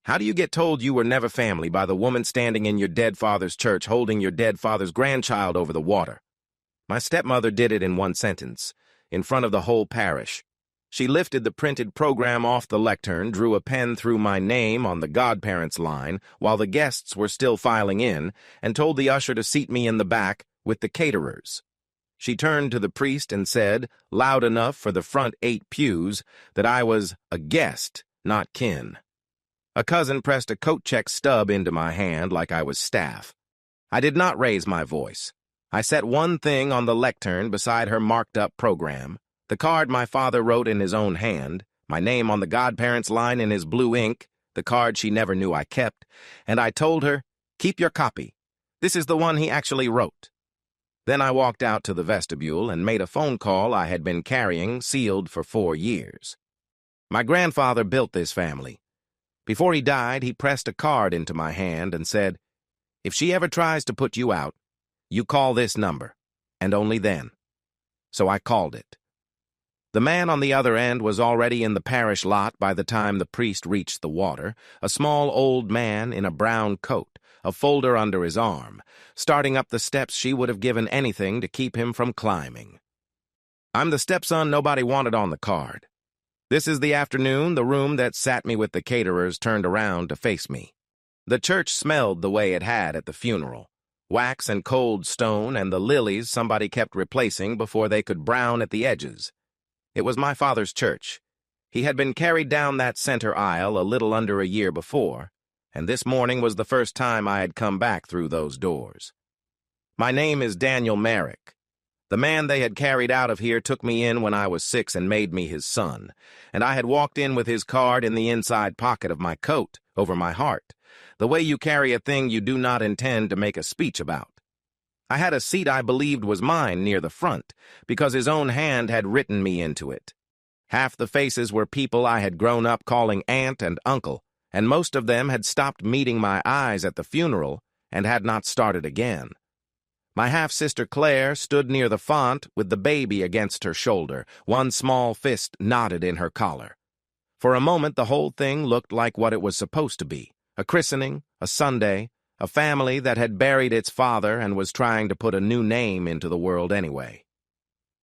How do you get told you were never family by the woman standing in your dead father's church holding your dead father's grandchild over the water? My stepmother did it in one sentence, in front of the whole parish. She lifted the printed program off the lectern, drew a pen through my name on the Godparents line while the guests were still filing in, and told the usher to seat me in the back with the Caterers. She turned to the priest and said, loud enough for the front 8 pews, that I was a guest, not kin. A cousin pressed a coat check stub into my hand like I was staff. I did not raise my voice. I set one thing on the lectern beside her marked-up program, the card my father wrote in his own hand, my name on the Godparents line in his blue ink, the card she never knew I kept, and I told her, keep your copy. This is the one he actually wrote. Then I walked out to the vestibule and made a phone call I had been carrying sealed for 4 years. My grandfather built this family. Before he died, he pressed a card into my hand and said, if she ever tries to put you out, you call this number, and only then. So I called it. The man on the other end was already in the parish lot by the time the priest reached the water, a small old man in a brown coat, a folder under his arm, starting up the steps she would have given anything to keep him from climbing. I'm the stepson nobody wanted on the card. This is the afternoon the room that sat me with the caterers turned around to face me. The church smelled the way it had at the funeral. Wax and cold stone and the lilies somebody kept replacing before they could brown at the edges. It was my father's church. He had been carried down that center aisle a little under a year before, and this morning was the first time I had come back through those doors. My name is Daniel Merrick. The man they had carried out of here took me in when I was 6 and made me his son, and I had walked in with his card in the inside pocket of my coat, over my heart, the way you carry a thing you do not intend to make a speech about. I had a seat I believed was mine near the front, because his own hand had written me into it. Half the faces were people I had grown up calling aunt and uncle, and most of them had stopped meeting my eyes at the funeral and had not started again. My half-sister Claire stood near the font with the baby against her shoulder, one small fist knotted in her collar. For a moment the whole thing looked like what it was supposed to be, a christening, a Sunday, a family that had buried its father and was trying to put a new name into the world anyway.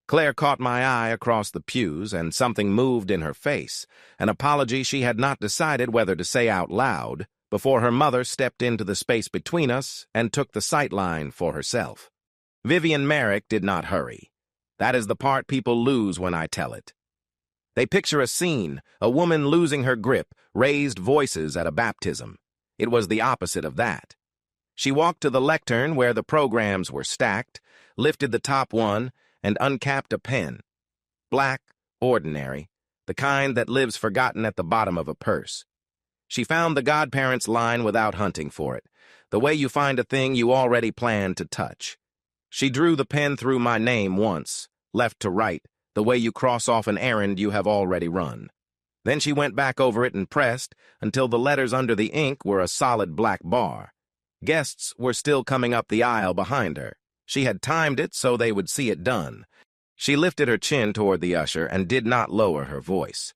Claire caught my eye across the pews, and something moved in her face, an apology she had not decided whether to say out loud, before her mother stepped into the space between us and took the sightline for herself. Vivian Merrick did not hurry. That is the part people lose when I tell it. They picture a scene, a woman losing her grip, raised voices at a baptism. It was the opposite of that. She walked to the lectern where the programs were stacked, lifted the top one, and uncapped a pen. Black, ordinary, the kind that lives forgotten at the bottom of a purse. She found the Godparents line without hunting for it, the way you find a thing you already planned to touch. She drew the pen through my name once, left to right, the way you cross off an errand you have already run. Then she went back over it and pressed until the letters under the ink were a solid black bar. Guests were still coming up the aisle behind her. She had timed it so they would see it done. She lifted her chin toward the usher and did not lower her voice.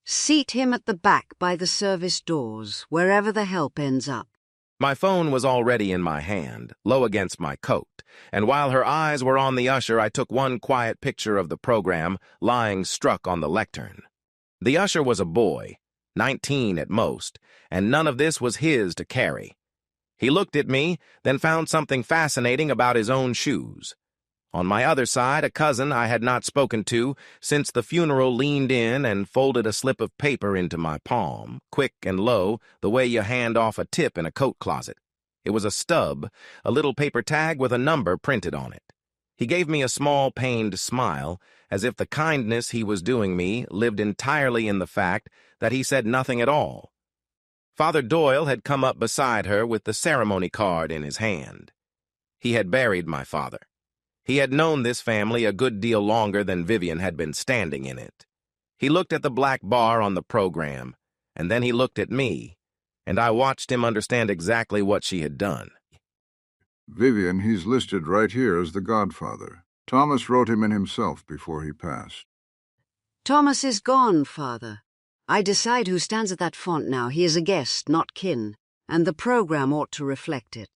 Seat him at the back by the service doors, wherever the help ends up. My phone was already in my hand, low against my coat, and while her eyes were on the usher, I took one quiet picture of the program lying struck on the lectern. The usher was a boy, 19 at most, and none of this was his to carry. He looked at me, then found something fascinating about his own shoes. On my other side, a cousin I had not spoken to since the funeral leaned in and folded a slip of paper into my palm, quick and low, the way you hand off a tip in a coat closet. It was a stub, a little paper tag with a number printed on it. He gave me a small, pained smile, as if the kindness he was doing me lived entirely in the fact that he said nothing at all. Father Doyle had come up beside her with the ceremony card in his hand. He had buried my father. He had known this family a good deal longer than Vivian had been standing in it. He looked at the black bar on the program, and then he looked at me, and I watched him understand exactly what she had done. Vivian, he's listed right here as the godfather. Thomas wrote him in himself before he passed. Thomas is gone, Father. I decide who stands at that font now. He is a guest, not kin, and the program ought to reflect it.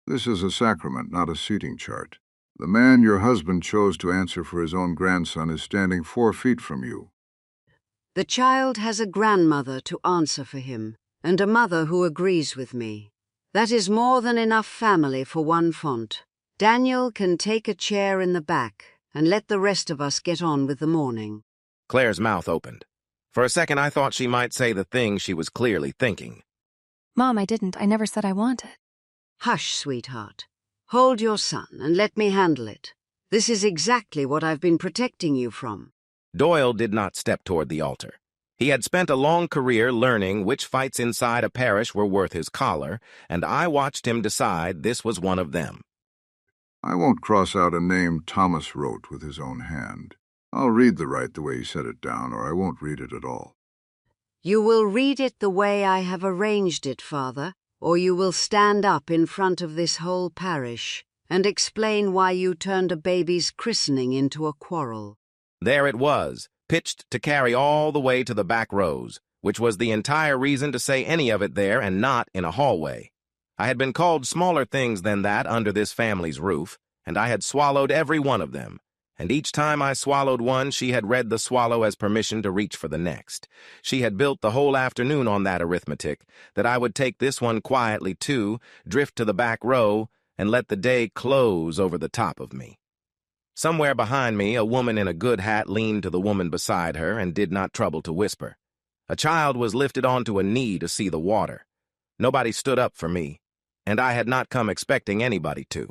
This is a sacrament, not a seating chart. The man your husband chose to answer for his own grandson is standing 4 feet from you. The child has a grandmother to answer for him, and a mother who agrees with me. That is more than enough family for one font. Daniel can take a chair in the back, and let the rest of us get on with the morning. Claire's mouth opened. For a second, I thought she might say the thing she was clearly thinking. Mom, I didn't. I never said I wanted. Hush, sweetheart. Hold your son and let me handle it. This is exactly what I've been protecting you from. Doyle did not step toward the altar. He had spent a long career learning which fights inside a parish were worth his collar, and I watched him decide this was one of them. I won't cross out a name Thomas wrote with his own hand. I'll read the rite the way he set it down, or I won't read it at all. You will read it the way I have arranged it, Father, or you will stand up in front of this whole parish and explain why you turned a baby's christening into a quarrel. There it was, pitched to carry all the way to the back rows, which was the entire reason to say any of it there and not in a hallway. I had been called smaller things than that under this family's roof, and I had swallowed every one of them. And each time I swallowed one, she had read the swallow as permission to reach for the next. She had built the whole afternoon on that arithmetic, that I would take this one quietly too, drift to the back row, and let the day close over the top of me. Somewhere behind me, a woman in a good hat leaned to the woman beside her and did not trouble to whisper. A child was lifted onto a knee to see the water. Nobody stood up for me, and I had not come expecting anybody to.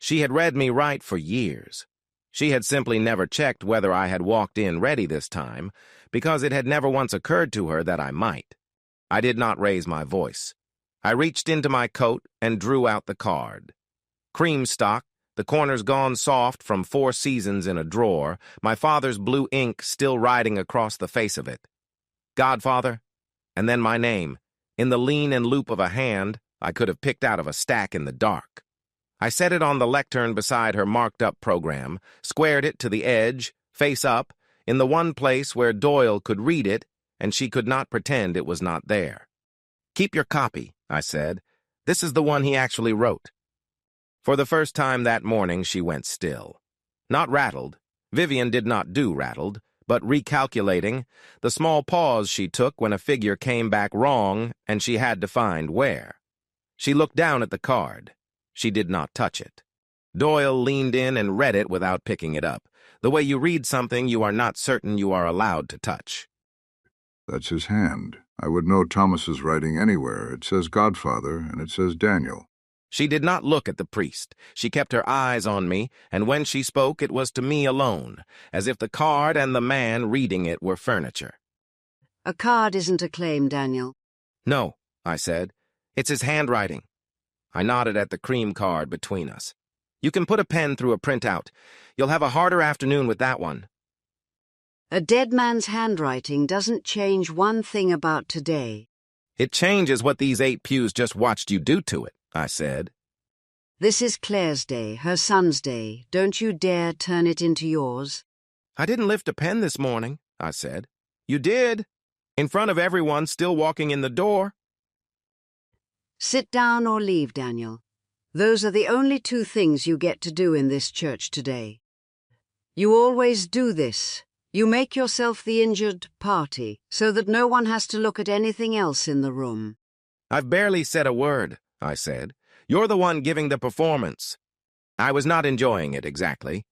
She had read me right for years. She had simply never checked whether I had walked in ready this time, because it had never once occurred to her that I might. I did not raise my voice. I reached into my coat and drew out the card. Cream stock, the corners gone soft from 4 seasons in a drawer, my father's blue ink still riding across the face of it. Godfather, and then my name, in the lean and loop of a hand I could have picked out of a stack in the dark. I set it on the lectern beside her marked-up program, squared it to the edge, face up, in the one place where Doyle could read it, and she could not pretend it was not there. "Keep your copy," I said. "This is the one he actually wrote." For the first time that morning, she went still. Not rattled. Vivian did not do rattled, but recalculating, the small pause she took when a figure came back wrong and she had to find where. She looked down at the card. She did not touch it. Doyle leaned in and read it without picking it up, the way you read something you are not certain you are allowed to touch. That's his hand. I would know Thomas's writing anywhere. It says Godfather, and it says Daniel. She did not look at the priest. She kept her eyes on me, and when she spoke it was to me alone, as if the card and the man reading it were furniture. A card isn't a claim, Daniel. "No," I said. "It's his handwriting." I nodded at the cream card between us. "You can put a pen through a printout. You'll have a harder afternoon with that one." A dead man's handwriting doesn't change one thing about today. "It changes what these 8 pews just watched you do to it," I said. This is Claire's day, her son's day. Don't you dare turn it into yours. "I didn't lift a pen this morning," I said. "You did. In front of everyone still walking in the door." Sit down or leave, Daniel. Those are the only 2 things you get to do in this church today. You always do this. You make yourself the injured party, so that no one has to look at anything else in the room. "I've barely said a word," I said. "You're the one giving the performance." I was not enjoying it exactly.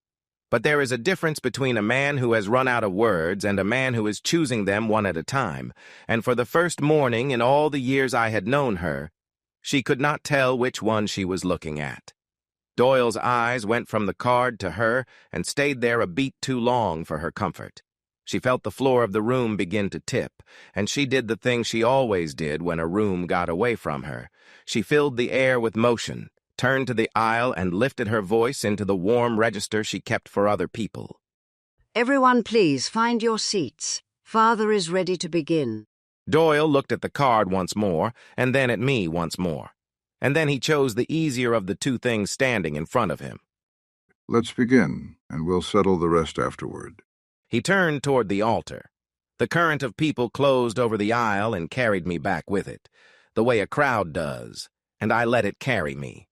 But there is a difference between a man who has run out of words and a man who is choosing them one at a time, and for the first morning in all the years I had known her, she could not tell which one she was looking at. Doyle's eyes went from the card to her and stayed there a beat too long for her comfort. She felt the floor of the room begin to tip, and she did the thing she always did when a room got away from her. She filled the air with motion, turned to the aisle, and lifted her voice into the warm register she kept for other people. Everyone, please, find your seats. Father is ready to begin. Doyle looked at the card once more, and then at me once more. And then he chose the easier of the 2 things standing in front of him. Let's begin, and we'll settle the rest afterward. He turned toward the altar. The current of people closed over the aisle and carried me back with it, the way a crowd does, and I let it carry me.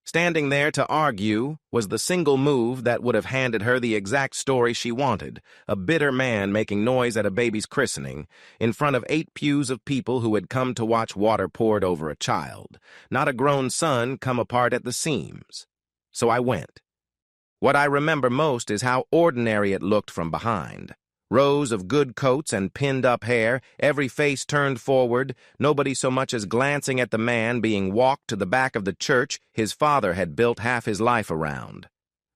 Standing there to argue was the single move that would have handed her the exact story she wanted, a bitter man making noise at a baby's christening, in front of 8 pews of people who had come to watch water poured over a child, not a grown son come apart at the seams. So I went. What I remember most is how ordinary it looked from behind. Rows of good coats and pinned-up hair, every face turned forward, nobody so much as glancing at the man being walked to the back of the church his father had built half his life around.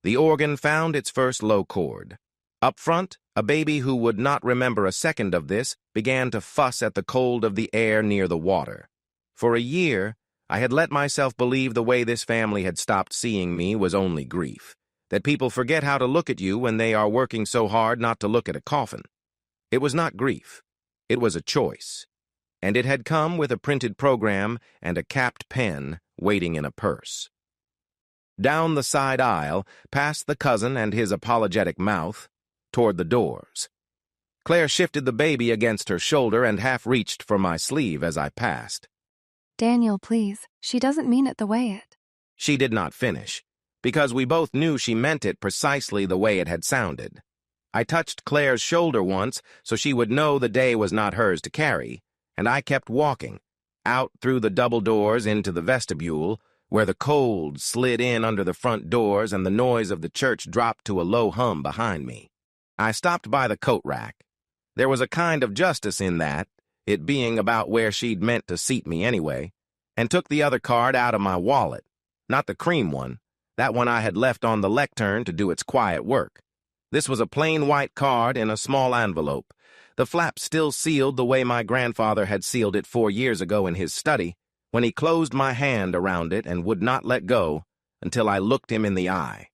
The organ found its first low chord. Up front, a baby who would not remember a second of this began to fuss at the cold of the air near the water. For a year, I had let myself believe the way this family had stopped seeing me was only grief. That people forget how to look at you when they are working so hard not to look at a coffin. It was not grief. It was a choice. And it had come with a printed program and a capped pen waiting in a purse. Down the side aisle, past the cousin and his apologetic mouth, toward the doors. Claire shifted the baby against her shoulder and half reached for my sleeve as I passed. Daniel, please. She doesn't mean it the way it. She did not finish, because we both knew she meant it precisely the way it had sounded. I touched Claire's shoulder once so she would know the day was not hers to carry, and I kept walking, out through the double doors into the vestibule, where the cold slid in under the front doors and the noise of the church dropped to a low hum behind me. I stopped by the coat rack. There was a kind of justice in that, it being about where she'd meant to seat me anyway, and took the other card out of my wallet, not the cream one, that one I had left on the lectern to do its quiet work. This was a plain white card in a small envelope, the flap still sealed the way my grandfather had sealed it 4 years ago in his study, when he closed my hand around it and would not let go until I looked him in the eye.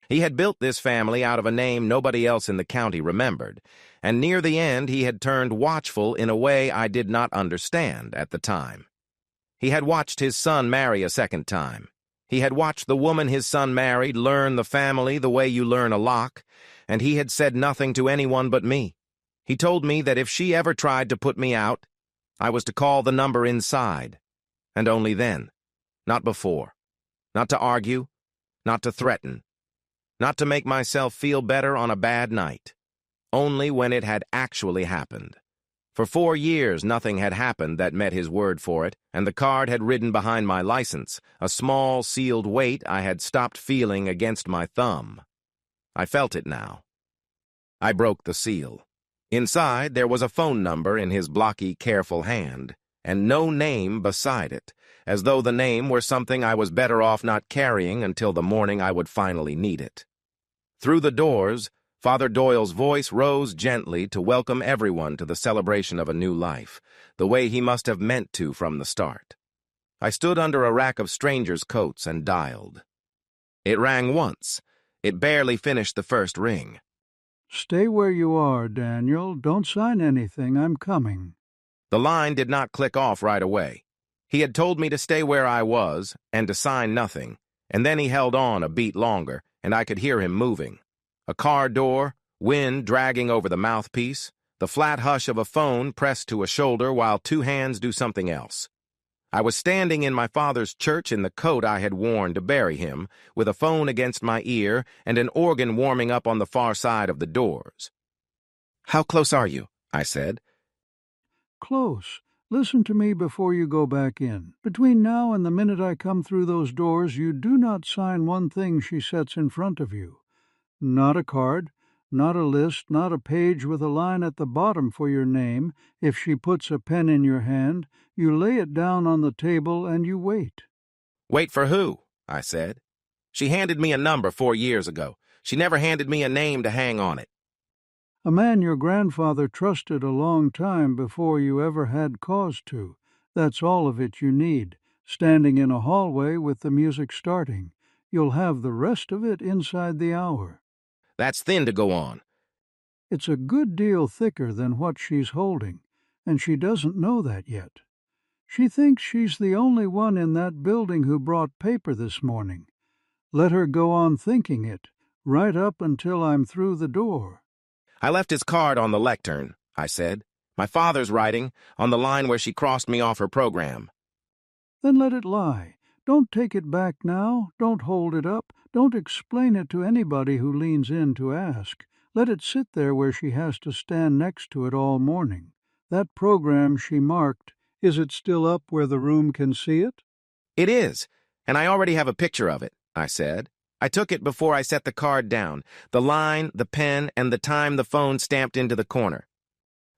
He had built this family out of a name nobody else in the county remembered, and near the end he had turned watchful in a way I did not understand at the time. He had watched his son marry a second time. He had watched the woman his son married learn the family the way you learn a lock, and he had said nothing to anyone but me. He told me that if she ever tried to put me out, I was to call the number inside, and only then, not before, not to argue, not to threaten, not to make myself feel better on a bad night, only when it had actually happened. For 4 years nothing had happened that met his word for it, and the card had ridden behind my license, a small sealed weight I had stopped feeling against my thumb. I felt it now. I broke the seal. Inside there was a phone number in his blocky, careful hand, and no name beside it, as though the name were something I was better off not carrying until the morning I would finally need it. Through the doors, Father Doyle's voice rose gently to welcome everyone to the celebration of a new life, the way he must have meant to from the start. I stood under a rack of strangers' coats and dialed. It rang once. It barely finished the first ring. "Stay where you are, Daniel. Don't sign anything. I'm coming." The line did not click off right away. He had told me to stay where I was and to sign nothing, and then he held on a beat longer, and I could hear him moving. A car door, wind dragging over the mouthpiece, the flat hush of a phone pressed to a shoulder while 2 hands do something else. I was standing in my father's church in the coat I had worn to bury him, with a phone against my ear and an organ warming up on the far side of the doors. "How close are you?" I said. "Close. Listen to me before you go back in. Between now and the minute I come through those doors, you do not sign one thing she sets in front of you. Not a card, not a list, not a page with a line at the bottom for your name. If she puts a pen in your hand, you lay it down on the table and you wait." "Wait for who?" I said. "She handed me a number 4 years ago. She never handed me a name to hang on it." "A man your grandfather trusted a long time before you ever had cause to. That's all of it you need, standing in a hallway with the music starting. You'll have the rest of it inside the hour." "That's thin to go on." "It's a good deal thicker than what she's holding, and she doesn't know that yet. She thinks she's the only one in that building who brought paper this morning. Let her go on thinking it, right up until I'm through the door." I left his card on the lectern. I said. My father's writing, on the line where she crossed me off her program. Then let it lie. Don't take it back now. Don't hold it up. Don't explain it to anybody who leans in to ask. Let it sit there where she has to stand next to it all morning. That program she marked, is it still up where the room can see it? It is, and I already have a picture of it, I said. I took it before I set the card down, the line, the pen, and the time the phone stamped into the corner.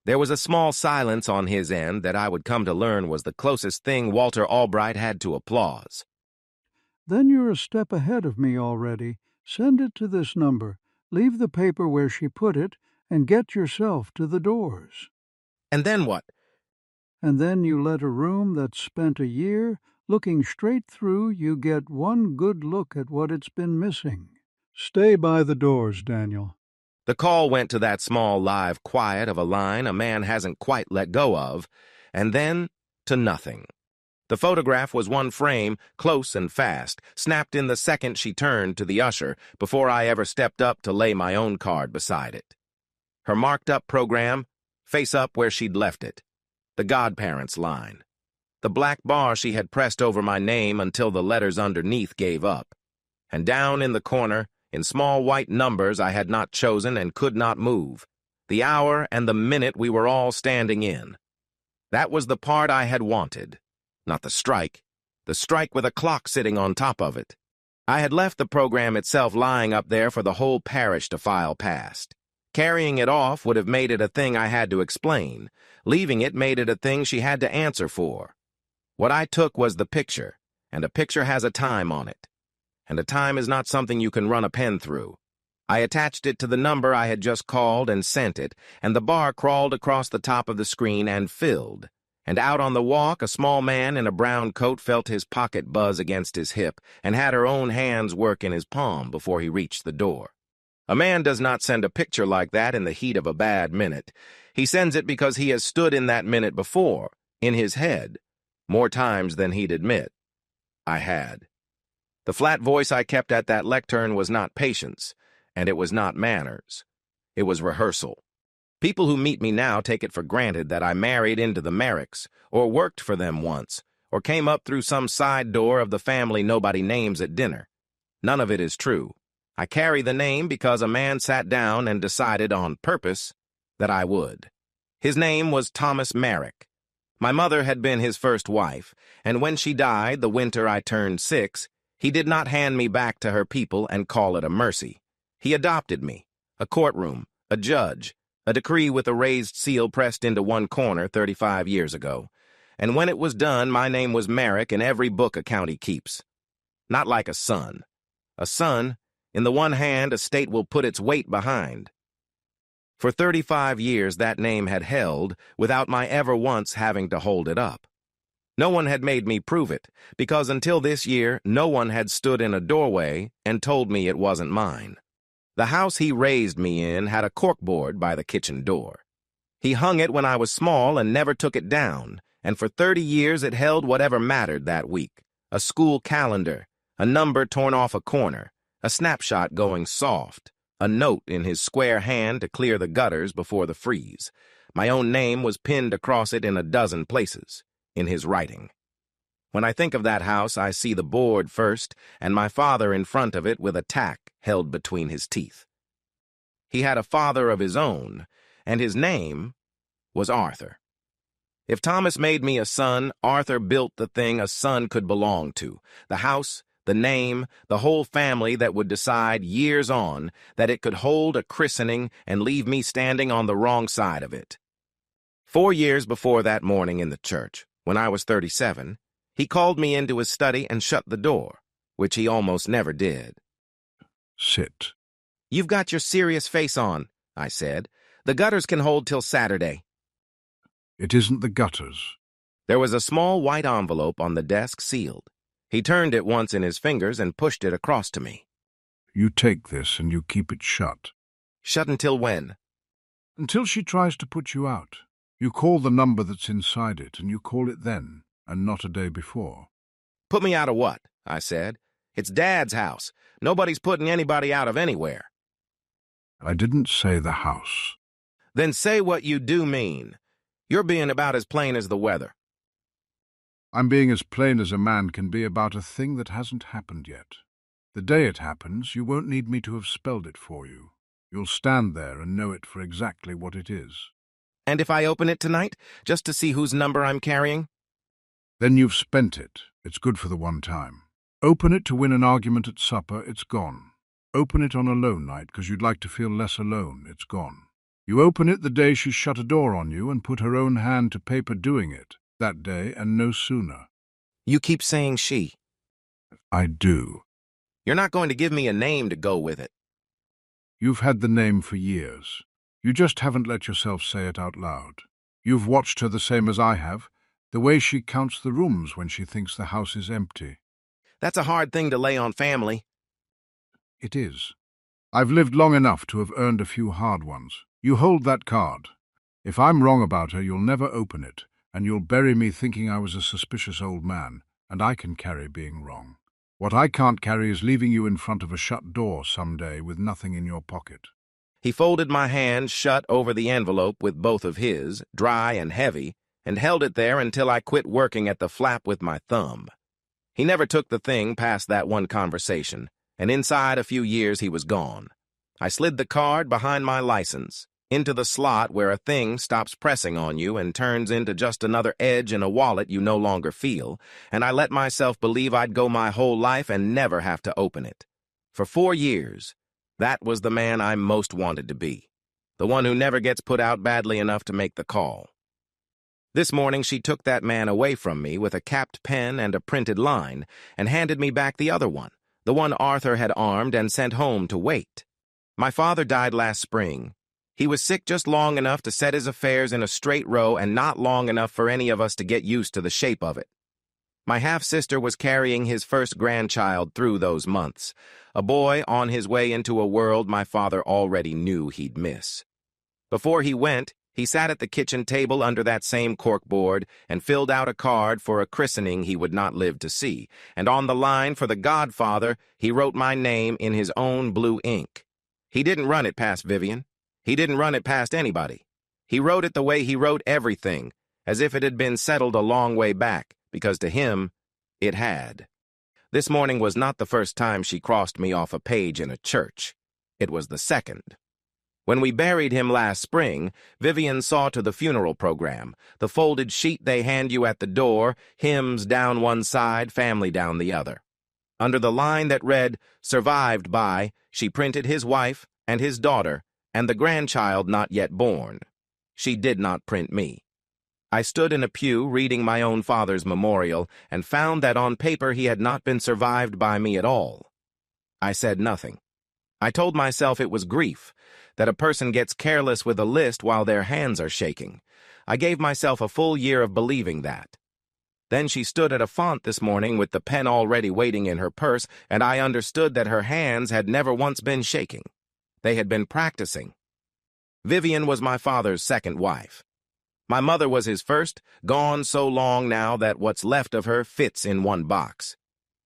There was a small silence on his end that I would come to learn was the closest thing Walter Albright had to applause. Then you're a step ahead of me already. Send it to this number. Leave the paper where she put it, and get yourself to the doors. And then what? And then you let a room that's spent a year, looking straight through, you get one good look at what it's been missing. Stay by the doors, Daniel. The call went to that small live quiet of a line a man hasn't quite let go of, and then to nothing. The photograph was one frame, close and fast, snapped in the second she turned to the usher before I ever stepped up to lay my own card beside it. Her marked-up program, face up where she'd left it. The Godparents line. The black bar she had pressed over my name until the letters underneath gave up. And down in the corner, in small white numbers I had not chosen and could not move, the hour and the minute we were all standing in. That was the part I had wanted. Not the strike with a clock sitting on top of it. I had left the program itself lying up there for the whole parish to file past. Carrying it off would have made it a thing I had to explain. Leaving it made it a thing she had to answer for. What I took was the picture, and a picture has a time on it. And a time is not something you can run a pen through. I attached it to the number I had just called and sent it, and the bar crawled across the top of the screen and filled. And out on the walk, a small man in a brown coat felt his pocket buzz against his hip and had her own hands work in his palm before he reached the door. A man does not send a picture like that in the heat of a bad minute. He sends it because he has stood in that minute before, in his head, more times than he'd admit. I had. The flat voice I kept at that lectern was not patience, and it was not manners. It was rehearsal. People who meet me now take it for granted that I married into the Merricks, or worked for them once, or came up through some side door of the family nobody names at dinner. None of it is true. I carry the name because a man sat down and decided on purpose that I would. His name was Thomas Merrick. My mother had been his first wife, and when she died the winter I turned 6, he did not hand me back to her people and call it a mercy. He adopted me, a courtroom, a judge, a decree with a raised seal pressed into one corner 35 years ago. And when it was done, my name was Merrick in every book a county keeps. Not like a son. A son, in the one hand, a state will put its weight behind. For 35 years that name had held without my ever once having to hold it up. No one had made me prove it, because until this year, no one had stood in a doorway and told me it wasn't mine. The house he raised me in had a corkboard by the kitchen door. He hung it when I was small and never took it down, and for 30 years it held whatever mattered that week. A school calendar, a number torn off a corner, a snapshot going soft, a note in his square hand to clear the gutters before the freeze. My own name was pinned across it in a dozen places, in his writing. When I think of that house, I see the board first, and my father in front of it with a tack held between his teeth. He had a father of his own, and his name was Arthur. If Thomas made me a son, Arthur built the thing a son could belong to, the house, the name, the whole family that would decide years on that it could hold a christening and leave me standing on the wrong side of it. 4 years before that morning in the church, when I was 37, he called me into his study and shut the door, which he almost never did. Sit. You've got your serious face on, I said. The gutters can hold till Saturday. It isn't the gutters. There was a small white envelope on the desk sealed. He turned it once in his fingers and pushed it across to me. You take this and you keep it shut. Shut until when? Until she tries to put you out. You call the number that's inside it, and you call it then, and not a day before. Put me out of what? I said. It's Dad's house. Nobody's putting anybody out of anywhere. I didn't say the house. Then say what you do mean. You're being about as plain as the weather. I'm being as plain as a man can be about a thing that hasn't happened yet. The day it happens, you won't need me to have spelled it for you. You'll stand there and know it for exactly what it is. And if I open it tonight, just to see whose number I'm carrying? Then you've spent it. It's good for the one time. Open it to win an argument at supper, it's gone. Open it on a lone night because you'd like to feel less alone, it's gone. You open it the day she shut a door on you and put her own hand to paper doing it, that day and no sooner. You keep saying she. I do. You're not going to give me a name to go with it. You've had the name for years. You just haven't let yourself say it out loud. You've watched her the same as I have, the way she counts the rooms when she thinks the house is empty. That's a hard thing to lay on family. It is. I've lived long enough to have earned a few hard ones. You hold that card. If I'm wrong about her, you'll never open it, and you'll bury me thinking I was a suspicious old man, and I can carry being wrong. What I can't carry is leaving you in front of a shut door some day with nothing in your pocket. He folded my hand shut over the envelope with both of his, dry and heavy, and held it there until I quit working at the flap with my thumb. He never took the thing past that one conversation, and inside a few years he was gone. I slid the card behind my license, into the slot where a thing stops pressing on you and turns into just another edge in a wallet you no longer feel, and I let myself believe I'd go my whole life and never have to open it. For 4 years, that was the man I most wanted to be, the one who never gets put out badly enough to make the call. This morning she took that man away from me with a capped pen and a printed line and handed me back the other one, the one Arthur had armed and sent home to wait. My father died last spring. He was sick just long enough to set his affairs in a straight row and not long enough for any of us to get used to the shape of it. My half-sister was carrying his first grandchild through those months, a boy on his way into a world my father already knew he'd miss. Before he went, he sat at the kitchen table under that same corkboard and filled out a card for a christening he would not live to see, and on the line for the Godfather, he wrote my name in his own blue ink. He didn't run it past Vivian. He didn't run it past anybody. He wrote it the way he wrote everything, as if it had been settled a long way back, because to him, it had. This morning was not the first time she crossed me off a page in a church. It was the second. When we buried him last spring, Vivian saw to the funeral program, the folded sheet they hand you at the door, hymns down one side, family down the other. Under the line that read, "Survived by," she printed his wife and his daughter and the grandchild not yet born. She did not print me. I stood in a pew reading my own father's memorial and found that on paper he had not been survived by me at all. I said nothing. I told myself it was grief, that a person gets careless with a list while their hands are shaking. I gave myself a full year of believing that. Then she stood at a font this morning with the pen already waiting in her purse, and I understood that her hands had never once been shaking. They had been practicing. Vivian was my father's second wife. My mother was his first, gone so long now that what's left of her fits in one box.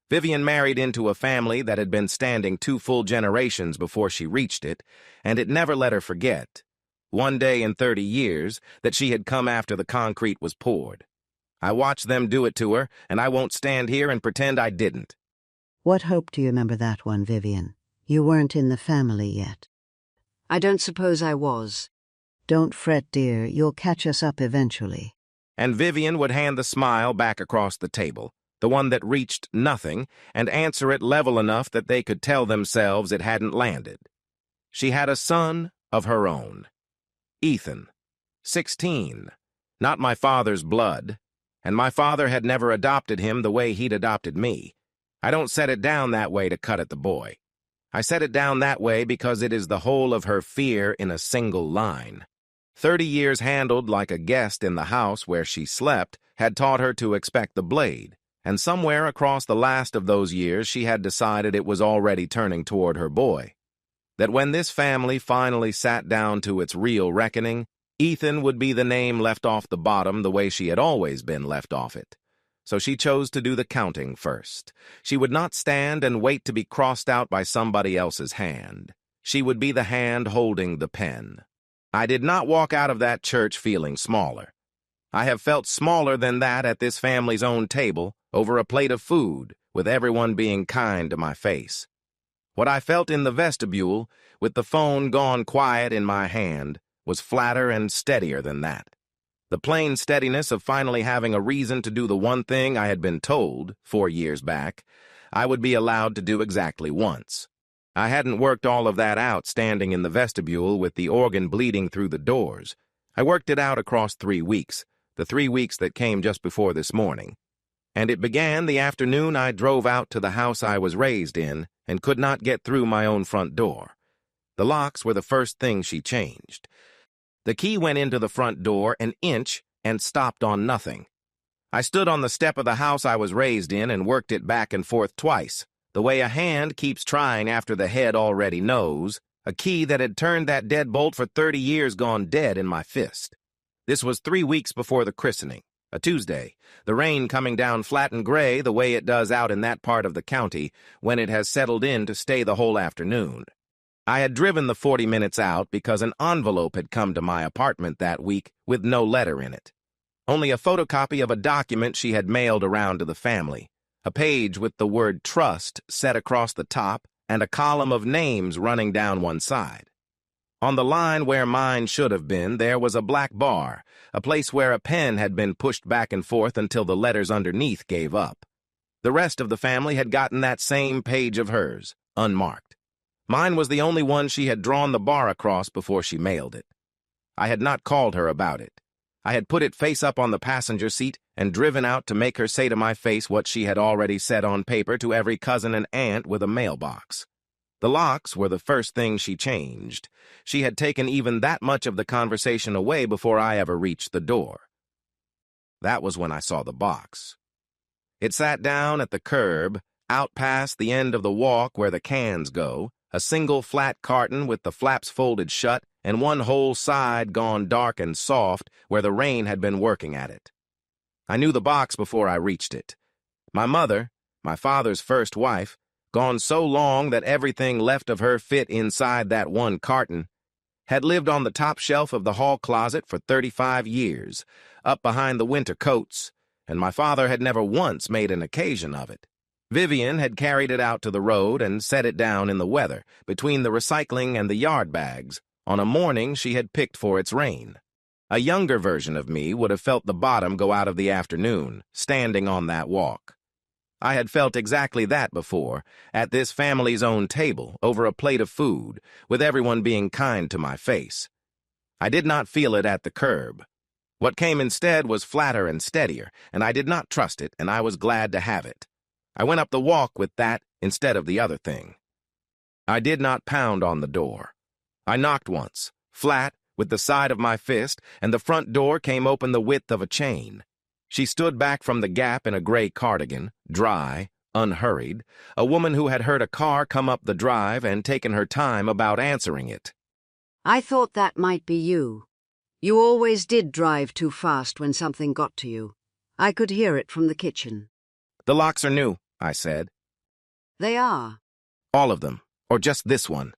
Vivian married into a family that had been standing 2 full generations before she reached it, and it never let her forget, one day in 30 years, that she had come after the concrete was poured. I watched them do it to her, and I won't stand here and pretend I didn't. What hope do you remember that one, Vivian? You weren't in the family yet. I don't suppose I was. Don't fret, dear. You'll catch us up eventually. And Vivian would hand the smile back across the table, the one that reached nothing, and answer it level enough that they could tell themselves it hadn't landed. She had a son of her own. Ethan, 16, not my father's blood, and my father had never adopted him the way he'd adopted me. I don't set it down that way to cut at the boy. I set it down that way because it is the whole of her fear in a single line. 30 years handled like a guest in the house where she slept had taught her to expect the blade, and somewhere across the last of those years she had decided it was already turning toward her boy. That when this family finally sat down to its real reckoning, Ethan would be the name left off the bottom the way she had always been left off it. So she chose to do the counting first. She would not stand and wait to be crossed out by somebody else's hand. She would be the hand holding the pen. I did not walk out of that church feeling smaller. I have felt smaller than that at this family's own table, over a plate of food, with everyone being kind to my face. What I felt in the vestibule, with the phone gone quiet in my hand, was flatter and steadier than that. The plain steadiness of finally having a reason to do the one thing I had been told, 4 years back, I would be allowed to do exactly once. I hadn't worked all of that out standing in the vestibule with the organ bleeding through the doors. I worked it out across 3 weeks, the 3 weeks that came just before this morning. And it began the afternoon I drove out to the house I was raised in and could not get through my own front door. The locks were the first thing she changed. The key went into the front door an inch and stopped on nothing. I stood on the step of the house I was raised in and worked it back and forth twice, the way a hand keeps trying after the head already knows, a key that had turned that deadbolt for 30 years gone dead in my fist. This was 3 weeks before the christening, a Tuesday, the rain coming down flat and gray the way it does out in that part of the county when it has settled in to stay the whole afternoon. I had driven the 40 minutes out because an envelope had come to my apartment that week with no letter in it. Only a photocopy of a document she had mailed around to the family, a page with the word trust set across the top and a column of names running down one side. On the line where mine should have been, there was a black bar, a place where a pen had been pushed back and forth until the letters underneath gave up. The rest of the family had gotten that same page of hers, unmarked. Mine was the only one she had drawn the bar across before she mailed it. I had not called her about it. I had put it face up on the passenger seat and driven out to make her say to my face what she had already said on paper to every cousin and aunt with a mailbox. The locks were the first thing she changed. She had taken even that much of the conversation away before I ever reached the door. That was when I saw the box. It sat down at the curb, out past the end of the walk where the cans go, a single flat carton with the flaps folded shut and one whole side gone dark and soft where the rain had been working at it. I knew the box before I reached it. My mother, my father's first wife, gone so long that everything left of her fit inside that one carton, had lived on the top shelf of the hall closet for 35 years, up behind the winter coats, and my father had never once made an occasion of it. Vivian had carried it out to the road and set it down in the weather, between the recycling and the yard bags, on a morning she had picked for its rain. A younger version of me would have felt the bottom go out of the afternoon, standing on that walk. I had felt exactly that before, at this family's own table, over a plate of food, with everyone being kind to my face. I did not feel it at the curb. What came instead was flatter and steadier, and I did not trust it, and I was glad to have it. I went up the walk with that instead of the other thing. I did not pound on the door. I knocked once, flat, with the side of my fist, and the front door came open the width of a chain. She stood back from the gap in a gray cardigan, dry, unhurried, a woman who had heard a car come up the drive and taken her time about answering it. I thought that might be you. You always did drive too fast when something got to you. I could hear it from the kitchen. The locks are new, I said. They are. All of them, or just this one?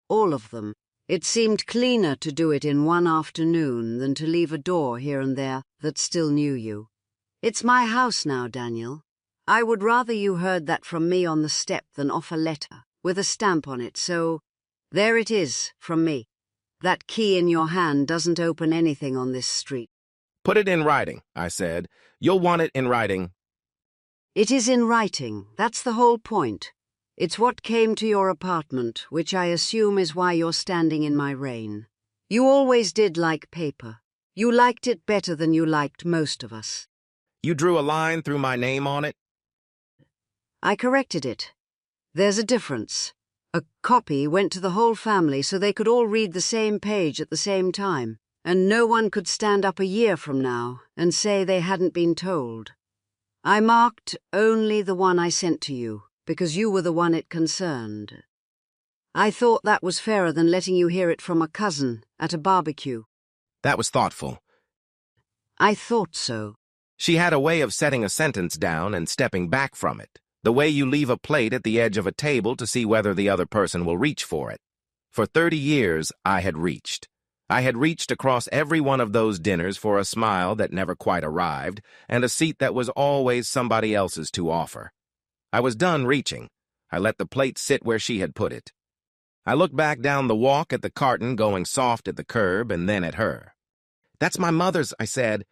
All of them. It seemed cleaner to do it in one afternoon than to leave a door here and there that still knew you. It's my house now, Daniel. I would rather you heard that from me on the step than off a letter, with a stamp on it, so there it is, from me. That key in your hand doesn't open anything on this street. Put it in writing, I said. You'll want it in writing. It is in writing. That's the whole point. It's what came to your apartment, which I assume is why you're standing in my rain. You always did like paper. You liked it better than you liked most of us. You drew a line through my name on it? I corrected it. There's a difference. A copy went to the whole family so they could all read the same page at the same time, and no one could stand up a year from now and say they hadn't been told. I marked only the one I sent to you, because you were the one it concerned. I thought that was fairer than letting you hear it from a cousin at a barbecue. That was thoughtful. I thought so. She had a way of setting a sentence down and stepping back from it, the way you leave a plate at the edge of a table to see whether the other person will reach for it. For 30 years, I had reached. I had reached across every one of those dinners for a smile that never quite arrived and a seat that was always somebody else's to offer. I was done reaching. I let the plate sit where she had put it. I looked back down the walk at the carton going soft at the curb and then at her. "That's my mother's," I said.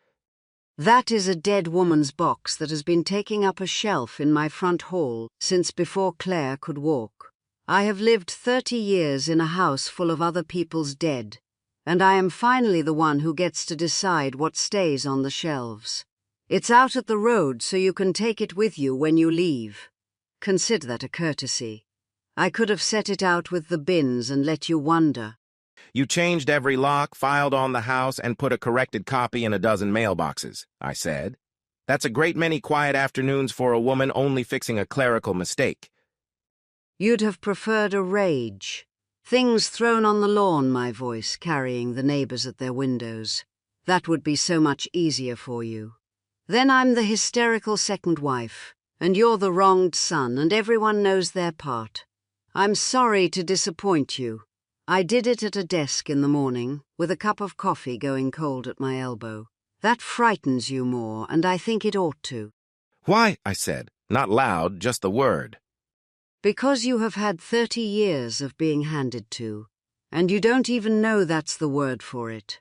That is a dead woman's box that has been taking up a shelf in my front hall since before Claire could walk. I have lived 30 years in a house full of other people's dead, and I am finally the one who gets to decide what stays on the shelves. It's out at the road so you can take it with you when you leave. Consider that a courtesy. I could have set it out with the bins and let you wonder. "You changed every lock, filed on the house, and put a corrected copy in a dozen mailboxes," I said. "That's a great many quiet afternoons for a woman only fixing a clerical mistake." You'd have preferred a rage. Things thrown on the lawn, my voice carrying the neighbors at their windows. That would be so much easier for you. Then I'm the hysterical second wife, and you're the wronged son, and everyone knows their part. I'm sorry to disappoint you. I did it at a desk in the morning, with a cup of coffee going cold at my elbow. That frightens you more, and I think it ought to. "Why?" I said, not loud, just the word. Because you have had 30 years of being handed to, and you don't even know that's the word for it.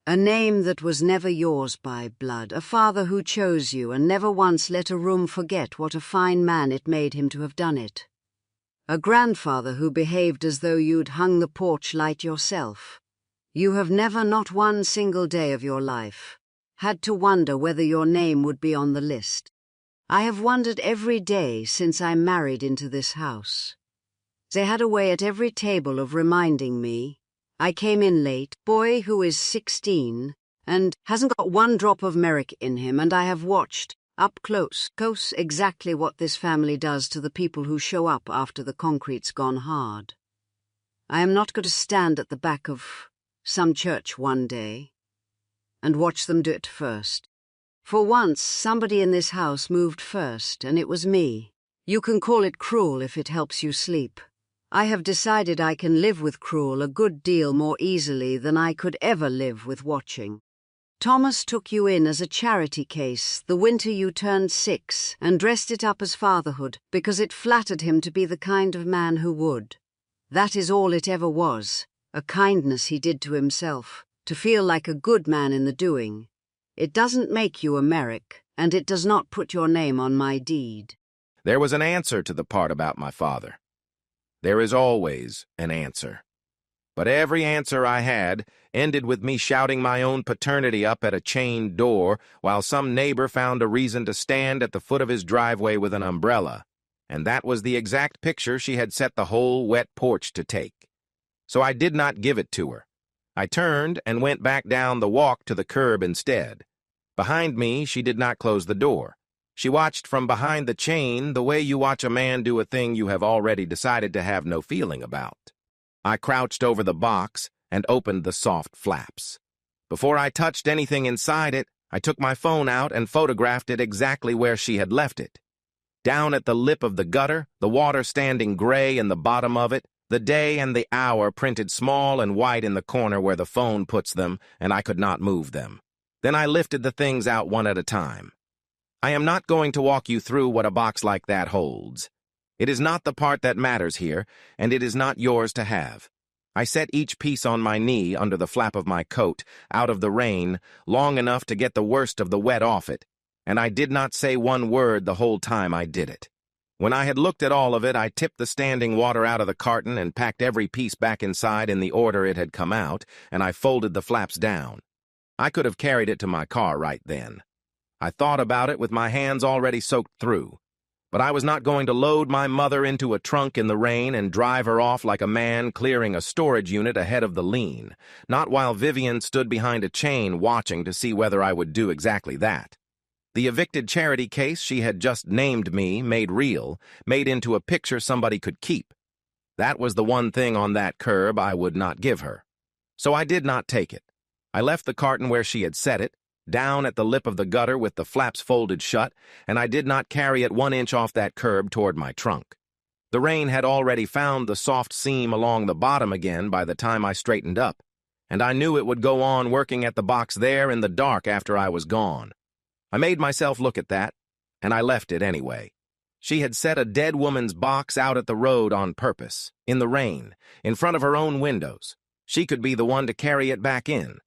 A name that was never yours by blood, a father who chose you and never once let a room forget what a fine man it made him to have done it. A grandfather who behaved as though you'd hung the porch light yourself. You have never, not one single day of your life, had to wonder whether your name would be on the list. I have wondered every day since I married into this house. They had a way at every table of reminding me. I came in late, boy who is 16, and hasn't got one drop of Merrick in him, and I have watched, up close, exactly what this family does to the people who show up after the concrete's gone hard. I am not going to stand at the back of some church one day and watch them do it first. For once, somebody in this house moved first, and it was me. You can call it cruel if it helps you sleep. I have decided I can live with cruel a good deal more easily than I could ever live with watching. Thomas took you in as a charity case the winter you turned 6 and dressed it up as fatherhood because it flattered him to be the kind of man who would. That is all it ever was, a kindness he did to himself, to feel like a good man in the doing. It doesn't make you a Merrick, and it does not put your name on my deed. There was an answer to the part about my father. There is always an answer. But every answer I had ended with me shouting my own paternity up at a chained door while some neighbor found a reason to stand at the foot of his driveway with an umbrella, and that was the exact picture she had set the whole wet porch to take. So I did not give it to her. I turned and went back down the walk to the curb instead. Behind me, she did not close the door. She watched from behind the chain the way you watch a man do a thing you have already decided to have no feeling about. I crouched over the box and opened the soft flaps. Before I touched anything inside it, I took my phone out and photographed it exactly where she had left it. Down at the lip of the gutter, the water standing gray in the bottom of it, the day and the hour printed small and white in the corner where the phone puts them, and I could not move them. Then I lifted the things out one at a time. I am not going to walk you through what a box like that holds. It is not the part that matters here, and it is not yours to have. I set each piece on my knee under the flap of my coat, out of the rain, long enough to get the worst of the wet off it, and I did not say one word the whole time I did it. When I had looked at all of it, I tipped the standing water out of the carton and packed every piece back inside in the order it had come out, and I folded the flaps down. I could have carried it to my car right then. I thought about it with my hands already soaked through. But I was not going to load my mother into a trunk in the rain and drive her off like a man clearing a storage unit ahead of the lean, not while Vivian stood behind a chain watching to see whether I would do exactly that. The evicted charity case she had just named me, made real, made into a picture somebody could keep. That was the one thing on that curb I would not give her. So I did not take it. I left the carton where she had set it, down at the lip of the gutter with the flaps folded shut, and I did not carry it 1 inch off that curb toward my trunk. The rain had already found the soft seam along the bottom again by the time I straightened up, and I knew it would go on working at the box there in the dark after I was gone. I made myself look at that, and I left it anyway. She had set a dead woman's box out at the road on purpose, in the rain, in front of her own windows. She could be the one to carry it back in.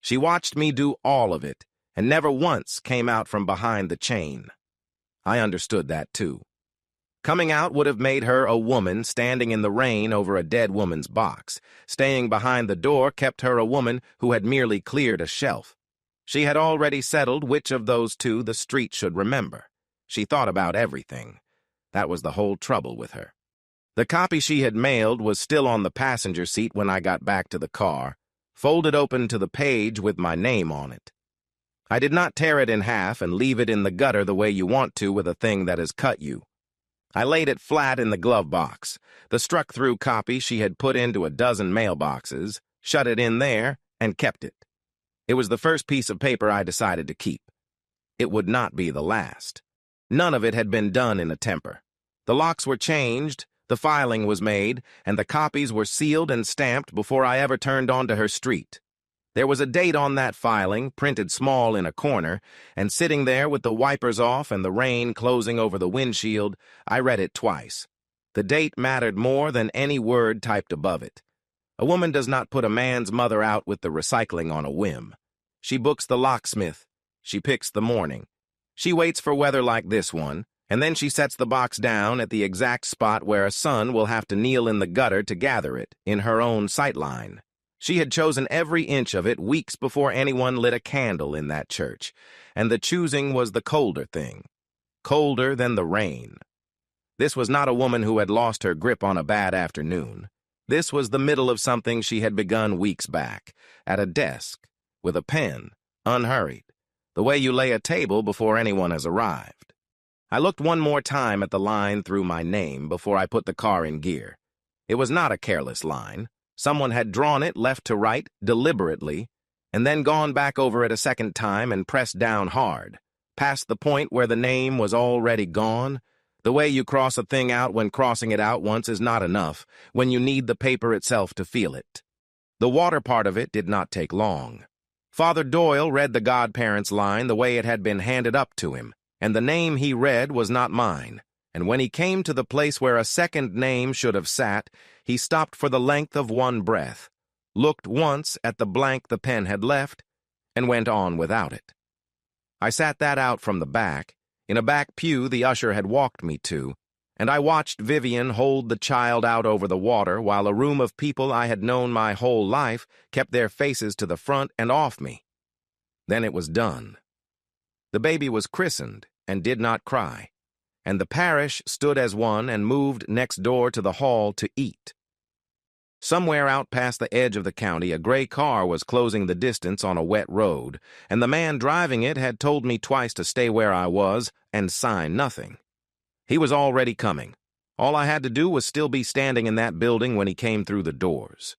She watched me do all of it, and never once came out from behind the chain. I understood that, too. Coming out would have made her a woman standing in the rain over a dead woman's box. Staying behind the door kept her a woman who had merely cleared a shelf. She had already settled which of those two the street should remember. She thought about everything. That was the whole trouble with her. The copy she had mailed was still on the passenger seat when I got back to the car, folded open to the page with my name on it. I did not tear it in half and leave it in the gutter the way you want to with a thing that has cut you. I laid it flat in the glove box, the struck-through copy she had put into a dozen mailboxes, shut it in there, and kept it. It was the first piece of paper I decided to keep. It would not be the last. None of it had been done in a temper. The locks were changed, the filing was made, and the copies were sealed and stamped before I ever turned onto her street. There was a date on that filing, printed small in a corner, and sitting there with the wipers off and the rain closing over the windshield, I read it twice. The date mattered more than any word typed above it. A woman does not put a man's mother out with the recycling on a whim. She books the locksmith. She picks the morning. She waits for weather like this one, and then she sets the box down at the exact spot where a son will have to kneel in the gutter to gather it, in her own sightline. She had chosen every inch of it weeks before anyone lit a candle in that church, and the choosing was the colder thing. Colder than the rain. This was not a woman who had lost her grip on a bad afternoon. This was the middle of something she had begun weeks back, at a desk, with a pen, unhurried, the way you lay a table before anyone has arrived. I looked one more time at the line through my name before I put the car in gear. It was not a careless line. Someone had drawn it left to right, deliberately, and then gone back over it a second time and pressed down hard, past the point where the name was already gone. The way you cross a thing out when crossing it out once is not enough, when you need the paper itself to feel it. The water part of it did not take long. Father Doyle read the Godparents line the way it had been handed up to him, and the name he read was not mine. And when he came to the place where a second name should have sat, he stopped for the length of one breath, looked once at the blank the pen had left, and went on without it. I sat that out from the back, in a back pew the usher had walked me to, and I watched Vivian hold the child out over the water while a room of people I had known my whole life kept their faces to the front and off me. Then it was done. The baby was christened and did not cry, and the parish stood as one and moved next door to the hall to eat. Somewhere out past the edge of the county, a gray car was closing the distance on a wet road, and the man driving it had told me twice to stay where I was and sign nothing. He was already coming. All I had to do was still be standing in that building when he came through the doors.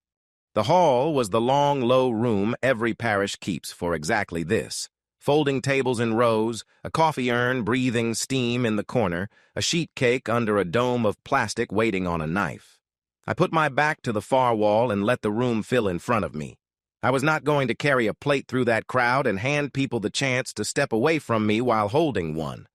The hall was the long, low room every parish keeps for exactly this. Folding tables in rows, a coffee urn breathing steam in the corner, a sheet cake under a dome of plastic waiting on a knife. I put my back to the far wall and let the room fill in front of me. I was not going to carry a plate through that crowd and hand people the chance to step away from me while holding one.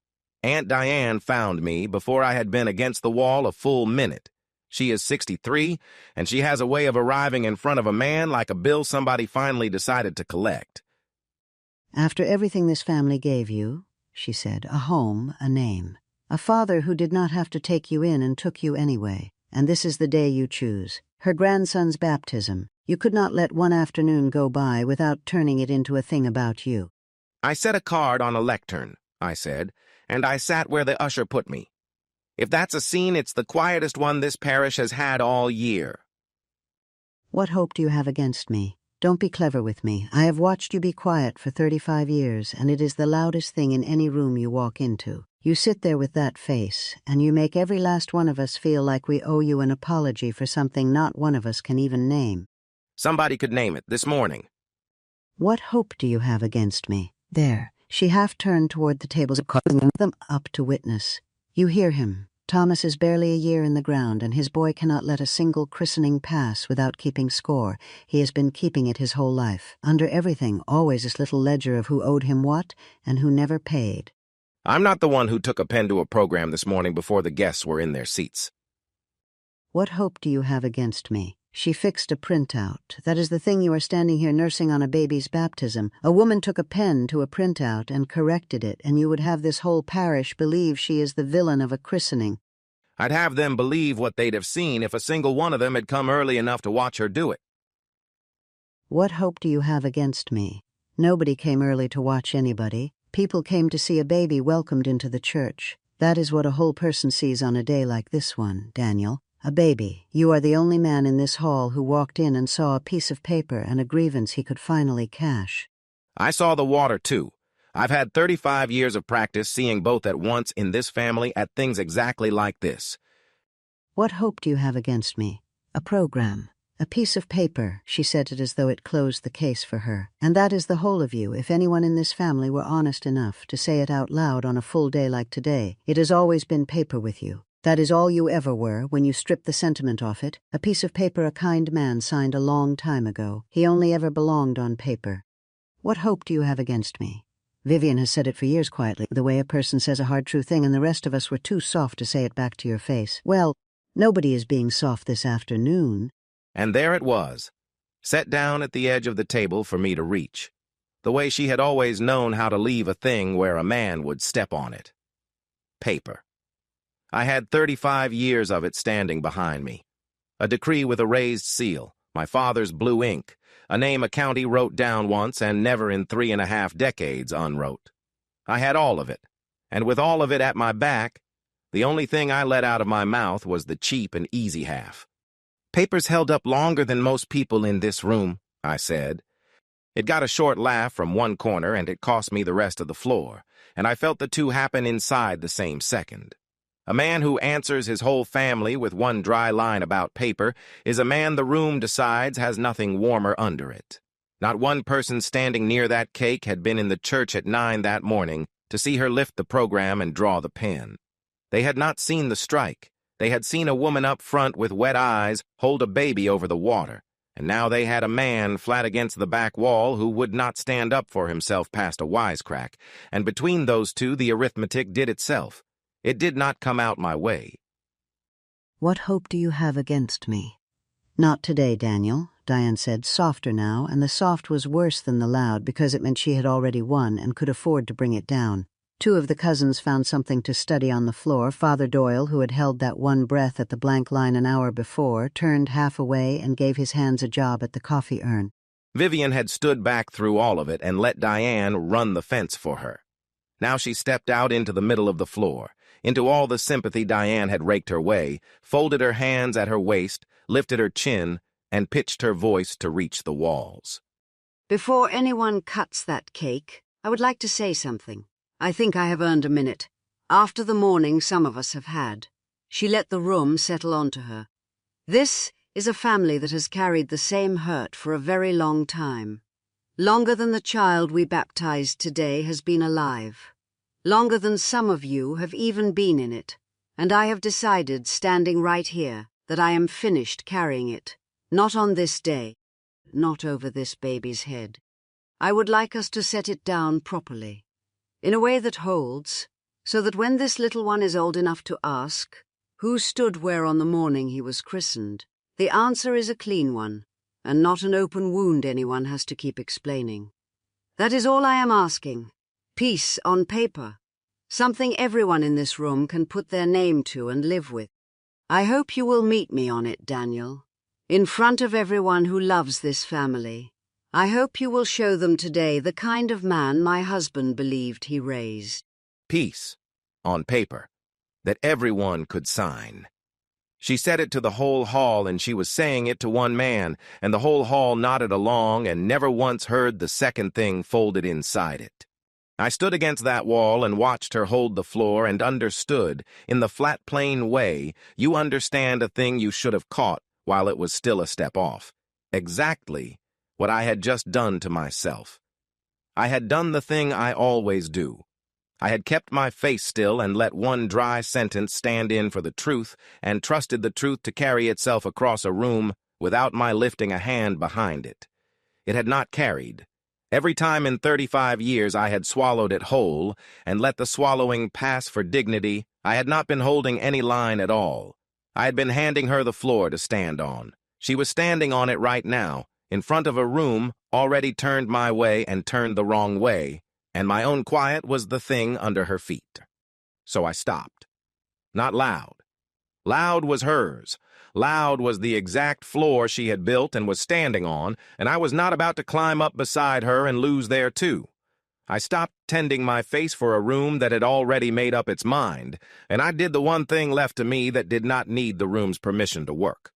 Aunt Diane found me before I had been against the wall a full minute. She is 63, and she has a way of arriving in front of a man like a bill somebody finally decided to collect. After everything this family gave you, she said, a home, a name, a father who did not have to take you in and took you anyway, and this is the day you choose, her grandson's baptism. You could not let one afternoon go by without turning it into a thing about you. I set a card on a lectern, I said, and I sat where the usher put me. If that's a scene, it's the quietest one this parish has had all year. What hope do you have against me? Don't be clever with me. I have watched you be quiet for 35 years, and it is the loudest thing in any room you walk into. You sit there with that face, and you make every last one of us feel like we owe you an apology for something not one of us can even name. Somebody could name it this morning. What hope do you have against me? There. She half turned toward the tables, calling them up to witness. You hear him, Thomas is barely a year in the ground, and his boy cannot let a single christening pass without keeping score. He has been keeping it his whole life. Under everything, always this little ledger of who owed him what and who never paid. I'm not the one who took a pen to a program this morning before the guests were in their seats. What hope do you have against me? She fixed a printout. That is the thing you are standing here nursing on a baby's baptism. A woman took a pen to a printout and corrected it, and you would have this whole parish believe she is the villain of a christening. I'd have them believe what they'd have seen if a single one of them had come early enough to watch her do it. What hope do you have against me? Nobody came early to watch anybody. People came to see a baby welcomed into the church. That is what a whole person sees on a day like this one, Daniel. A baby. You are the only man in this hall who walked in and saw a piece of paper and a grievance he could finally cash. I saw the water, too. I've had 35 years of practice seeing both at once in this family at things exactly like this. What hope do you have against me? A program. A piece of paper. She said it as though it closed the case for her. And that is the whole of you, if anyone in this family were honest enough to say it out loud on a full day like today. It has always been paper with you. That is all you ever were when you stripped the sentiment off it. A piece of paper a kind man signed a long time ago. He only ever belonged on paper. What hope do you have against me? Vivian has said it for years quietly, the way a person says a hard true thing, and the rest of us were too soft to say it back to your face. Well, nobody is being soft this afternoon. And there it was, set down at the edge of the table for me to reach, the way she had always known how to leave a thing where a man would step on it. Paper. I had 35 years of it standing behind me. A decree with a raised seal, my father's blue ink, a name a county wrote down once and never in 3.5 decades unwrote. I had all of it, and with all of it at my back, the only thing I let out of my mouth was the cheap and easy half. Paper's held up longer than most people in this room, I said. It got a short laugh from one corner, and it cost me the rest of the floor, and I felt the two happen inside the same second. A man who answers his whole family with one dry line about paper is a man the room decides has nothing warmer under it. Not one person standing near that cake had been in the church at 9 that morning to see her lift the program and draw the pen. They had not seen the strike. They had seen a woman up front with wet eyes hold a baby over the water, and now they had a man flat against the back wall who would not stand up for himself past a wisecrack, and between those two the arithmetic did itself. It did not come out my way. What hope do you have against me? Not today, Daniel, Diane said, softer now, and the soft was worse than the loud because it meant she had already won and could afford to bring it down. Two of the cousins found something to study on the floor. Father Doyle, who had held that one breath at the blank line an hour before, turned half away and gave his hands a job at the coffee urn. Vivian had stood back through all of it and let Diane run the fence for her. Now she stepped out into the middle of the floor, into all the sympathy Diane had raked her way, folded her hands at her waist, lifted her chin, and pitched her voice to reach the walls. Before anyone cuts that cake, I would like to say something. I think I have earned a minute. After the morning some of us have had. She let the room settle onto her. This is a family that has carried the same hurt for a very long time. Longer than the child we baptized today has been alive. Longer than some of you have even been in it, and I have decided, standing right here, that I am finished carrying it. Not on this day, not over this baby's head. I would like us to set it down properly, in a way that holds, so that when this little one is old enough to ask, who stood where on the morning he was christened, the answer is a clean one, and not an open wound anyone has to keep explaining. That is all I am asking. Peace on paper. Something everyone in this room can put their name to and live with. I hope you will meet me on it, Daniel. In front of everyone who loves this family. I hope you will show them today the kind of man my husband believed he raised. Peace, on paper, that everyone could sign. She said it to the whole hall, and she was saying it to one man, and the whole hall nodded along and never once heard the second thing folded inside it. I stood against that wall and watched her hold the floor and understood, in the flat, plain way, you understand a thing you should have caught while it was still a step off. Exactly what I had just done to myself. I had done the thing I always do. I had kept my face still and let one dry sentence stand in for the truth and trusted the truth to carry itself across a room without my lifting a hand behind it. It had not carried. Every time in 35 years I had swallowed it whole and let the swallowing pass for dignity, I had not been holding any line at all. I had been handing her the floor to stand on. She was standing on it right now, in front of a room already turned my way and turned the wrong way, and my own quiet was the thing under her feet. So I stopped. Not loud. Loud was hers. Loud was the exact floor she had built and was standing on, and I was not about to climb up beside her and lose there too. I stopped tending my face for a room that had already made up its mind, and I did the one thing left to me that did not need the room's permission to work.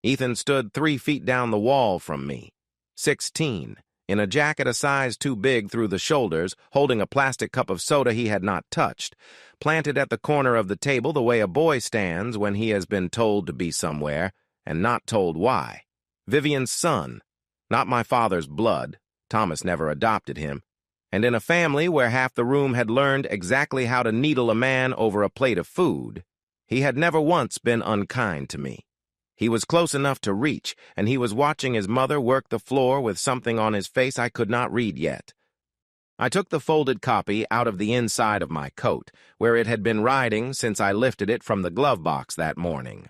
Ethan stood 3 feet down the wall from me, 16, in a jacket a size too big through the shoulders, holding a plastic cup of soda he had not touched, planted at the corner of the table the way a boy stands when he has been told to be somewhere, and not told why. Vivian's son, not my father's blood, Thomas never adopted him, and in a family where half the room had learned exactly how to needle a man over a plate of food, he had never once been unkind to me. He was close enough to reach, and he was watching his mother work the floor with something on his face I could not read yet. I took the folded copy out of the inside of my coat, where it had been riding since I lifted it from the glove box that morning.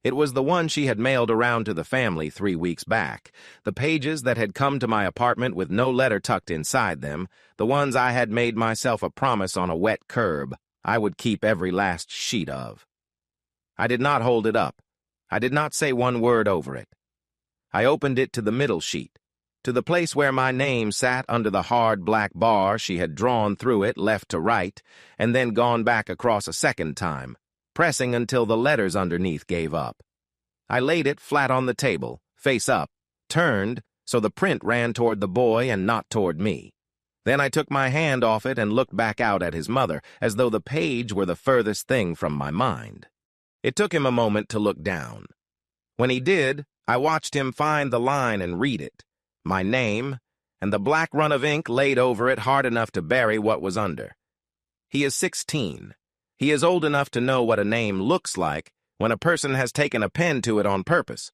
It was the one she had mailed around to the family 3 weeks back, the pages that had come to my apartment with no letter tucked inside them, the ones I had made myself a promise on a wet curb I would keep every last sheet of. I did not hold it up. I did not say one word over it. I opened it to the middle sheet, to the place where my name sat under the hard black bar she had drawn through it left to right, and then gone back across a second time, pressing until the letters underneath gave up. I laid it flat on the table, face up, turned so the print ran toward the boy and not toward me. Then I took my hand off it and looked back out at his mother, as though the page were the furthest thing from my mind. It took him a moment to look down. When he did, I watched him find the line and read it, my name, and the black run of ink laid over it hard enough to bury what was under. He is 16. He is old enough to know what a name looks like when a person has taken a pen to it on purpose.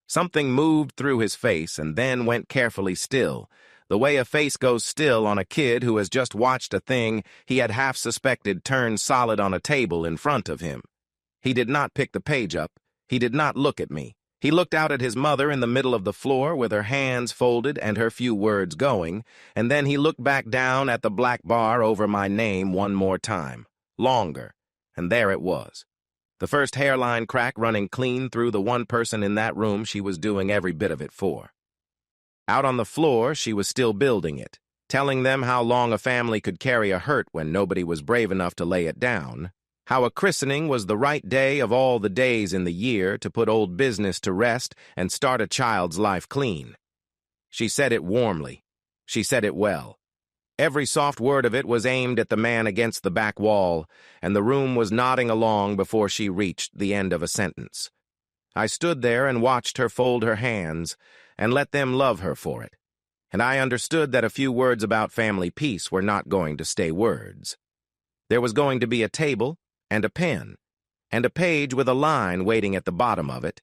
Something moved through his face and then went carefully still, the way a face goes still on a kid who has just watched a thing he had half suspected turn solid on a table in front of him. He did not pick the page up. He did not look at me. He looked out at his mother in the middle of the floor with her hands folded and her few words going, and then he looked back down at the black bar over my name one more time, longer, and there it was. The first hairline crack running clean through the one person in that room she was doing every bit of it for. Out on the floor, she was still building it, telling them how long a family could carry a hurt when nobody was brave enough to lay it down, how a christening was the right day of all the days in the year to put old business to rest and start a child's life clean. She said it warmly. She said it well. Every soft word of it was aimed at the man against the back wall, and the room was nodding along before she reached the end of a sentence. I stood there and watched her fold her hands and let them love her for it, and I understood that a few words about family peace were not going to stay words. There was going to be a table, and a pen, and a page with a line waiting at the bottom of it,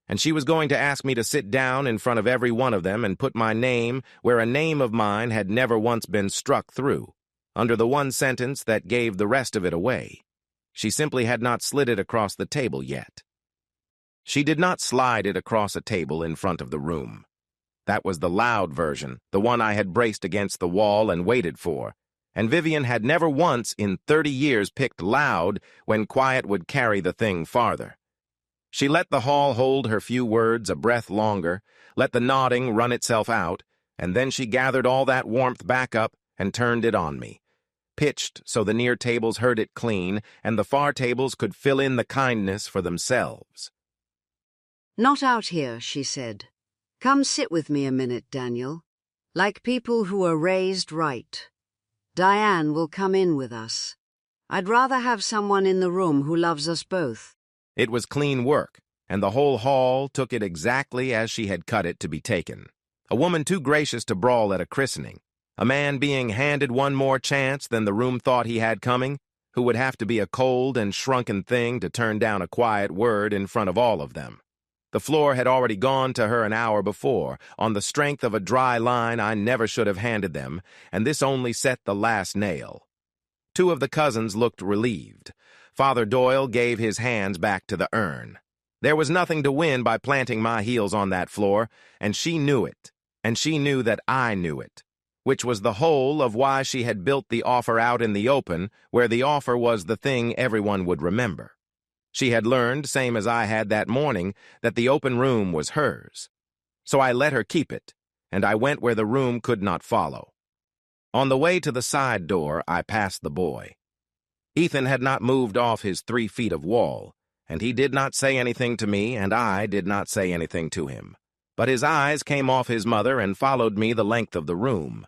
and she was going to ask me to sit down in front of every one of them and put my name where a name of mine had never once been struck through, under the one sentence that gave the rest of it away. She simply had not slid it across the table yet. She did not slide it across a table in front of the room. That was the loud version, the one I had braced against the wall and waited for, and Vivian had never once in 30 years picked loud when quiet would carry the thing farther. She let the hall hold her few words a breath longer, let the nodding run itself out, and then she gathered all that warmth back up and turned it on me, pitched so the near tables heard it clean and the far tables could fill in the kindness for themselves. "Not out here," she said. "Come sit with me a minute, Daniel. Like people who are raised right. Diane will come in with us. I'd rather have someone in the room who loves us both." It was clean work, and the whole hall took it exactly as she had cut it to be taken. A woman too gracious to brawl at a christening. A man being handed one more chance than the room thought he had coming, who would have to be a cold and shrunken thing to turn down a quiet word in front of all of them. The floor had already gone to her an hour before, on the strength of a dry line I never should have handed them, and this only set the last nail. Two of the cousins looked relieved. Father Doyle gave his hands back to the urn. There was nothing to win by planting my heels on that floor, and she knew it, and she knew that I knew it, which was the whole of why she had built the offer out in the open, where the offer was the thing everyone would remember. She had learned, same as I had that morning, that the open room was hers. So I let her keep it, and I went where the room could not follow. On the way to the side door, I passed the boy. Ethan had not moved off his 3 feet of wall, and he did not say anything to me, and I did not say anything to him. But his eyes came off his mother and followed me the length of the room.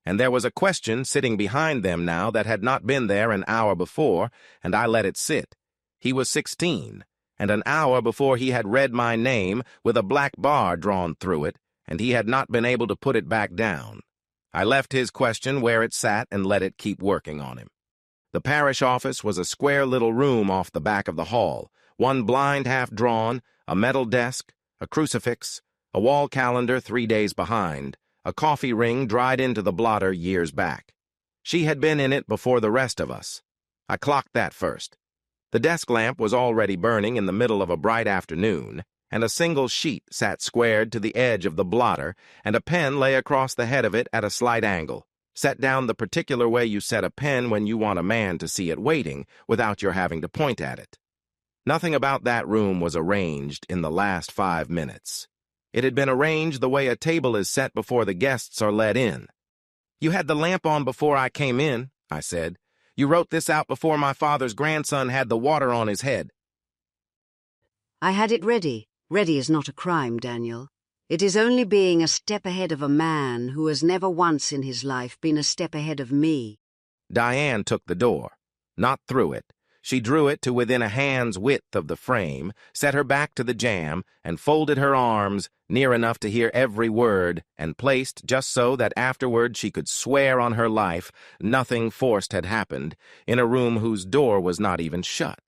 And there was a question sitting behind them now that had not been there an hour before, and I let it sit. He was 16, and an hour before he had read my name with a black bar drawn through it, and he had not been able to put it back down. I left his question where it sat and let it keep working on him. The parish office was a square little room off the back of the hall, one blind half drawn, a metal desk, a crucifix, a wall calendar 3 days behind, a coffee ring dried into the blotter years back. She had been in it before the rest of us. I clocked that first. The desk lamp was already burning in the middle of a bright afternoon, and a single sheet sat squared to the edge of the blotter, and a pen lay across the head of it at a slight angle, set down the particular way you set a pen when you want a man to see it waiting without your having to point at it. Nothing about that room was arranged in the last 5 minutes. It had been arranged the way a table is set before the guests are let in. "You had the lamp on before I came in," I said. "You wrote this out before my father's grandson had the water on his head." I had it ready. Ready is not a crime, Daniel. It is only being a step ahead of a man who has never once in his life been a step ahead of me. Diane took the door, not through it. She drew it to within a hand's width of the frame, set her back to the jamb, and folded her arms near enough to hear every word, and placed just so that afterward she could swear on her life nothing forced had happened, in a room whose door was not even shut.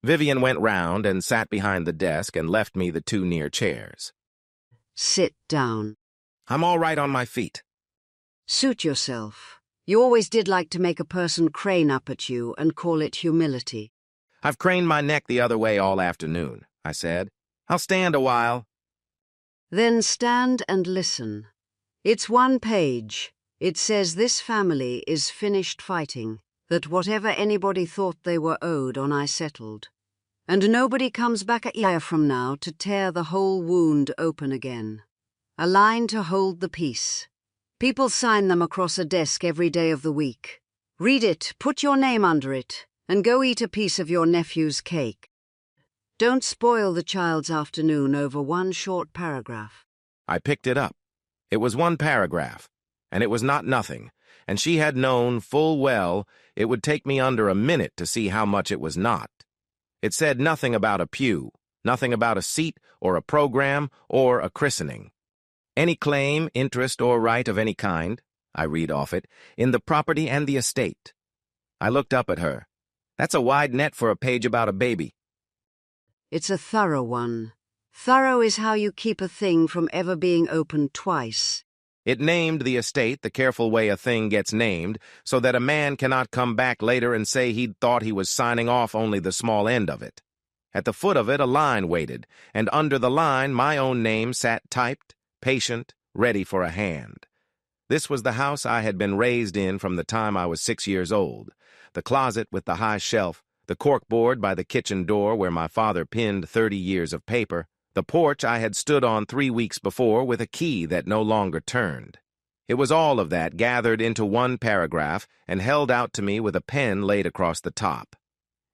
Vivian went round and sat behind the desk and left me the 2 near chairs. Sit down. "I'm all right on my feet." Suit yourself. You always did like to make a person crane up at you and call it humility. "I've craned my neck the other way all afternoon," I said. "I'll stand a while." Then stand and listen. It's 1 page. It says this family is finished fighting, that whatever anybody thought they were owed on I settled. And nobody comes back a year from now to tear the whole wound open again. A line to hold the peace. People sign them across a desk every day of the week. Read it, put your name under it, and go eat a piece of your nephew's cake. Don't spoil the child's afternoon over 1 short paragraph. I picked it up. It was 1 paragraph, and it was not nothing, and she had known full well it would take me under a minute to see how much it was not. It said nothing about a pew, nothing about a seat or a program or a christening. "Any claim, interest, or right of any kind," I read off it, "in the property and the estate." I looked up at her. "That's a wide net for a page about a baby." It's a thorough one. Thorough is how you keep a thing from ever being opened twice. It named the estate the careful way a thing gets named, so that a man cannot come back later and say he'd thought he was signing off only the small end of it. At the foot of it a line waited, and under the line my own name sat typed, patient, ready for a hand. This was the house I had been raised in from the time I was 6 years old. The closet with the high shelf, the corkboard by the kitchen door where my father pinned 30 years of paper, the porch I had stood on 3 weeks before with a key that no longer turned. It was all of that gathered into 1 paragraph and held out to me with a pen laid across the top.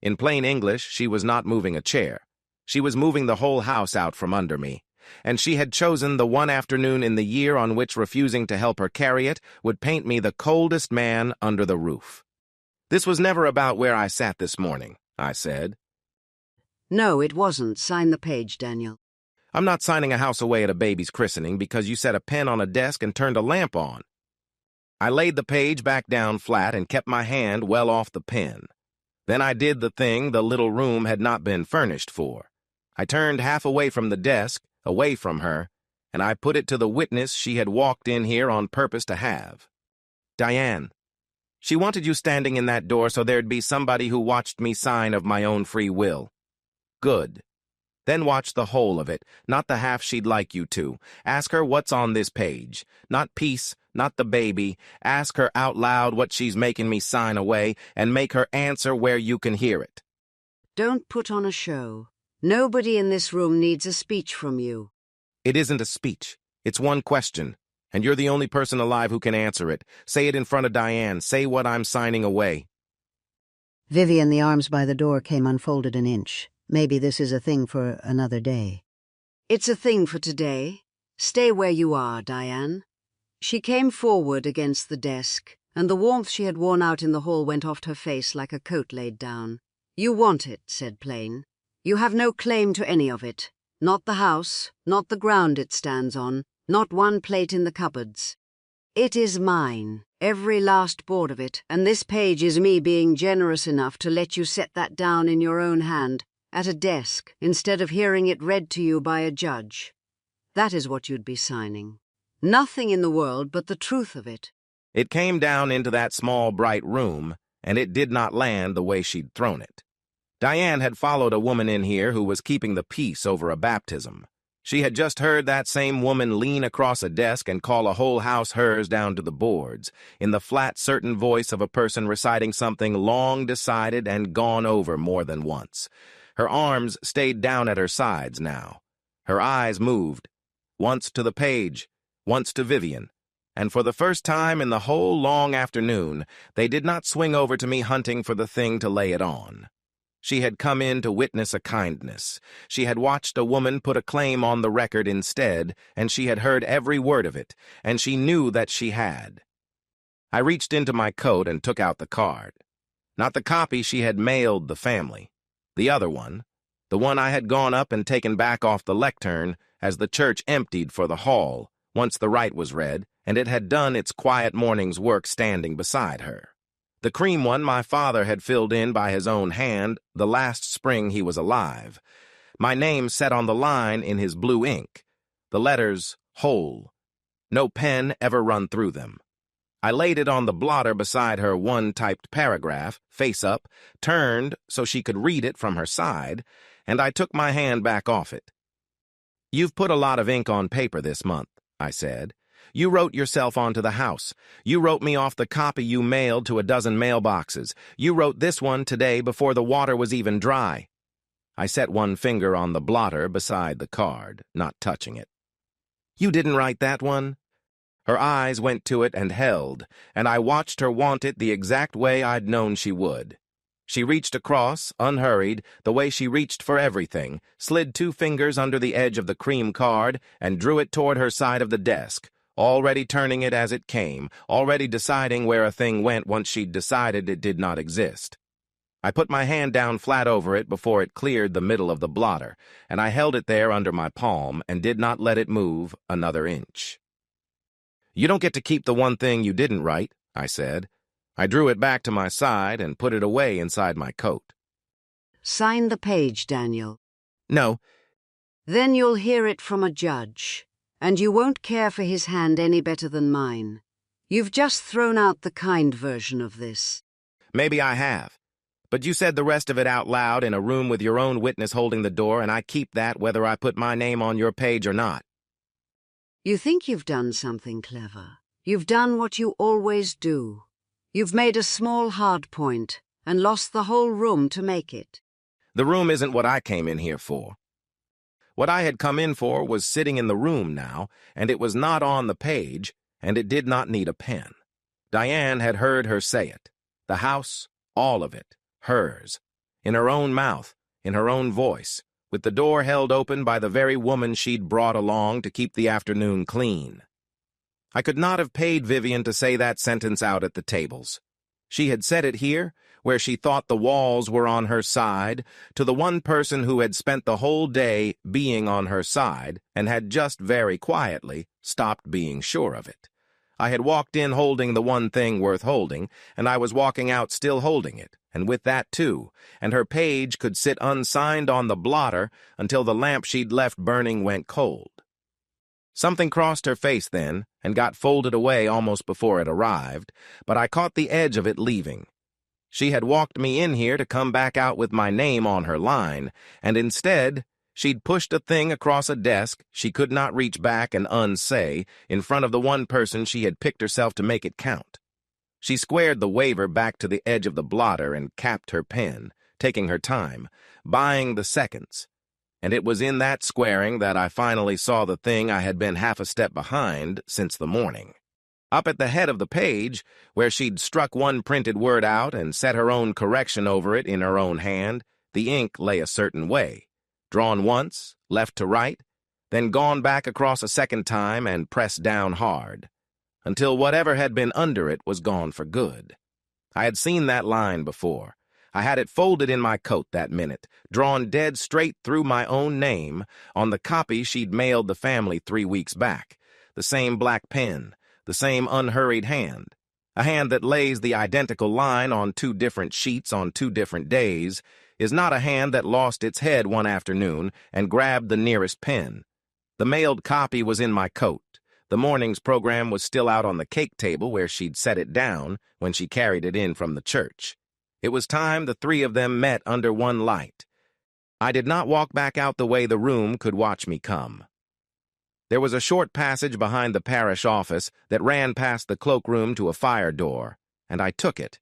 In plain English, she was not moving a chair. She was moving the whole house out from under me. And she had chosen the 1 afternoon in the year on which refusing to help her carry it would paint me the coldest man under the roof. "This was never about where I sat this morning," I said. No, it wasn't. Sign the page, Daniel. "I'm not signing a house away at a baby's christening because you set a pen on a desk and turned a lamp on." I laid the page back down flat and kept my hand well off the pen. Then I did the thing the little room had not been furnished for. I turned half away from the desk, away from her, and I put it to the witness she had walked in here on purpose to have. Diane. She wanted you standing in that door so there'd be somebody who watched me sign of my own free will. Good. Then watch the whole of it, not the half she'd like you to. Ask her what's on this page. Not peace, not the baby. Ask her out loud what she's making me sign away, and make her answer where you can hear it. Don't put on a show. Nobody in this room needs a speech from you. It isn't a speech. It's one question, and you're the only person alive who can answer it. Say it in front of Diane. Say what I'm signing away. Vivian, the arms by the door, came unfolded an inch. Maybe this is a thing for another day. It's a thing for today. Stay where you are, Diane. She came forward against the desk, and the warmth she had worn out in the hall went off her face like a coat laid down. You want it, said Plain. You have no claim to any of it. Not the house, not the ground it stands on, not one plate in the cupboards. It is mine, every last board of it, and this page is me being generous enough to let you set that down in your own hand, at a desk, instead of hearing it read to you by a judge. That is what you'd be signing. Nothing in the world but the truth of it. It came down into that small, bright room, and it did not land the way she'd thrown it. Diane had followed a woman in here who was keeping the peace over a baptism. She had just heard that same woman lean across a desk and call a whole house hers down to the boards, in the flat, certain voice of a person reciting something long decided and gone over more than once. Her arms stayed down at her sides now. Her eyes moved, once to the page, once to Vivian, and for the first time in the whole long afternoon, they did not swing over to me hunting for the thing to lay it on. She had come in to witness a kindness. She had watched a woman put a claim on the record instead, and she had heard every word of it, and she knew that she had. I reached into my coat and took out the card. Not the copy she had mailed the family. The other one, the one I had gone up and taken back off the lectern as the church emptied for the hall, once the rite was read, and it had done its quiet morning's work standing beside her. The cream one my father had filled in by his own hand the last spring he was alive. My name set on the line in his blue ink, the letters whole. No pen ever run through them. I laid it on the blotter beside her one-typed paragraph, face up, turned so she could read it from her side, and I took my hand back off it. You've put a lot of ink on paper this month, I said. You wrote yourself onto the house. You wrote me off the copy you mailed to a dozen mailboxes. You wrote this one today before the water was even dry. I set one finger on the blotter beside the card, not touching it. You didn't write that one? Her eyes went to it and held, and I watched her want it the exact way I'd known she would. She reached across, unhurried, the way she reached for everything, slid 2 fingers under the edge of the cream card, and drew it toward her side of the desk, already turning it as it came, already deciding where a thing went once she'd decided it did not exist. I put my hand down flat over it before it cleared the middle of the blotter, and I held it there under my palm and did not let it move another inch. You don't get to keep the one thing you didn't write, I said. I drew it back to my side and put it away inside my coat. Sign the page, Daniel. No. Then you'll hear it from a judge, and you won't care for his hand any better than mine. You've just thrown out the kind version of this. Maybe I have. But you said the rest of it out loud in a room with your own witness holding the door, and I keep that whether I put my name on your page or not. You think you've done something clever. You've done what you always do. You've made a small hard point and lost the whole room to make it. The room isn't what I came in here for. What I had come in for was sitting in the room now, and it was not on the page, and it did not need a pen. Diane had heard her say it. The house, all of it, hers. In her own mouth, in her own voice, with the door held open by the very woman she'd brought along to keep the afternoon clean. I could not have paid Vivian to say that sentence out at the tables. She had said it here, where she thought the walls were on her side, to the one person who had spent the whole day being on her side and had just very quietly stopped being sure of it. I had walked in holding the one thing worth holding, and I was walking out still holding it, and with that too, and her page could sit unsigned on the blotter until the lamp she'd left burning went cold. Something crossed her face then, and got folded away almost before it arrived, but I caught the edge of it leaving. She had walked me in here to come back out with my name on her line, and instead, she'd pushed a thing across a desk she could not reach back and unsay in front of the one person she had picked herself to make it count. She squared the waiver back to the edge of the blotter and capped her pen, taking her time, buying the seconds. And it was in that squaring that I finally saw the thing I had been half a step behind since the morning. Up at the head of the page, where she'd struck one printed word out and set her own correction over it in her own hand, the ink lay a certain way, drawn once, left to right, then gone back across a second time and pressed down hard, until whatever had been under it was gone for good. I had seen that line before. I had it folded in my coat that minute, drawn dead straight through my own name on the copy she'd mailed the family 3 weeks back, the same black pen, the same unhurried hand, a hand that lays the identical line on 2 different sheets on 2 different days, is not a hand that lost its head one afternoon and grabbed the nearest pen. The mailed copy was in my coat. The morning's program was still out on the cake table where she'd set it down when she carried it in from the church. It was time the 3 of them met under one light. I did not walk back out the way the room could watch me come. There was a short passage behind the parish office that ran past the cloakroom to a fire door, and I took it.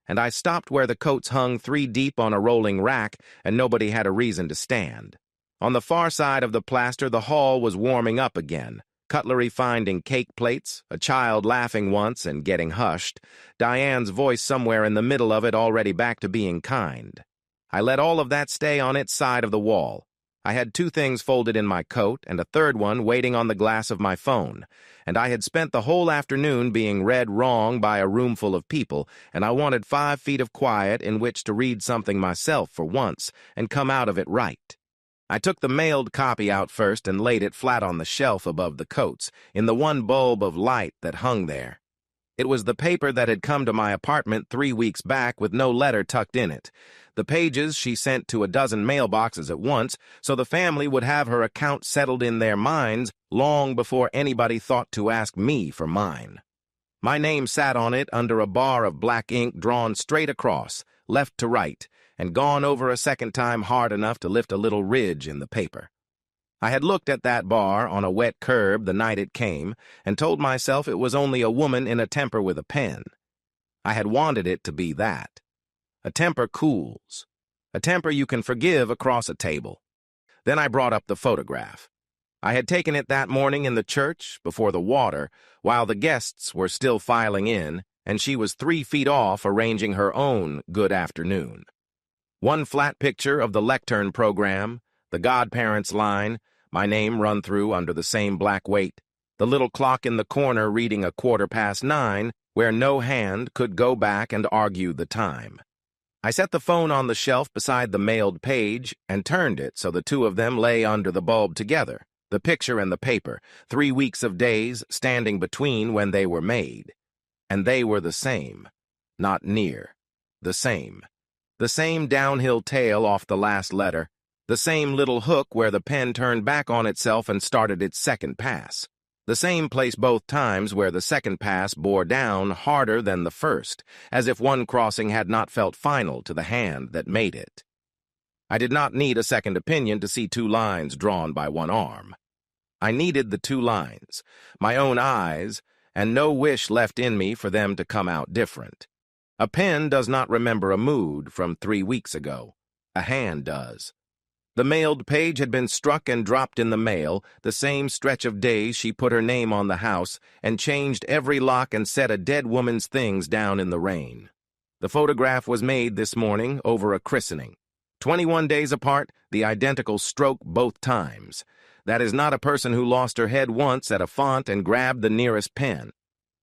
And I stopped where the coats hung 3 deep on a rolling rack, and nobody had a reason to stand. On the far side of the plaster, the hall was warming up again, cutlery finding cake plates, a child laughing once and getting hushed, Diane's voice somewhere in the middle of it already back to being kind. I let all of that stay on its side of the wall. I had 2 things folded in my coat and a third one waiting on the glass of my phone, and I had spent the whole afternoon being read wrong by a roomful of people, and I wanted 5 feet of quiet in which to read something myself for once and come out of it right. I took the mailed copy out first and laid it flat on the shelf above the coats, in the one bulb of light that hung there. It was the paper that had come to my apartment 3 weeks back with no letter tucked in it. The pages she sent to a dozen mailboxes at once, so the family would have her account settled in their minds long before anybody thought to ask me for mine. My name sat on it under a bar of black ink drawn straight across, left to right, and gone over a second time hard enough to lift a little ridge in the paper. I had looked at that bar on a wet curb the night it came and told myself it was only a woman in a temper with a pen. I had wanted it to be that. A temper cools. A temper you can forgive across a table. Then I brought up the photograph. I had taken it that morning in the church before the water while the guests were still filing in, and she was 3 feet off arranging her own good afternoon. One flat picture of the lectern program, the Godparents line, my name run through under the same black weight, the little clock in the corner reading 9:15, where no hand could go back and argue the time. I set the phone on the shelf beside the mailed page and turned it so the 2 of them lay under the bulb together, the picture and the paper, 3 weeks of days standing between when they were made. And they were the same, not near, the same. The same downhill tail off the last letter, the same little hook where the pen turned back on itself and started its second pass. The same place both times where the second pass bore down harder than the first, as if one crossing had not felt final to the hand that made it. I did not need a second opinion to see 2 lines drawn by one arm. I needed the 2 lines, my own eyes, and no wish left in me for them to come out different. A pen does not remember a mood from 3 weeks ago. A hand does. The mailed page had been struck and dropped in the mail, the same stretch of days she put her name on the house and changed every lock and set a dead woman's things down in the rain. The photograph was made this morning over a christening. 21 days apart, the identical stroke both times. That is not a person who lost her head once at a font and grabbed the nearest pen.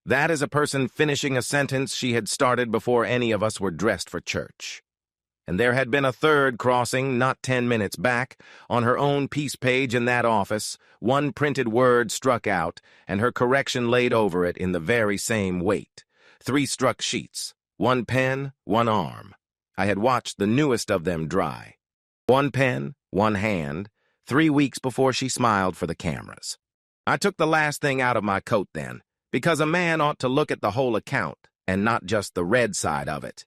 That is a person finishing a sentence she had started before any of us were dressed for church. And there had been a third crossing not 10 minutes back. On her own piece page in that office, one printed word struck out, and her correction laid over it in the very same weight. 3 struck sheets, 1 pen, 1 arm. I had watched the newest of them dry. 1 pen, 1 hand, 3 weeks before she smiled for the cameras. I took the last thing out of my coat then, because a man ought to look at the whole account, and not just the red side of it.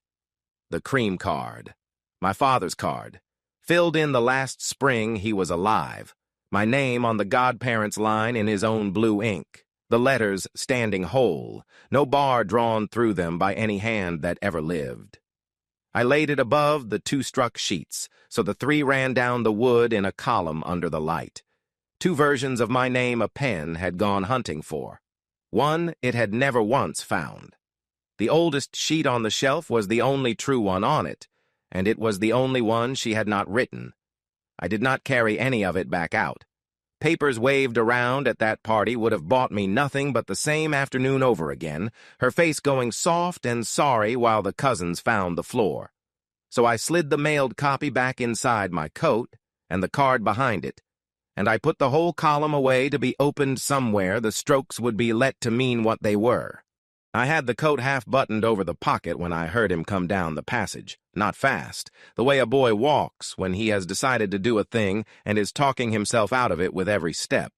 The cream card. My father's card. Filled in the last spring he was alive. My name on the Godparents line in his own blue ink. The letters standing whole, no bar drawn through them by any hand that ever lived. I laid it above the 2 struck sheets, so the 3 ran down the wood in a column under the light. 2 versions of my name a pen had gone hunting for. One it had never once found. The oldest sheet on the shelf was the only true one on it, and it was the only one she had not written. I did not carry any of it back out. Papers waved around at that party would have bought me nothing but the same afternoon over again, her face going soft and sorry while the cousins found the floor. So I slid the mailed copy back inside my coat, and the card behind it, and I put the whole column away to be opened somewhere the strokes would be let to mean what they were. I had the coat half buttoned over the pocket when I heard him come down the passage, not fast, the way a boy walks when he has decided to do a thing and is talking himself out of it with every step.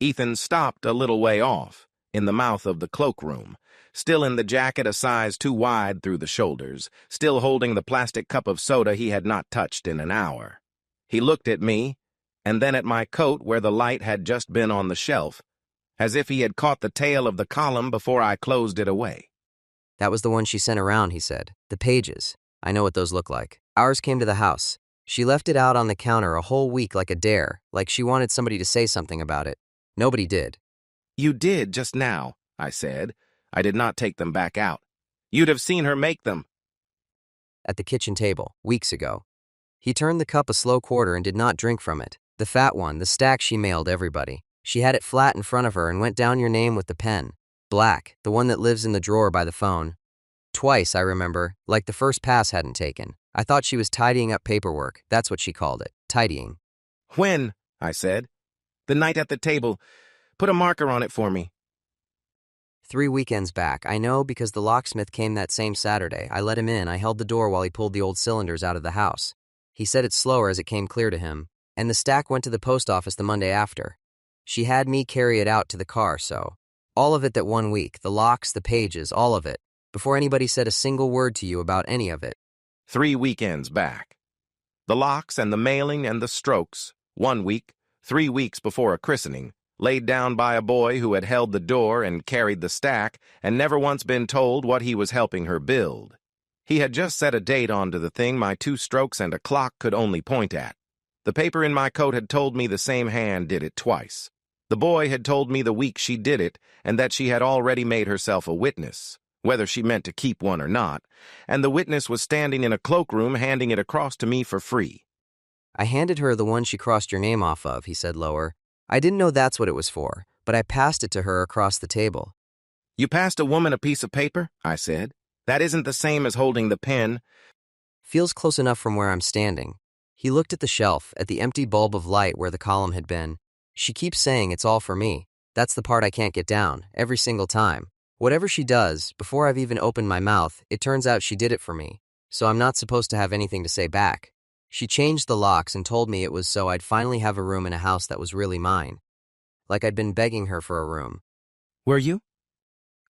Ethan stopped a little way off, in the mouth of the cloakroom, still in the jacket a size too wide through the shoulders, still holding the plastic cup of soda he had not touched in an hour. He looked at me, and then at my coat where the light had just been on the shelf, as if he had caught the tail of the column before I closed it away. That was the one she sent around, he said. The pages. I know what those look like. Ours came to the house. She left it out on the counter a whole week like a dare, like she wanted somebody to say something about it. Nobody did. You did just now, I said. I did not take them back out. You'd have seen her make them. At the kitchen table, weeks ago. He turned the cup a slow quarter and did not drink from it. The fat one, the stack she mailed everybody. She had it flat in front of her and went down your name with the pen. Black, the one that lives in the drawer by the phone. Twice, I remember, like the first pass hadn't taken. I thought she was tidying up paperwork. That's what she called it, tidying. When? I said. The night at the table. Put a marker on it for me. 3 weekends back. I know because the locksmith came that same Saturday. I let him in. I held the door while he pulled the old cylinders out of the house. He said it slower as it came clear to him. And the stack went to the post office the Monday after. She had me carry it out to the car, so. All of it that 1 week, the locks, the pages, all of it, before anybody said a single word to you about any of it. 3 weekends back. The locks and the mailing and the strokes, 1 week, 3 weeks before a christening, laid down by a boy who had held the door and carried the stack and never once been told what he was helping her build. He had just set a date onto the thing my 2 strokes and a clock could only point at. The paper in my coat had told me the same hand did it twice. The boy had told me the week she did it, and that she had already made herself a witness, whether she meant to keep one or not, and the witness was standing in a cloakroom handing it across to me for free. I handed her the one she crossed your name off of, he said lower. I didn't know that's what it was for, but I passed it to her across the table. You passed a woman a piece of paper? I said. That isn't the same as holding the pen. Feels close enough from where I'm standing. He looked at the shelf, at the empty bulb of light where the column had been. She keeps saying it's all for me. That's the part I can't get down, every single time. Whatever she does, before I've even opened my mouth, it turns out she did it for me, so I'm not supposed to have anything to say back. She changed the locks and told me it was so I'd finally have a room in a house that was really mine. Like I'd been begging her for a room. Were you?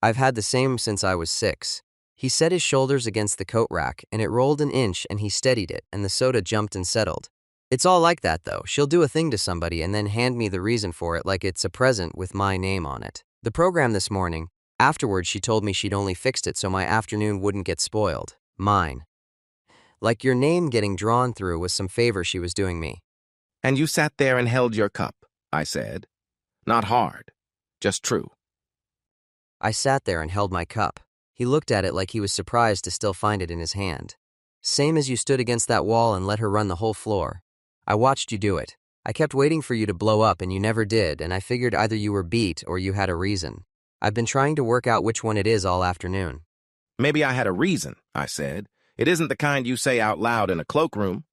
I've had the same since I was 6. He set his shoulders against the coat rack, and it rolled an inch and he steadied it, and the soda jumped and settled. It's all like that, though. She'll do a thing to somebody and then hand me the reason for it like it's a present with my name on it. The program this morning, afterwards she told me she'd only fixed it so my afternoon wouldn't get spoiled. Mine. Like your name getting drawn through was some favor she was doing me. And you sat there and held your cup, I said. Not hard, just true. I sat there and held my cup. He looked at it like he was surprised to still find it in his hand. Same as you stood against that wall and let her run the whole floor. I watched you do it. I kept waiting for you to blow up and you never did, and I figured either you were beat or you had a reason. I've been trying to work out which one it is all afternoon. Maybe I had a reason, I said. It isn't the kind you say out loud in a cloakroom.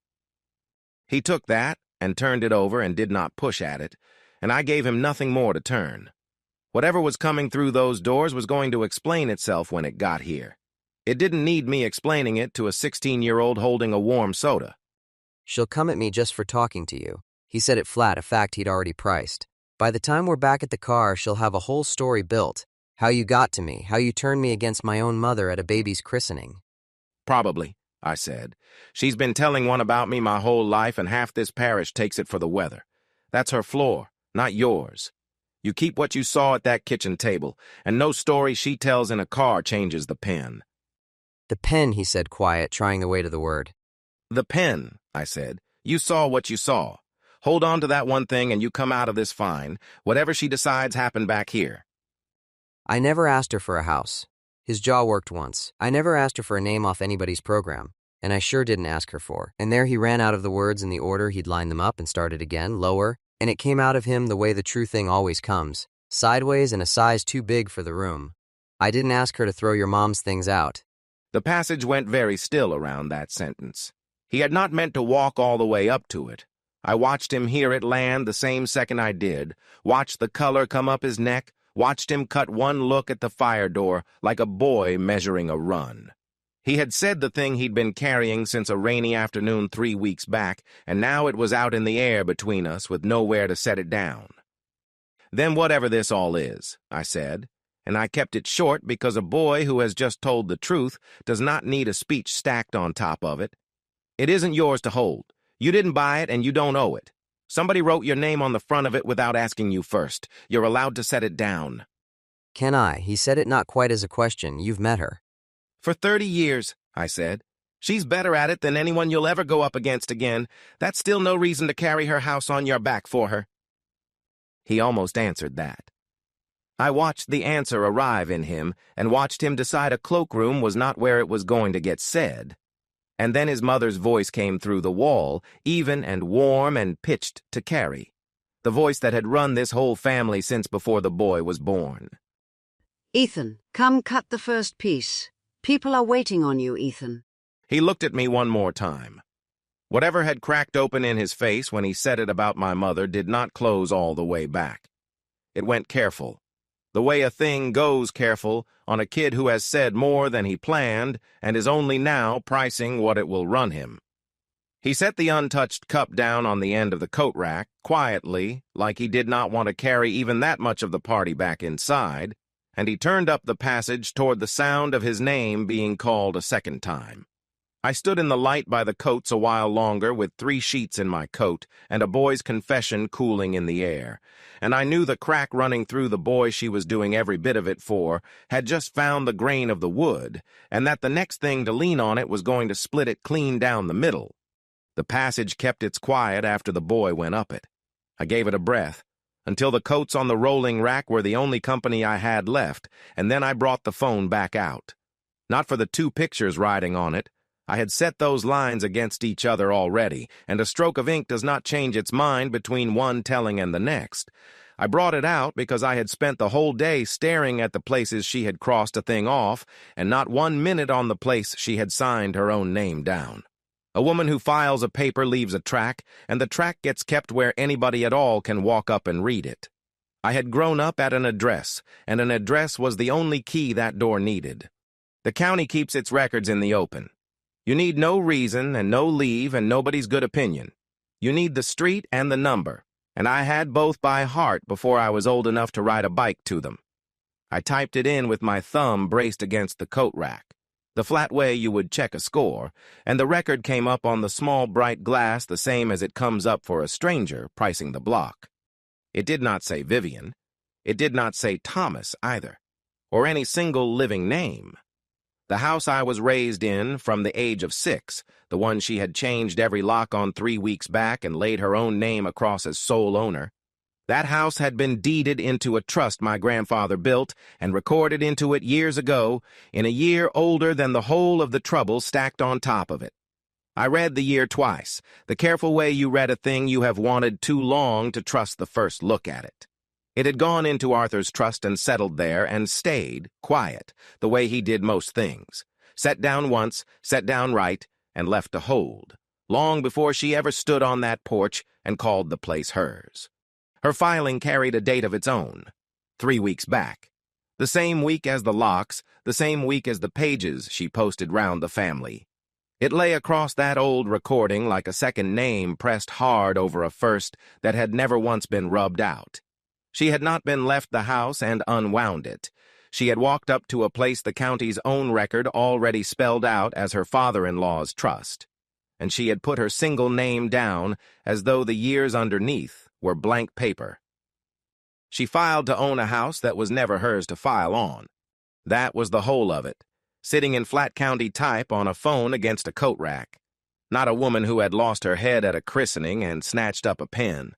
He took that and turned it over and did not push at it, and I gave him nothing more to turn. Whatever was coming through those doors was going to explain itself when it got here. It didn't need me explaining it to a 16-year-old holding a warm soda. She'll come at me just for talking to you. He said it flat, a fact he'd already priced. By the time we're back at the car, she'll have a whole story built. How you got to me, how you turned me against my own mother at a baby's christening. Probably, I said. She's been telling one about me my whole life, and half this parish takes it for the weather. That's her floor, not yours. You keep what you saw at that kitchen table, and no story she tells in a car changes the pen. The pen, he said quiet, trying the way to the word. The pen, I said. You saw what you saw. Hold on to that one thing and you come out of this fine. Whatever she decides happened back here. I never asked her for a house. His jaw worked once. I never asked her for a name off anybody's program, and I sure didn't ask her for. And there he ran out of the words in the order he'd lined them up and started again, lower, and it came out of him the way the true thing always comes, sideways and a size too big for the room. I didn't ask her to throw your mom's things out. The passage went very still around that sentence. He had not meant to walk all the way up to it. I watched him hear it land the same second I did, watched the color come up his neck, watched him cut one look at the fire door like a boy measuring a run. He had said the thing he'd been carrying since a rainy afternoon 3 weeks back, and now it was out in the air between us with nowhere to set it down. Then whatever this all is, I said, and I kept it short because a boy who has just told the truth does not need a speech stacked on top of it. It isn't yours to hold. You didn't buy it and you don't owe it. Somebody wrote your name on the front of it without asking you first. You're allowed to set it down. Can I? He said it not quite as a question. You've met her. For 30 years, I said. She's better at it than anyone you'll ever go up against again. That's still no reason to carry her house on your back for her. He almost answered that. I watched the answer arrive in him and watched him decide a cloakroom was not where it was going to get said. And then his mother's voice came through the wall, even and warm and pitched to carry. The voice that had run this whole family since before the boy was born. Ethan, come cut the first piece. People are waiting on you, Ethan. He looked at me one more time. Whatever had cracked open in his face when he said it about my mother did not close all the way back. It went careful. The way a thing goes careful on a kid who has said more than he planned and is only now pricing what it will run him. He set the untouched cup down on the end of the coat rack, quietly, like he did not want to carry even that much of the party back inside, and he turned up the passage toward the sound of his name being called a second time. I stood in the light by the coats a while longer with 3 sheets in my coat and a boy's confession cooling in the air, and I knew the crack running through the boy she was doing every bit of it for had just found the grain of the wood, and that the next thing to lean on it was going to split it clean down the middle. The passage kept its quiet after the boy went up it. I gave it a breath, until the coats on the rolling rack were the only company I had left, and then I brought the phone back out. Not for the 2 pictures riding on it. I had set those lines against each other already, and a stroke of ink does not change its mind between one telling and the next. I brought it out because I had spent the whole day staring at the places she had crossed a thing off, and not 1 minute on the place she had signed her own name down. A woman who files a paper leaves a track, and the track gets kept where anybody at all can walk up and read it. I had grown up at an address, and an address was the only key that door needed. The county keeps its records in the open. You need no reason and no leave and nobody's good opinion. You need the street and the number, and I had both by heart before I was old enough to ride a bike to them. I typed it in with my thumb braced against the coat rack, the flat way you would check a score, and the record came up on the small bright glass the same as it comes up for a stranger pricing the block. It did not say Vivian. It did not say Thomas either, or any single living name. The house I was raised in from the age of 6, the one she had changed every lock on 3 weeks back and laid her own name across as sole owner, that house had been deeded into a trust my grandfather built and recorded into it years ago, in a year older than the whole of the trouble stacked on top of it. I read the year twice, the careful way you read a thing you have wanted too long to trust the first look at it. It had gone into Arthur's trust and settled there and stayed, quiet, the way he did most things. Set down once, set down right, and left to hold, long before she ever stood on that porch and called the place hers. Her filing carried a date of its own, 3 weeks back. The same week as the locks, the same week as the pages she posted round the family. It lay across that old recording like a second name pressed hard over a first that had never once been rubbed out. She had not been left the house and unwound it. She had walked up to a place the county's own record already spelled out as her father-in-law's trust, and she had put her single name down as though the years underneath were blank paper. She filed to own a house that was never hers to file on. That was the whole of it, sitting in flat county type on a phone against a coat rack. Not a woman who had lost her head at a christening and snatched up a pen.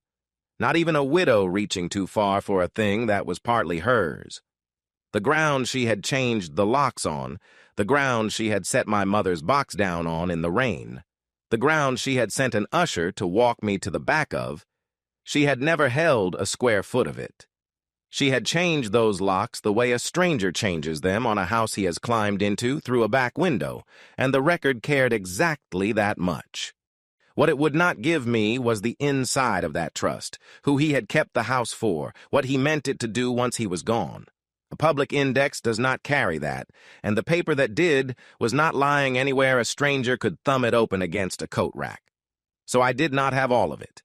Not even a widow reaching too far for a thing that was partly hers. The ground she had changed the locks on, the ground she had set my mother's box down on in the rain, the ground she had sent an usher to walk me to the back of, she had never held a square foot of it. She had changed those locks the way a stranger changes them on a house he has climbed into through a back window, and the record cared exactly that much. What it would not give me was the inside of that trust, who he had kept the house for, what he meant it to do once he was gone. A public index does not carry that, and the paper that did was not lying anywhere a stranger could thumb it open against a coat rack. So I did not have all of it.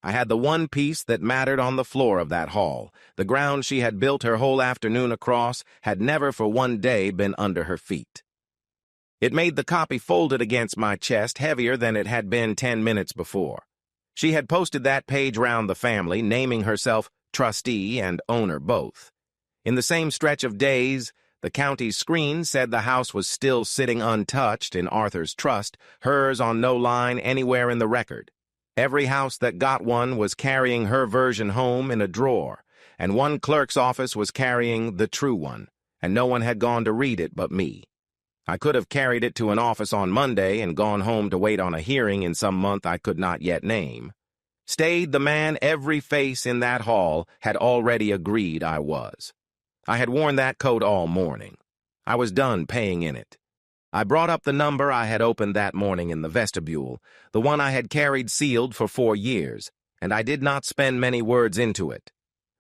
I had the one piece that mattered on the floor of that hall. The ground she had built her whole afternoon across had never for one day been under her feet. It made the copy folded against my chest heavier than it had been 10 minutes before. She had posted that page round the family, naming herself trustee and owner both. In the same stretch of days, the county's screen said the house was still sitting untouched in Arthur's trust, hers on no line anywhere in the record. Every house that got one was carrying her version home in a drawer, and one clerk's office was carrying the true one, and no one had gone to read it but me. I could have carried it to an office on Monday and gone home to wait on a hearing in some month I could not yet name. Stayed the man every face in that hall had already agreed I was. I had worn that coat all morning. I was done paying in it. I brought up the number I had opened that morning in the vestibule, the one I had carried sealed for 4 years, and I did not spend many words into it.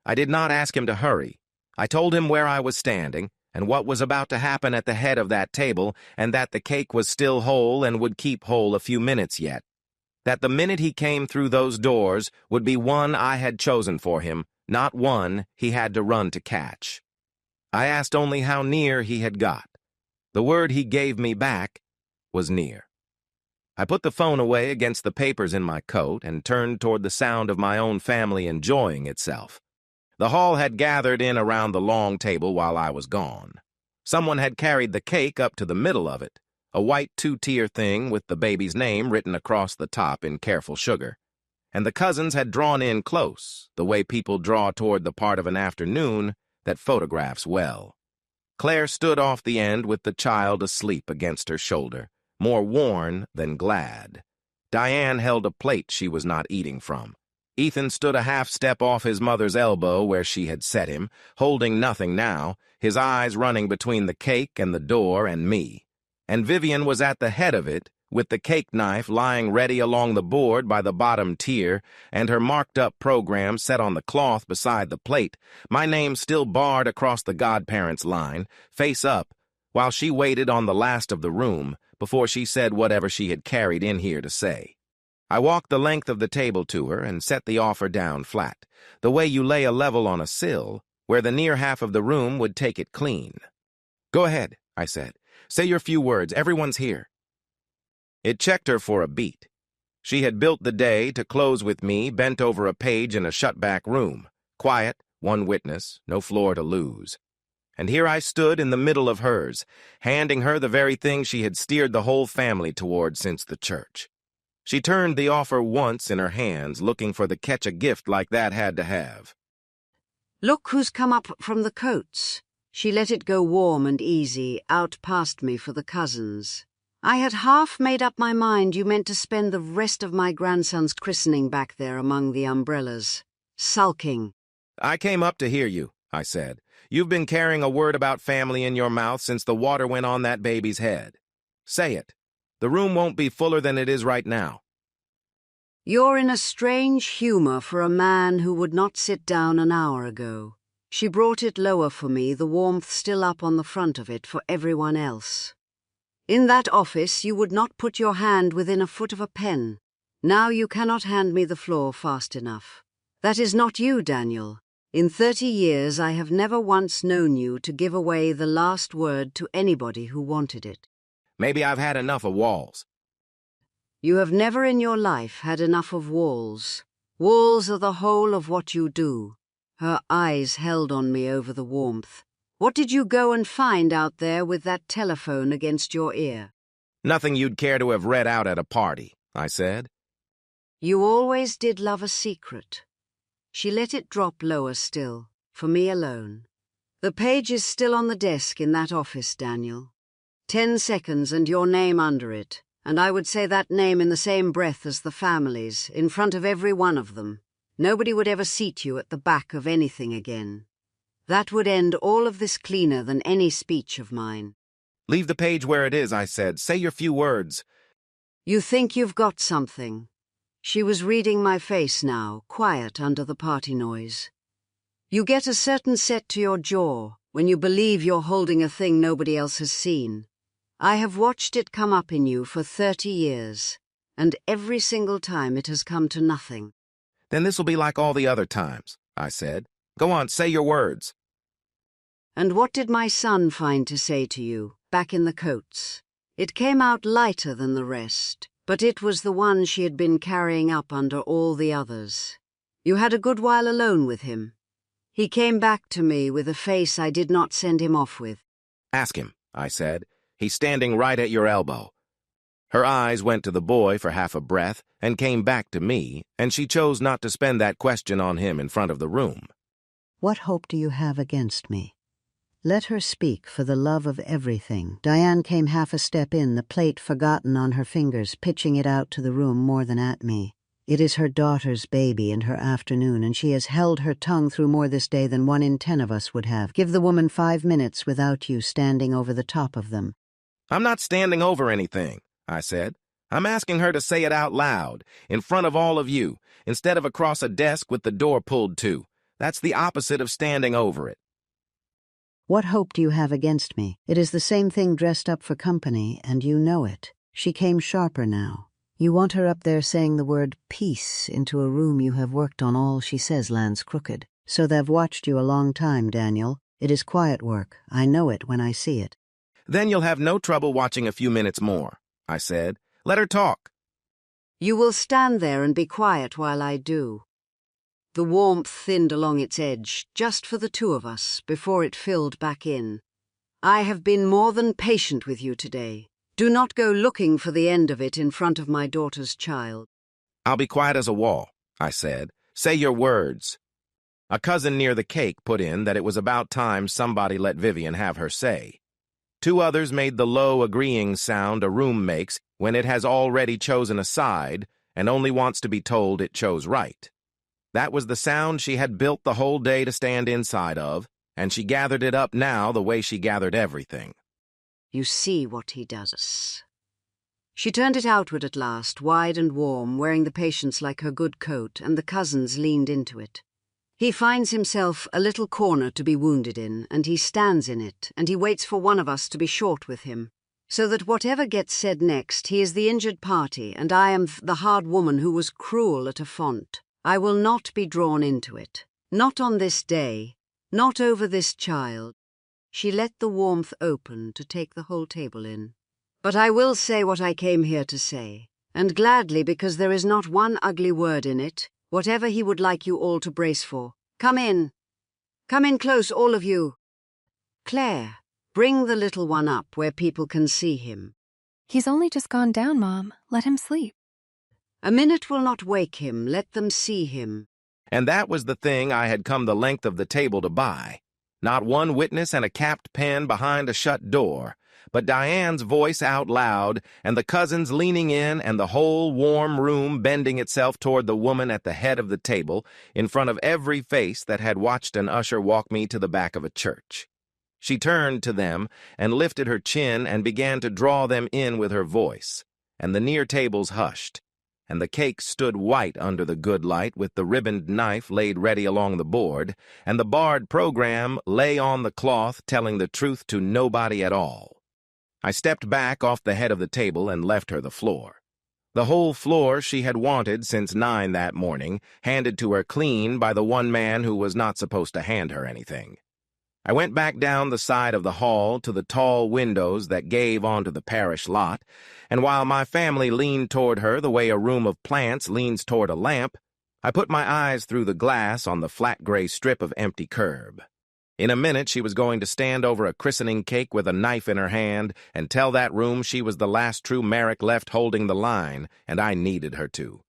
I did not ask him to hurry. I told him where I was standing, and what was about to happen at the head of that table, and that the cake was still whole and would keep whole a few minutes yet. That the minute he came through those doors would be one I had chosen for him, not one he had to run to catch. I asked only how near he had got. The word he gave me back was near. I put the phone away against the papers in my coat and turned toward the sound of my own family enjoying itself. The hall had gathered in around the long table while I was gone. Someone had carried the cake up to the middle of it, a white 2-tier thing with the baby's name written across the top in careful sugar. And the cousins had drawn in close, the way people draw toward the part of an afternoon that photographs well. Claire stood off the end with the child asleep against her shoulder, more worn than glad. Diane held a plate she was not eating from. Ethan stood a half step off his mother's elbow where she had set him, holding nothing now, his eyes running between the cake and the door and me. And Vivian was at the head of it, with the cake knife lying ready along the board by the bottom tier, and her marked-up program set on the cloth beside the plate, my name still barred across the Godparents line, face up, while she waited on the last of the room before she said whatever she had carried in here to say. I walked the length of the table to her and set the offer down flat, the way you lay a level on a sill, where the near half of the room would take it clean. "Go ahead," I said. "Say your few words. Everyone's here." It checked her for a beat. She had built the day to close with me bent over a page in a shut-back room. Quiet, one witness, no floor to lose. And here I stood in the middle of hers, handing her the very thing she had steered the whole family toward since the church. She turned the offer once in her hands, looking for the catch a gift like that had to have. "Look who's come up from the coats." She let it go warm and easy, out past me for the cousins. "I had half made up my mind you meant to spend the rest of my grandson's christening back there among the umbrellas. Sulking." "I came up to hear you," I said. You've been carrying a word about family in your mouth since the water went on that baby's head. Say it. The room won't be fuller than it is right now. You're in a strange humor for a man who would not sit down an hour ago. She brought it lower for me, the warmth still up on the front of it for everyone else. In that office, you would not put your hand within a foot of a pen. Now you cannot hand me the floor fast enough. That is not you, Daniel. In 30 years, I have never once known you to give away the last word to anybody who wanted it. Maybe I've had enough of walls. You have never in your life had enough of walls. Walls are the whole of what you do. Her eyes held on me over the warmth. What did you go and find out there with that telephone against your ear? Nothing you'd care to have read out at a party, I said. You always did love a secret. She let it drop lower still, for me alone. The page is still on the desk in that office, Daniel. 10 seconds and your name under it, and I would say that name in the same breath as the families, in front of every one of them. Nobody would ever seat you at the back of anything again. That would end all of this cleaner than any speech of mine. Leave the page where it is, I said. Say your few words. You think you've got something. She was reading my face now, quiet under the party noise. You get a certain set to your jaw when you believe you're holding a thing nobody else has seen. I have watched it come up in you for 30 years, and every single time it has come to nothing. Then this'll be like all the other times, I said. Go on, say your words. And what did my son find to say to you, back in the coats? It came out lighter than the rest, but it was the one she had been carrying up under all the others. You had a good while alone with him. He came back to me with a face I did not send him off with. Ask him, I said. He's standing right at your elbow. Her eyes went to the boy for half a breath and came back to me, and she chose not to spend that question on him in front of the room. What hope do you have against me? Let her speak, for the love of everything. Diane came half a step in, the plate forgotten on her fingers, pitching it out to the room more than at me. It is her daughter's baby and her afternoon, and she has held her tongue through more this day than 1 in 10 of us would have. Give the woman 5 minutes without you standing over the top of them. I'm not standing over anything, I said. I'm asking her to say it out loud, in front of all of you, instead of across a desk with the door pulled to. That's the opposite of standing over it. What hope do you have against me? It is the same thing dressed up for company, and you know it. She came sharper now. You want her up there saying the word peace into a room you have worked on all she says lands crooked. So they've watched you a long time, Daniel. It is quiet work. I know it when I see it. Then you'll have no trouble watching a few minutes more, I said. Let her talk. You will stand there and be quiet while I do. The warmth thinned along its edge, just for the two of us, before it filled back in. I have been more than patient with you today. Do not go looking for the end of it in front of my daughter's child. I'll be quiet as a wall, I said. Say your words. A cousin near the cake put in that it was about time somebody let Vivian have her say. 2 others made the low, agreeing sound a room makes when it has already chosen a side and only wants to be told it chose right. That was the sound she had built the whole day to stand inside of, and she gathered it up now the way she gathered everything. You see what he does. She turned it outward at last, wide and warm, wearing the patience like her good coat, and the cousins leaned into it. He finds himself a little corner to be wounded in, and he stands in it, and he waits for one of us to be short with him, so that whatever gets said next, he is the injured party, and I am the hard woman who was cruel at a font. I will not be drawn into it. Not on this day. Not over this child. She let the warmth open to take the whole table in. But I will say what I came here to say, and gladly, because there is not one ugly word in it, whatever he would like you all to brace for. Come in. Come in close, all of you. Claire, bring the little one up where people can see him. He's only just gone down, Mom. Let him sleep. A minute will not wake him. Let them see him. And that was the thing I had come the length of the table to buy. Not one witness and a capped pen behind a shut door, but Diane's voice out loud, and the cousins leaning in, and the whole warm room bending itself toward the woman at the head of the table, in front of every face that had watched an usher walk me to the back of a church. She turned to them and lifted her chin and began to draw them in with her voice, and the near tables hushed, and the cake stood white under the good light with the ribboned knife laid ready along the board, and the barred program lay on the cloth telling the truth to nobody at all. I stepped back off the head of the table and left her the floor. The whole floor she had wanted since 9 that morning, handed to her clean by the one man who was not supposed to hand her anything. I went back down the side of the hall to the tall windows that gave onto the parish lot, and while my family leaned toward her the way a room of plants leans toward a lamp, I put my eyes through the glass on the flat gray strip of empty curb. In a minute she was going to stand over a christening cake with a knife in her hand and tell that room she was the last true Merrick left holding the line, and I needed her to.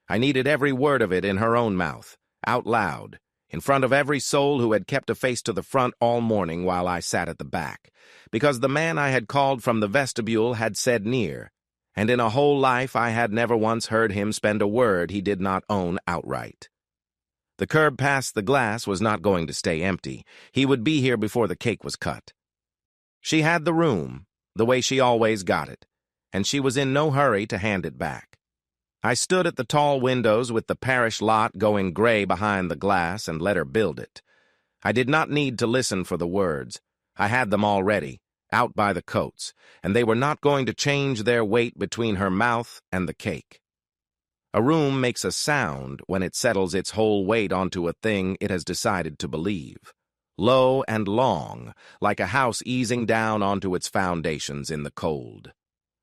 I needed every word of it in her own mouth, out loud, in front of every soul who had kept a face to the front all morning while I sat at the back, because the man I had called from the vestibule had said near, and in a whole life I had never once heard him spend a word he did not own outright. The curb past the glass was not going to stay empty. He would be here before the cake was cut. She had the room, the way she always got it, and she was in no hurry to hand it back. I stood at the tall windows with the parish lot going gray behind the glass and let her build it. I did not need to listen for the words. I had them already, out by the coats, and they were not going to change their weight between her mouth and the cake. A room makes a sound when it settles its whole weight onto a thing it has decided to believe. Low and long, like a house easing down onto its foundations in the cold.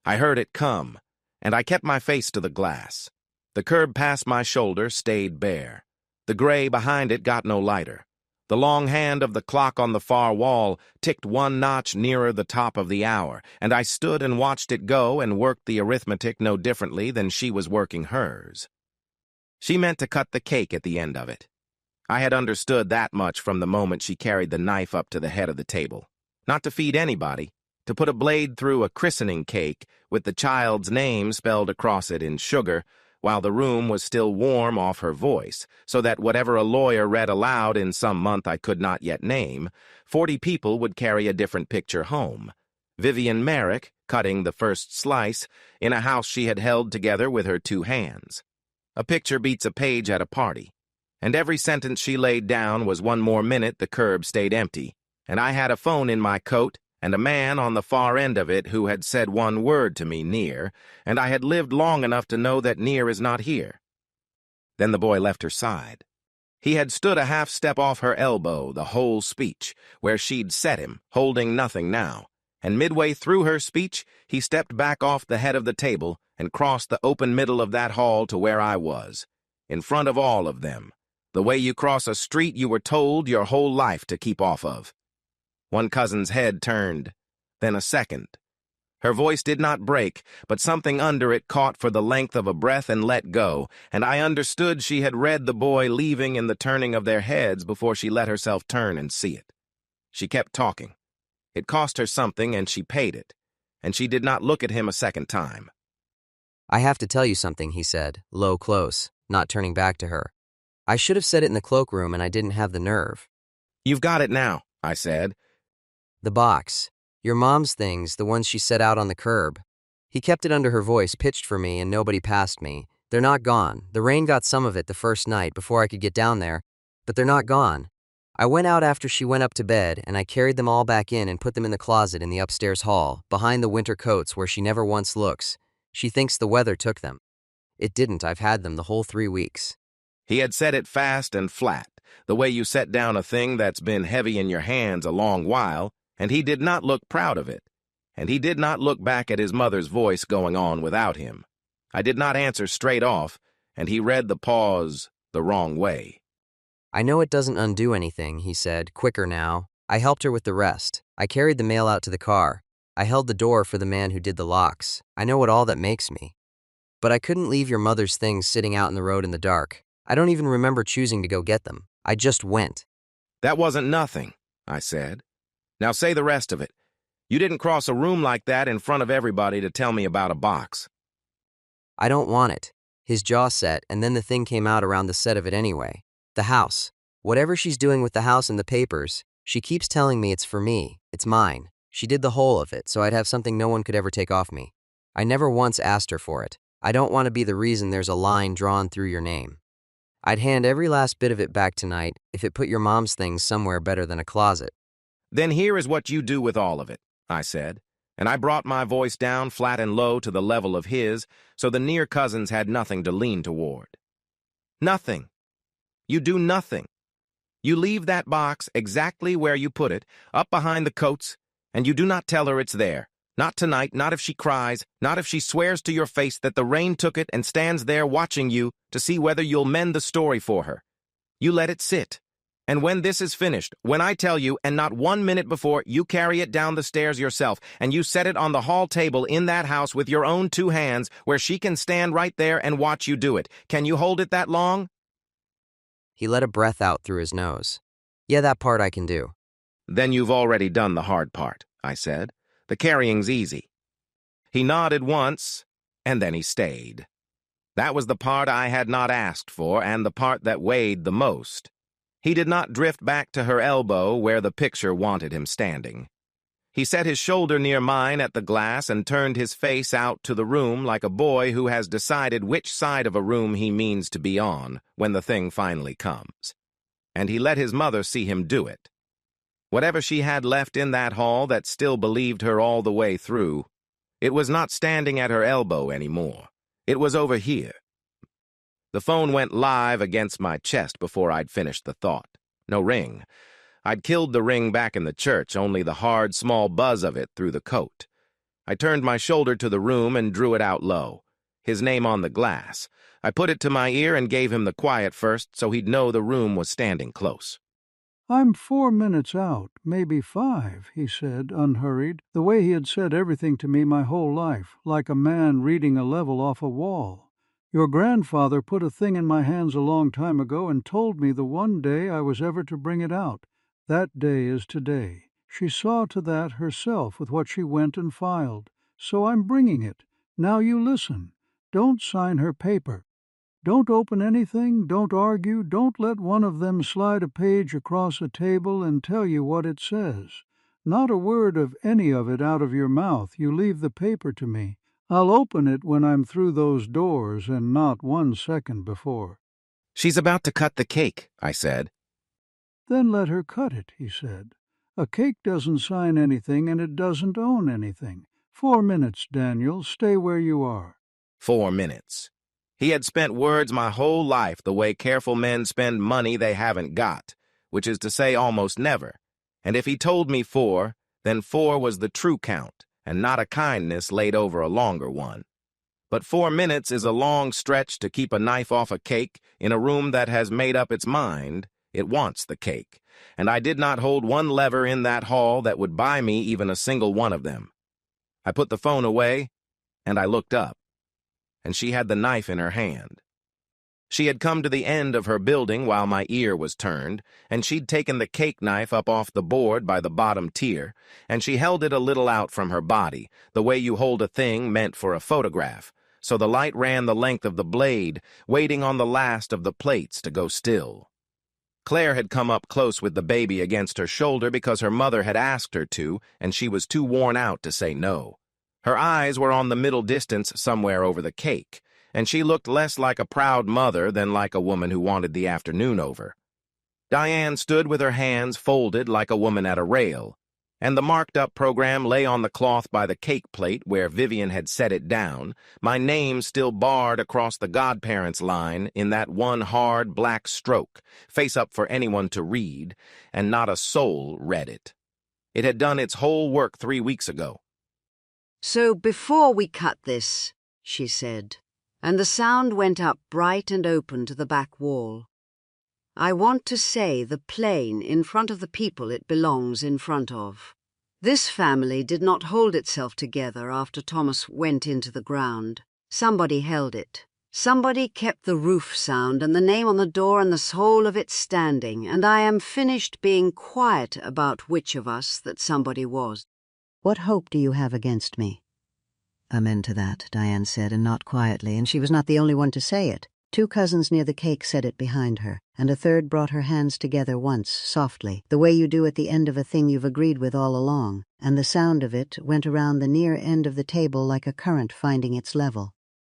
I heard it come, and I kept my face to the glass. The curb past my shoulder stayed bare. The gray behind it got no lighter. The long hand of the clock on the far wall ticked one notch nearer the top of the hour, and I stood and watched it go and worked the arithmetic no differently than she was working hers. She meant to cut the cake at the end of it. I had understood that much from the moment she carried the knife up to the head of the table. Not to feed anybody, to put a blade through a christening cake with the child's name spelled across it in sugar, while the room was still warm off her voice, so that whatever a lawyer read aloud in some month I could not yet name, 40 people would carry a different picture home. Vivian Merrick cutting the first slice in a house she had held together with her 2 hands. A picture beats a page at a party, and every sentence she laid down was one more minute the curb stayed empty, and I had a phone in my coat and a man on the far end of it who had said one word to me near, and I had lived long enough to know that near is not here. Then the boy left her side. He had stood a half step off her elbow the whole speech, where she'd set him, holding nothing now, and midway through her speech he stepped back off the head of the table and crossed the open middle of that hall to where I was, in front of all of them, the way you cross a street you were told your whole life to keep off of. One cousin's head turned, then a second. Her voice did not break, but something under it caught for the length of a breath and let go, and I understood she had read the boy leaving in the turning of their heads before she let herself turn and see it. She kept talking. It cost her something, and she paid it, and she did not look at him a second time. I have to tell you something, he said, low close, not turning back to her. I should have said it in the cloakroom, and I didn't have the nerve. You've got it now, I said. The box. Your mom's things, the ones she set out on the curb. He kept it under her voice, pitched for me, and nobody passed me. They're not gone. The rain got some of it the first night before I could get down there, but they're not gone. I went out after she went up to bed, and I carried them all back in and put them in the closet in the upstairs hall, behind the winter coats where she never once looks. She thinks the weather took them. It didn't. I've had them the whole 3 weeks. He had said it fast and flat, the way you set down a thing that's been heavy in your hands a long while, and he did not look proud of it, and he did not look back at his mother's voice going on without him. I did not answer straight off, and he read the pause the wrong way. I know it doesn't undo anything, he said, quicker now. I helped her with the rest. I carried the mail out to the car. I held the door for the man who did the locks. I know what all that makes me. But I couldn't leave your mother's things sitting out in the road in the dark. I don't even remember choosing to go get them. I just went. That wasn't nothing, I said. Now say the rest of it. You didn't cross a room like that in front of everybody to tell me about a box. I don't want it. His jaw set, and then the thing came out around the set of it anyway. The house. Whatever she's doing with the house and the papers, she keeps telling me it's for me, it's mine. She did the whole of it, so I'd have something no one could ever take off me. I never once asked her for it. I don't want to be the reason there's a line drawn through your name. I'd hand every last bit of it back tonight if it put your mom's things somewhere better than a closet. Then here is what you do with all of it, I said, and I brought my voice down flat and low to the level of his, so the near cousins had nothing to lean toward. Nothing. You do nothing. You leave that box exactly where you put it, up behind the coats, and you do not tell her it's there. Not tonight, not if she cries, not if she swears to your face that the rain took it and stands there watching you to see whether you'll mend the story for her. You let it sit. And when this is finished, when I tell you, and not 1 minute before, you carry it down the stairs yourself, and you set it on the hall table in that house with your own 2 hands, where she can stand right there and watch you do it. Can you hold it that long? He let a breath out through his nose. Yeah, that part I can do. Then you've already done the hard part, I said. The carrying's easy. He nodded once, and then he stayed. That was the part I had not asked for, and the part that weighed the most. He did not drift back to her elbow where the picture wanted him standing. He set his shoulder near mine at the glass and turned his face out to the room like a boy who has decided which side of a room he means to be on when the thing finally comes. And he let his mother see him do it. Whatever she had left in that hall that still believed her all the way through, it was not standing at her elbow anymore. It was over here. The phone went live against my chest before I'd finished the thought. No ring. I'd killed the ring back in the church, only the hard, small buzz of it through the coat. I turned my shoulder to the room and drew it out low. His name on the glass. I put it to my ear and gave him the quiet first so he'd know the room was standing close. I'm 4 minutes out, maybe 5, he said, unhurried, the way he had said everything to me my whole life, like a man reading a level off a wall. Your grandfather put a thing in my hands a long time ago and told me the one day I was ever to bring it out. That day is today. She saw to that herself with what she went and filed. So I'm bringing it. Now you listen. Don't sign her paper. Don't open anything, don't argue, don't let one of them slide a page across a table and tell you what it says. Not a word of any of it out of your mouth. You leave the paper to me. I'll open it when I'm through those doors and not 1 second before. She's about to cut the cake, I said. Then let her cut it, he said. A cake doesn't sign anything and it doesn't own anything. 4 minutes, Daniel. Stay where you are. 4 minutes. He had spent words my whole life the way careful men spend money they haven't got, which is to say almost never. And if he told me 4, then 4 was the true count, and not a kindness laid over a longer one. But 4 minutes is a long stretch to keep a knife off a cake in a room that has made up its mind it wants the cake, and I did not hold one lever in that hall that would buy me even a single one of them. I put the phone away, and I looked up, and she had the knife in her hand. She had come to the end of her building while my ear was turned, and she'd taken the cake knife up off the board by the bottom tier, and she held it a little out from her body, the way you hold a thing meant for a photograph, so the light ran the length of the blade, waiting on the last of the plates to go still. Claire had come up close with the baby against her shoulder because her mother had asked her to, and she was too worn out to say no. Her eyes were on the middle distance somewhere over the cake, and she looked less like a proud mother than like a woman who wanted the afternoon over. Diane stood with her hands folded like a woman at a rail, and the marked-up program lay on the cloth by the cake plate where Vivian had set it down, my name still barred across the Godparents line in that one hard black stroke, face up for anyone to read, and not a soul read it. It had done its whole work 3 weeks ago. So before we cut this, she said, and the sound went up bright and open to the back wall, I want to say the plane in front of the people it belongs in front of. This family did not hold itself together after Thomas went into the ground. Somebody held it. Somebody kept the roof sound and the name on the door and the soul of it standing, and I am finished being quiet about which of us that somebody was. What hope do you have against me?" "Amen to that," Diane said, and not quietly, and she was not the only one to say it. 2 cousins near the cake said it behind her, and a third brought her hands together once, softly, the way you do at the end of a thing you've agreed with all along, and the sound of it went around the near end of the table like a current finding its level.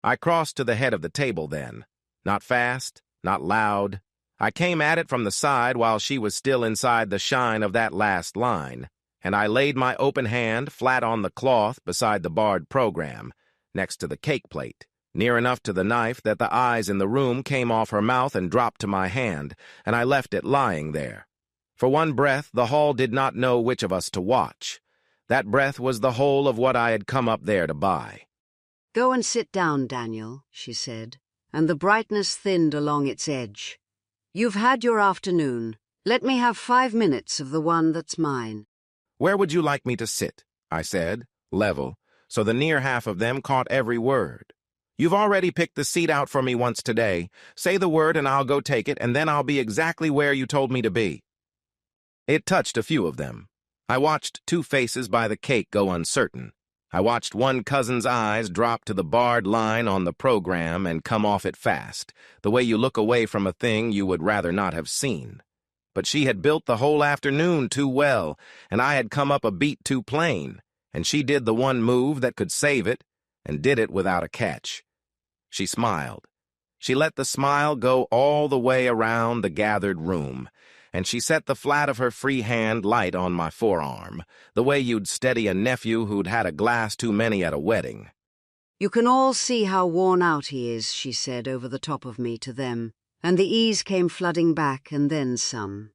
I crossed to the head of the table then. Not fast, not loud. I came at it from the side while she was still inside the shine of that last line, and I laid my open hand flat on the cloth beside the barred program, next to the cake plate, near enough to the knife that the eyes in the room came off her mouth and dropped to my hand, and I left it lying there. For one breath, the hall did not know which of us to watch. That breath was the whole of what I had come up there to buy. "Go and sit down, Daniel," she said, and the brightness thinned along its edge. "You've had your afternoon. Let me have 5 minutes of the one that's mine." "Where would you like me to sit?" I said, level, so the near half of them caught every word. "You've already picked the seat out for me once today. Say the word and I'll go take it, and then I'll be exactly where you told me to be." It touched a few of them. I watched 2 faces by the cake go uncertain. I watched one cousin's eyes drop to the barred line on the program and come off it fast, the way you look away from a thing you would rather not have seen. But she had built the whole afternoon too well, and I had come up a beat too plain, and she did the one move that could save it, and did it without a catch. She smiled. She let the smile go all the way around the gathered room, and she set the flat of her free hand light on my forearm, the way you'd steady a nephew who'd had a glass too many at a wedding. "You can all see how worn out he is," she said over the top of me to them, and the ease came flooding back and then some.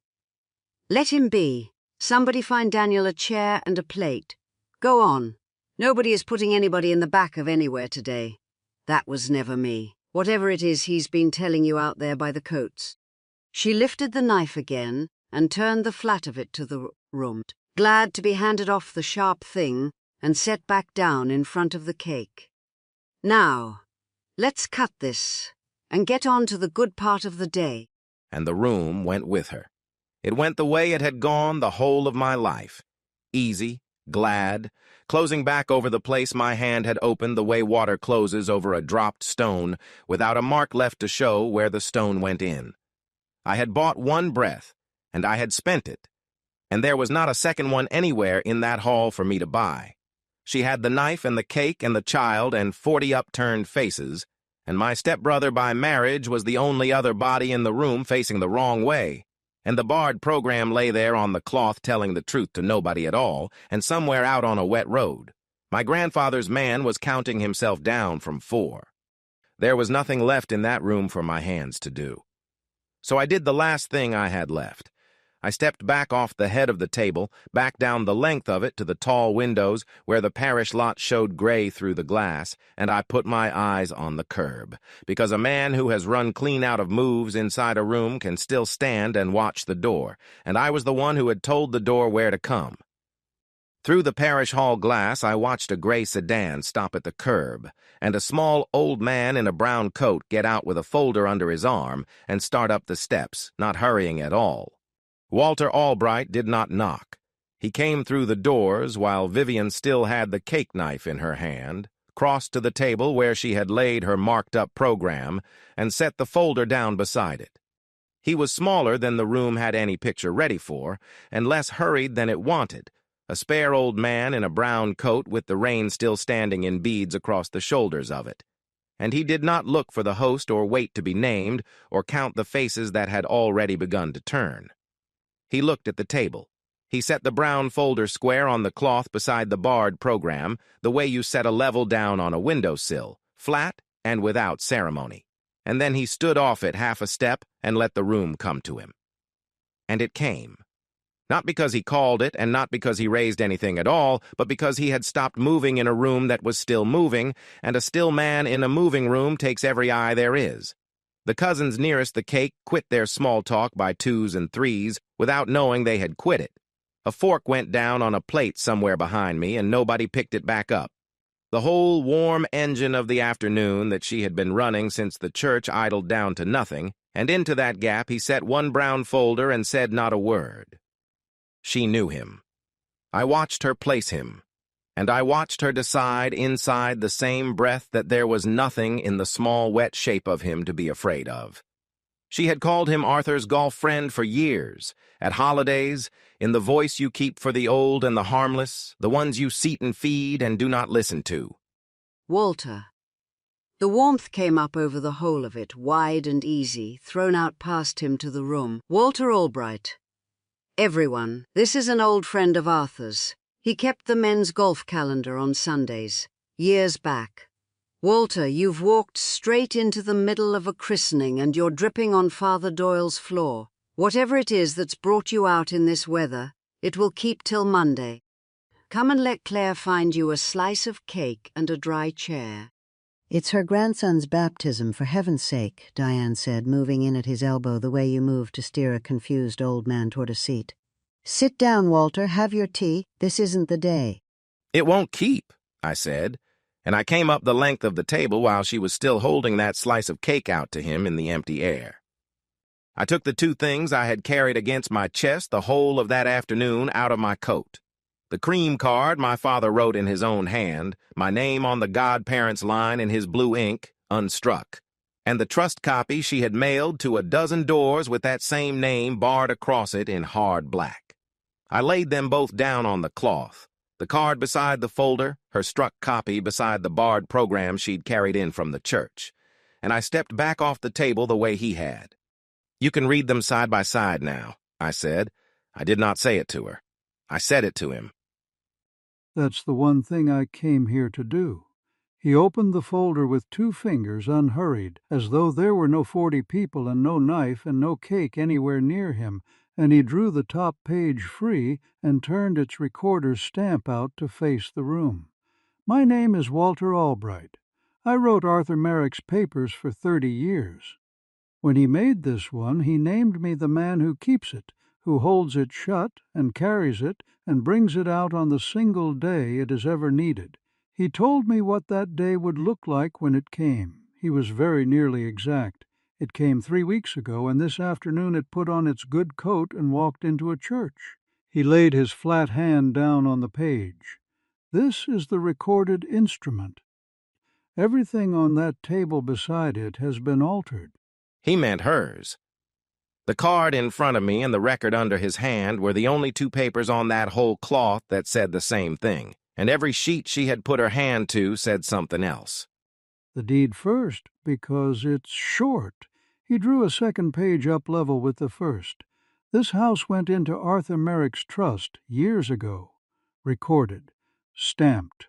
"Let him be. Somebody find Daniel a chair and a plate. Go on. Nobody is putting anybody in the back of anywhere today. That was never me. Whatever it is he's been telling you out there by the coats." She lifted the knife again and turned the flat of it to the room, glad to be handed off the sharp thing and set back down in front of the cake. "Now, let's cut this and get on to the good part of the day." And the room went with her. It went the way it had gone the whole of my life. Easy, glad, closing back over the place my hand had opened the way water closes over a dropped stone, without a mark left to show where the stone went in. I had bought one breath, and I had spent it, and there was not a second one anywhere in that hall for me to buy. She had the knife and the cake and the child and 40 upturned faces, and my stepbrother by marriage was the only other body in the room facing the wrong way, and the barred program lay there on the cloth telling the truth to nobody at all, and somewhere out on a wet road. My grandfather's man was counting himself down from 4. There was nothing left in that room for my hands to do. So I did the last thing I had left. I stepped back off the head of the table, back down the length of it to the tall windows where the parish lot showed gray through the glass, and I put my eyes on the curb, because a man who has run clean out of moves inside a room can still stand and watch the door, and I was the one who had told the door where to come. Through the parish hall glass, I watched a gray sedan stop at the curb, and a small old man in a brown coat get out with a folder under his arm and start up the steps, not hurrying at all. Walter Albright did not knock. He came through the doors while Vivian still had the cake knife in her hand, crossed to the table where she had laid her marked-up program, and set the folder down beside it. He was smaller than the room had any picture ready for, and less hurried than it wanted, a spare old man in a brown coat with the rein still standing in beads across the shoulders of it. And he did not look for the host or wait to be named or count the faces that had already begun to turn. He looked at the table. He set the brown folder square on the cloth beside the barred program, the way you set a level down on a windowsill, flat and without ceremony. And then he stood off it half a step and let the room come to him. And it came. Not because he called it, and not because he raised anything at all, but because he had stopped moving in a room that was still moving, and a still man in a moving room takes every eye there is. The cousins nearest the cake quit their small talk by 2s and 3s without knowing they had quit it. A fork went down on a plate somewhere behind me, and nobody picked it back up. The whole warm engine of the afternoon that she had been running since the church idled down to nothing, and into that gap he set one brown folder and said not a word. She knew him. I watched her place him, and I watched her decide inside the same breath that there was nothing in the small, wet shape of him to be afraid of. She had called him Arthur's golf friend for years, at holidays, in the voice you keep for the old and the harmless, the ones you seat and feed and do not listen to. Walter. The warmth came up over the whole of it, wide and easy, thrown out past him to the room. Walter Albright. Everyone, this is an old friend of Arthur's. He kept the men's golf calendar on Sundays, years back. Walter, you've walked straight into the middle of a christening and you're dripping on Father Doyle's floor. Whatever it is that's brought you out in this weather, it will keep till Monday. Come and let Claire find you a slice of cake and a dry chair. It's her grandson's baptism, for heaven's sake, Diane said, moving in at his elbow the way you move to steer a confused old man toward a seat. Sit down, Walter, have your tea. This isn't the day. It won't keep, I said, and I came up the length of the table while she was still holding that slice of cake out to him in the empty air. I took the two things I had carried against my chest the whole of that afternoon out of my coat. The cream card my father wrote in his own hand, my name on the Godparents line in his blue ink, unstruck, and the trust copy she had mailed to a dozen doors with that same name barred across it in hard black. I laid them both down on the cloth, the card beside the folder, her struck copy beside the barred program she'd carried in from the church, and I stepped back off the table the way he had. You can read them side by side now, I said. I did not say it to her. I said it to him. That's the one thing I came here to do. He opened the folder with 2 fingers, unhurried, as though there were no 40 people and no knife and no cake anywhere near him, and he drew the top page free and turned its recorder's stamp out to face the room. My name is Walter Albright. I wrote Arthur Merrick's papers for 30 years. When he made this one, he named me the man who keeps it, who holds it shut and carries it and brings it out on the single day it is ever needed. He told me what that day would look like when it came. He was very nearly exact. It came 3 weeks ago, and this afternoon it put on its good coat and walked into a church. He laid his flat hand down on the page. This is the recorded instrument. Everything on that table beside it has been altered. He meant hers. The card in front of me and the record under his hand were the only 2 papers on that whole cloth that said the same thing, and every sheet she had put her hand to said something else. The deed first, because it's short. He drew a second page up level with the first. This house went into Arthur Merrick's trust years ago. Recorded. Stamped.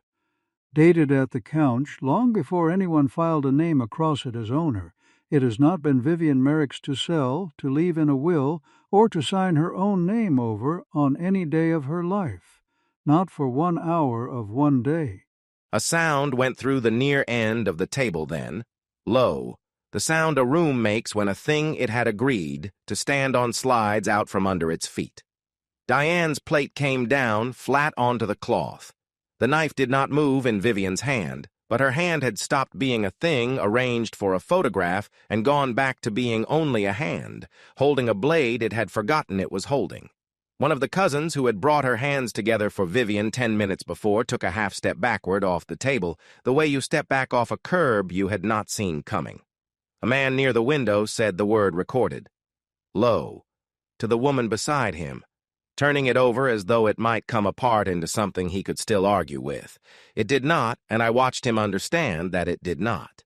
Dated at the couch long before anyone filed a name across it as owner. It has not been Vivian Merrick's to sell, to leave in a will, or to sign her own name over on any day of her life. Not for 1 hour of one day. A sound went through the near end of the table then, low, the sound a room makes when a thing it had agreed to stand on slides out from under its feet. Diane's plate came down flat onto the cloth. The knife did not move in Vivian's hand, but her hand had stopped being a thing arranged for a photograph and gone back to being only a hand, holding a blade it had forgotten it was holding. One of the cousins who had brought her hands together for Vivian 10 minutes before took a half-step backward off the table, the way you step back off a curb you had not seen coming. A man near the window said the word recorded. Low, to the woman beside him, turning it over as though it might come apart into something he could still argue with. It did not, and I watched him understand that it did not.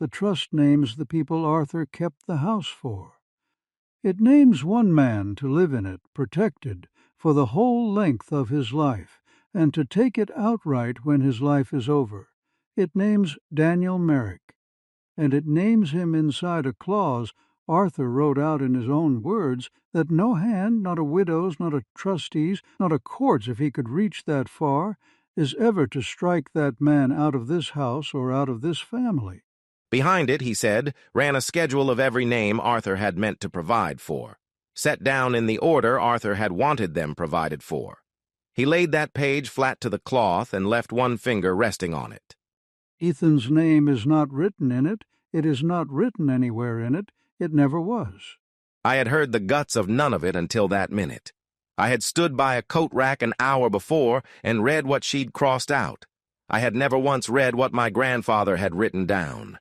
The trust names the people Arthur kept the house for. It names one man to live in it, protected, for the whole length of his life, and to take it outright when his life is over. It names Daniel Merrick, and it names him inside a clause Arthur wrote out in his own words that no hand, not a widow's, not a trustee's, not a court's if he could reach that far, is ever to strike that man out of this house or out of this family. Behind it, he said, ran a schedule of every name Arthur had meant to provide for, set down in the order Arthur had wanted them provided for. He laid that page flat to the cloth and left one finger resting on it. Ethan's name is not written in it. It is not written anywhere in it. It never was. I had heard the guts of none of it until that minute. I had stood by a coat rack an hour before and read what she'd crossed out. I had never once read what my grandfather had written down.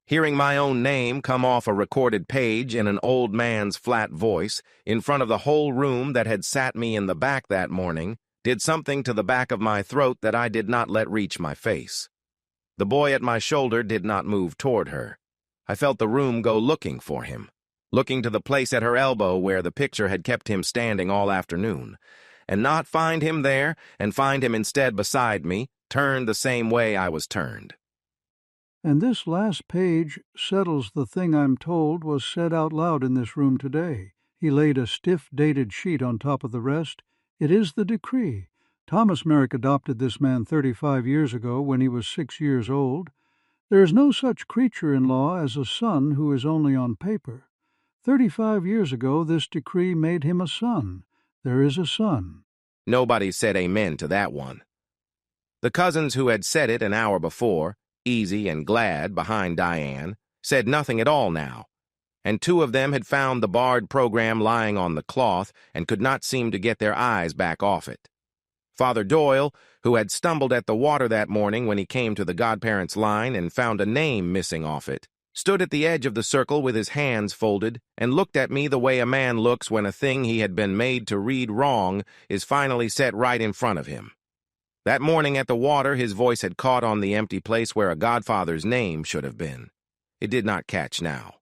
Hearing my own name come off a recorded page in an old man's flat voice in front of the whole room that had sat me in the back that morning did something to the back of my throat that I did not let reach my face. The boy at my shoulder did not move toward her. I felt the room go looking for him, looking to the place at her elbow where the picture had kept him standing all afternoon, and not find him there and find him instead beside me, turned the same way I was turned. And this last page settles the thing I'm told was said out loud in this room today. He laid a stiff dated sheet on top of the rest. It is the decree. Thomas Merrick adopted this man 35 years ago when he was 6 years old. There is no such creature in law as a son who is only on paper. 35 years ago this decree made him a son. There is a son. Nobody said amen to that one. The cousins who had said it an hour before, easy and glad behind Diane, said nothing at all now, and 2 of them had found the barred program lying on the cloth and could not seem to get their eyes back off it. Father Doyle, who had stumbled at the water that morning when he came to the Godparents line and found a name missing off it, stood at the edge of the circle with his hands folded and looked at me the way a man looks when a thing he had been made to read wrong is finally set right in front of him. That morning at the water, his voice had caught on the empty place where a godfather's name should have been. It did not catch now.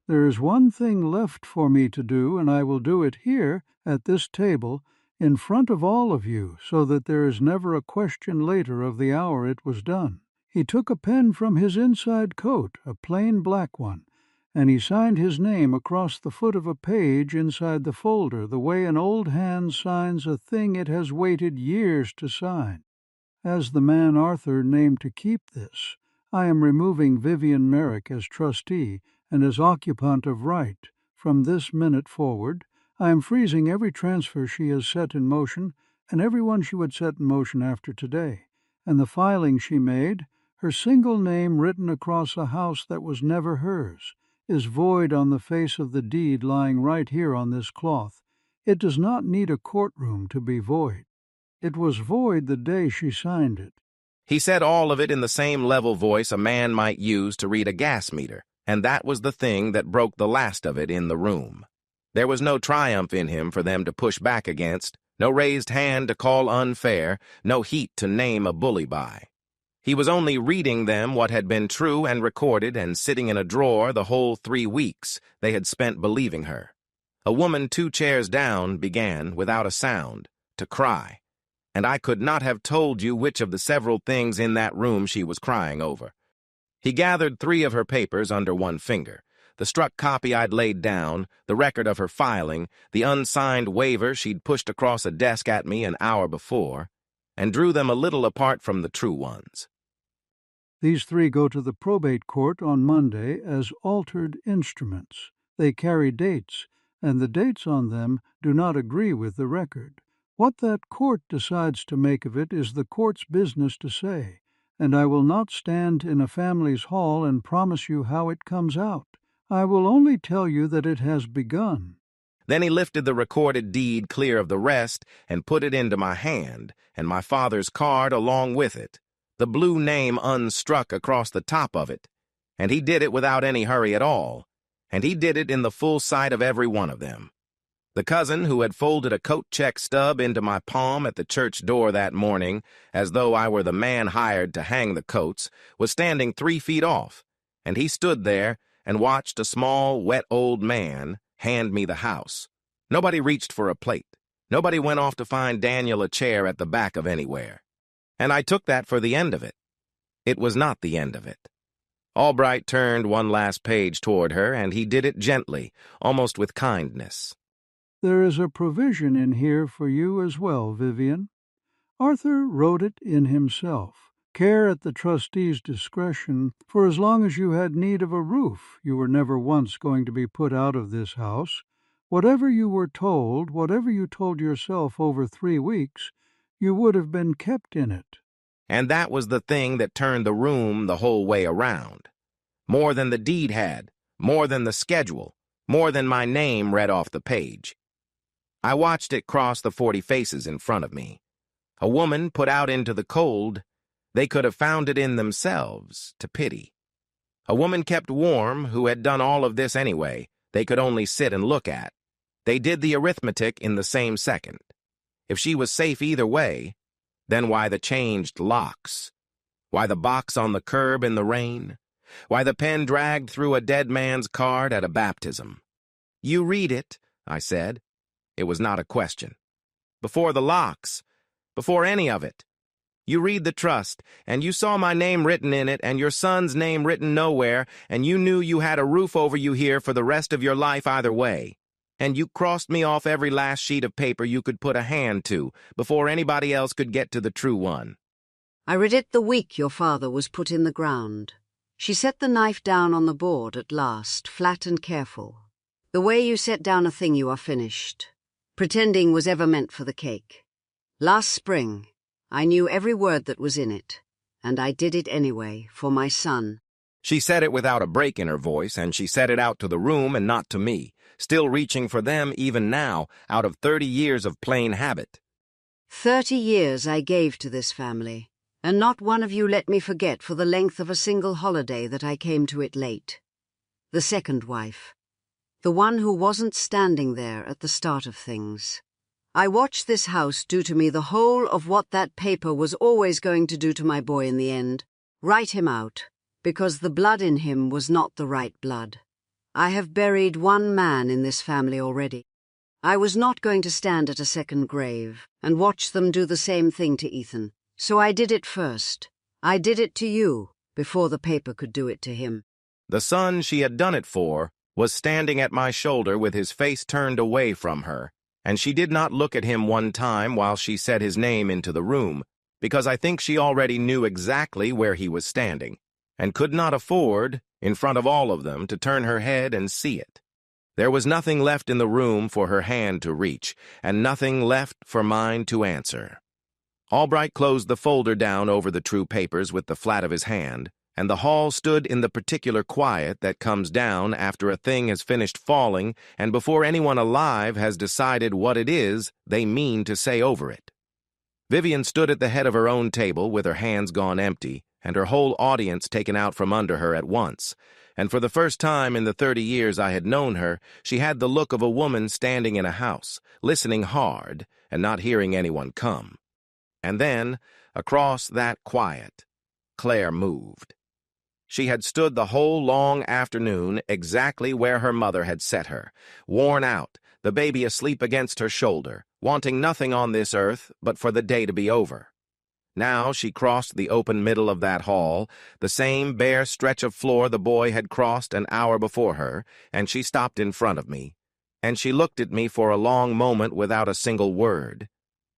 There is one thing left for me to do, and I will do it here, at this table, in front of all of you, so that there is never a question later of the hour it was done. He took a pen from his inside coat, a plain black one, and he signed his name across the foot of a page inside the folder, the way an old hand signs a thing it has waited years to sign. As the man Arthur named to keep this, I am removing Vivian Merrick as trustee and as occupant of right. From this minute forward, I am freezing every transfer she has set in motion and every one she would set in motion after today, and the filing she made, her single name written across a house that was never hers, is void on the face of the deed lying right here on this cloth. It does not need a courtroom to be void. It was void the day she signed it. He said all of it in the same level voice a man might use to read a gas meter, and that was the thing that broke the last of it in the room. There was no triumph in him for them to push back against, no raised hand to call unfair, no heat to name a bully by. He was only reading them what had been true and recorded and sitting in a drawer the whole 3 weeks they had spent believing her. A woman 2 chairs down began, without a sound, to cry, and I could not have told you which of the several things in that room she was crying over. He gathered 3 of her papers under one finger, the struck copy I'd laid down, the record of her filing, the unsigned waiver she'd pushed across a desk at me an hour before, and drew them a little apart from the true ones. These 3 go to the probate court on Monday as altered instruments. They carry dates, and the dates on them do not agree with the record. What that court decides to make of it is the court's business to say, and I will not stand in a family's hall and promise you how it comes out. I will only tell you that it has begun. Then he lifted the recorded deed clear of the rest and put it into my hand, and my father's card along with it, the blue name unstruck across the top of it, and he did it without any hurry at all, and he did it in the full sight of every one of them. The cousin who had folded a coat check stub into my palm at the church door that morning, as though I were the man hired to hang the coats, was standing 3 feet off, and he stood there and watched a small, wet old man hand me the house. Nobody reached for a plate. Nobody went off to find Daniel a chair at the back of anywhere. And I took that for the end of it. It was not the end of it. Albright turned one last page toward her, and he did it gently, almost with kindness. There is a provision in here for you as well, Vivian. Arthur wrote it in himself. Care at the trustee's discretion, for as long as you had need of a roof, you were never once going to be put out of this house. Whatever you were told, whatever you told yourself over 3 weeks, you would have been kept in it. And that was the thing that turned the room the whole way around. More than the deed had, more than the schedule, more than my name read off the page. I watched it cross the 40 faces in front of me. A woman put out into the cold, they could have found it in themselves to pity. A woman kept warm who had done all of this anyway, they could only sit and look at. They did the arithmetic in the same second. If she was safe either way, then why the changed locks? Why the box on the curb in the rain? Why the pen dragged through a dead man's card at a baptism? You read it, I said. It was not a question. Before the locks, before any of it. You read the trust, and you saw my name written in it and your son's name written nowhere, and you knew you had a roof over you here for the rest of your life either way. And you crossed me off every last sheet of paper you could put a hand to before anybody else could get to the true one. I read it the week your father was put in the ground. She set the knife down on the board at last, flat and careful. The way you set down a thing you are finished. Pretending was ever meant for the cake. Last spring, I knew every word that was in it, and I did it anyway, for my son. She said it without a break in her voice, and she said it out to the room and not to me, still reaching for them even now, out of 30 years of plain habit. 30 years I gave to this family, and not one of you let me forget for the length of a single holiday that I came to it late. The second wife. The one who wasn't standing there at the start of things. I watched this house do to me the whole of what that paper was always going to do to my boy in the end. Write him out, because the blood in him was not the right blood. I have buried one man in this family already. I was not going to stand at a second grave and watch them do the same thing to Ethan, so I did it first. I did it to you before the paper could do it to him. The son she had done it for was standing at my shoulder with his face turned away from her, and she did not look at him one time while she said his name into the room, because I think she already knew exactly where he was standing, and could not afford, in front of all of them, to turn her head and see it. There was nothing left in the room for her hand to reach, and nothing left for mine to answer. Albright closed the folder down over the true papers with the flat of his hand, and the hall stood in the particular quiet that comes down after a thing has finished falling and before anyone alive has decided what it is they mean to say over it. Vivian stood at the head of her own table with her hands gone empty and her whole audience taken out from under her at once, and for the first time in the 30 years I had known her, she had the look of a woman standing in a house, listening hard and not hearing anyone come. And then, across that quiet, Claire moved. She had stood the whole long afternoon exactly where her mother had set her, worn out, the baby asleep against her shoulder, wanting nothing on this earth but for the day to be over. Now she crossed the open middle of that hall, the same bare stretch of floor the boy had crossed an hour before her, and she stopped in front of me, and she looked at me for a long moment without a single word,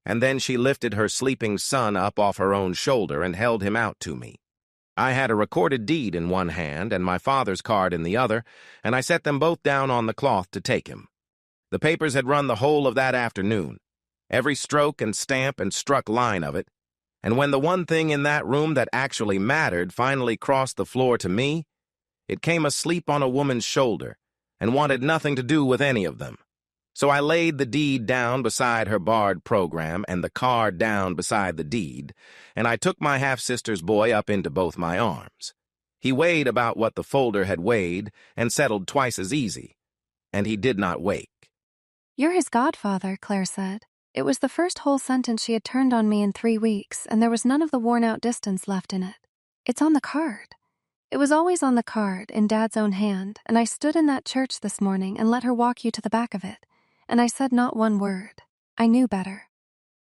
and then she lifted her sleeping son up off her own shoulder and held him out to me. I had a recorded deed in one hand and my father's card in the other, and I set them both down on the cloth to take him. The papers had run the whole of that afternoon, every stroke and stamp and struck line of it, and when the one thing in that room that actually mattered finally crossed the floor to me, it came asleep on a woman's shoulder and wanted nothing to do with any of them. So I laid the deed down beside her barred program and the card down beside the deed, and I took my half-sister's boy up into both my arms. He weighed about what the folder had weighed and settled twice as easy, and he did not wake. "You're his godfather," Claire said. It was the first whole sentence she had turned on me in 3 weeks, and there was none of the worn-out distance left in it. "It's on the card." It was always on the card, in Dad's own hand, and I stood in that church this morning and let her walk you to the back of it. And I said not one word. I knew better.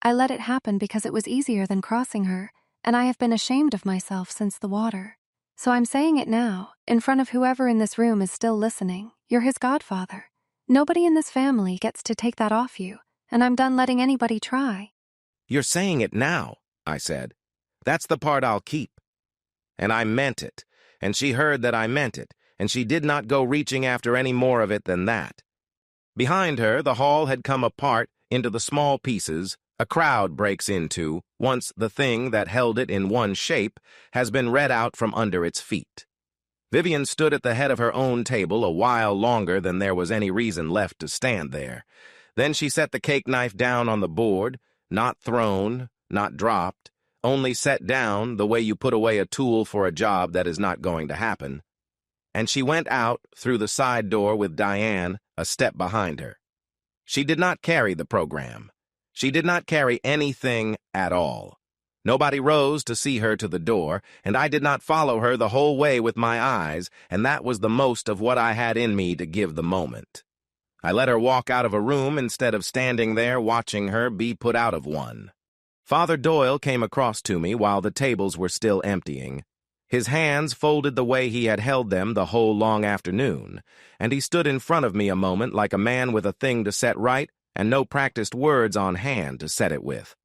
I let it happen because it was easier than crossing her, and I have been ashamed of myself since the water. So I'm saying it now, in front of whoever in this room is still listening. You're his godfather. Nobody in this family gets to take that off you, and I'm done letting anybody try. You're saying it now, I said. That's the part I'll keep. And I meant it, and she heard that I meant it, and she did not go reaching after any more of it than that. Behind her, the hall had come apart into the small pieces a crowd breaks into once the thing that held it in one shape has been read out from under its feet. Vivian stood at the head of her own table a while longer than there was any reason left to stand there. Then she set the cake knife down on the board, not thrown, not dropped, only set down the way you put away a tool for a job that is not going to happen. And she went out through the side door with Diane a step behind her. She did not carry the program. She did not carry anything at all. Nobody rose to see her to the door, and I did not follow her the whole way with my eyes, and that was the most of what I had in me to give the moment. I let her walk out of a room instead of standing there watching her be put out of one. Father Doyle came across to me while the tables were still emptying. His hands folded the way he had held them the whole long afternoon, and he stood in front of me a moment like a man with a thing to set right and no practiced words on hand to set it with.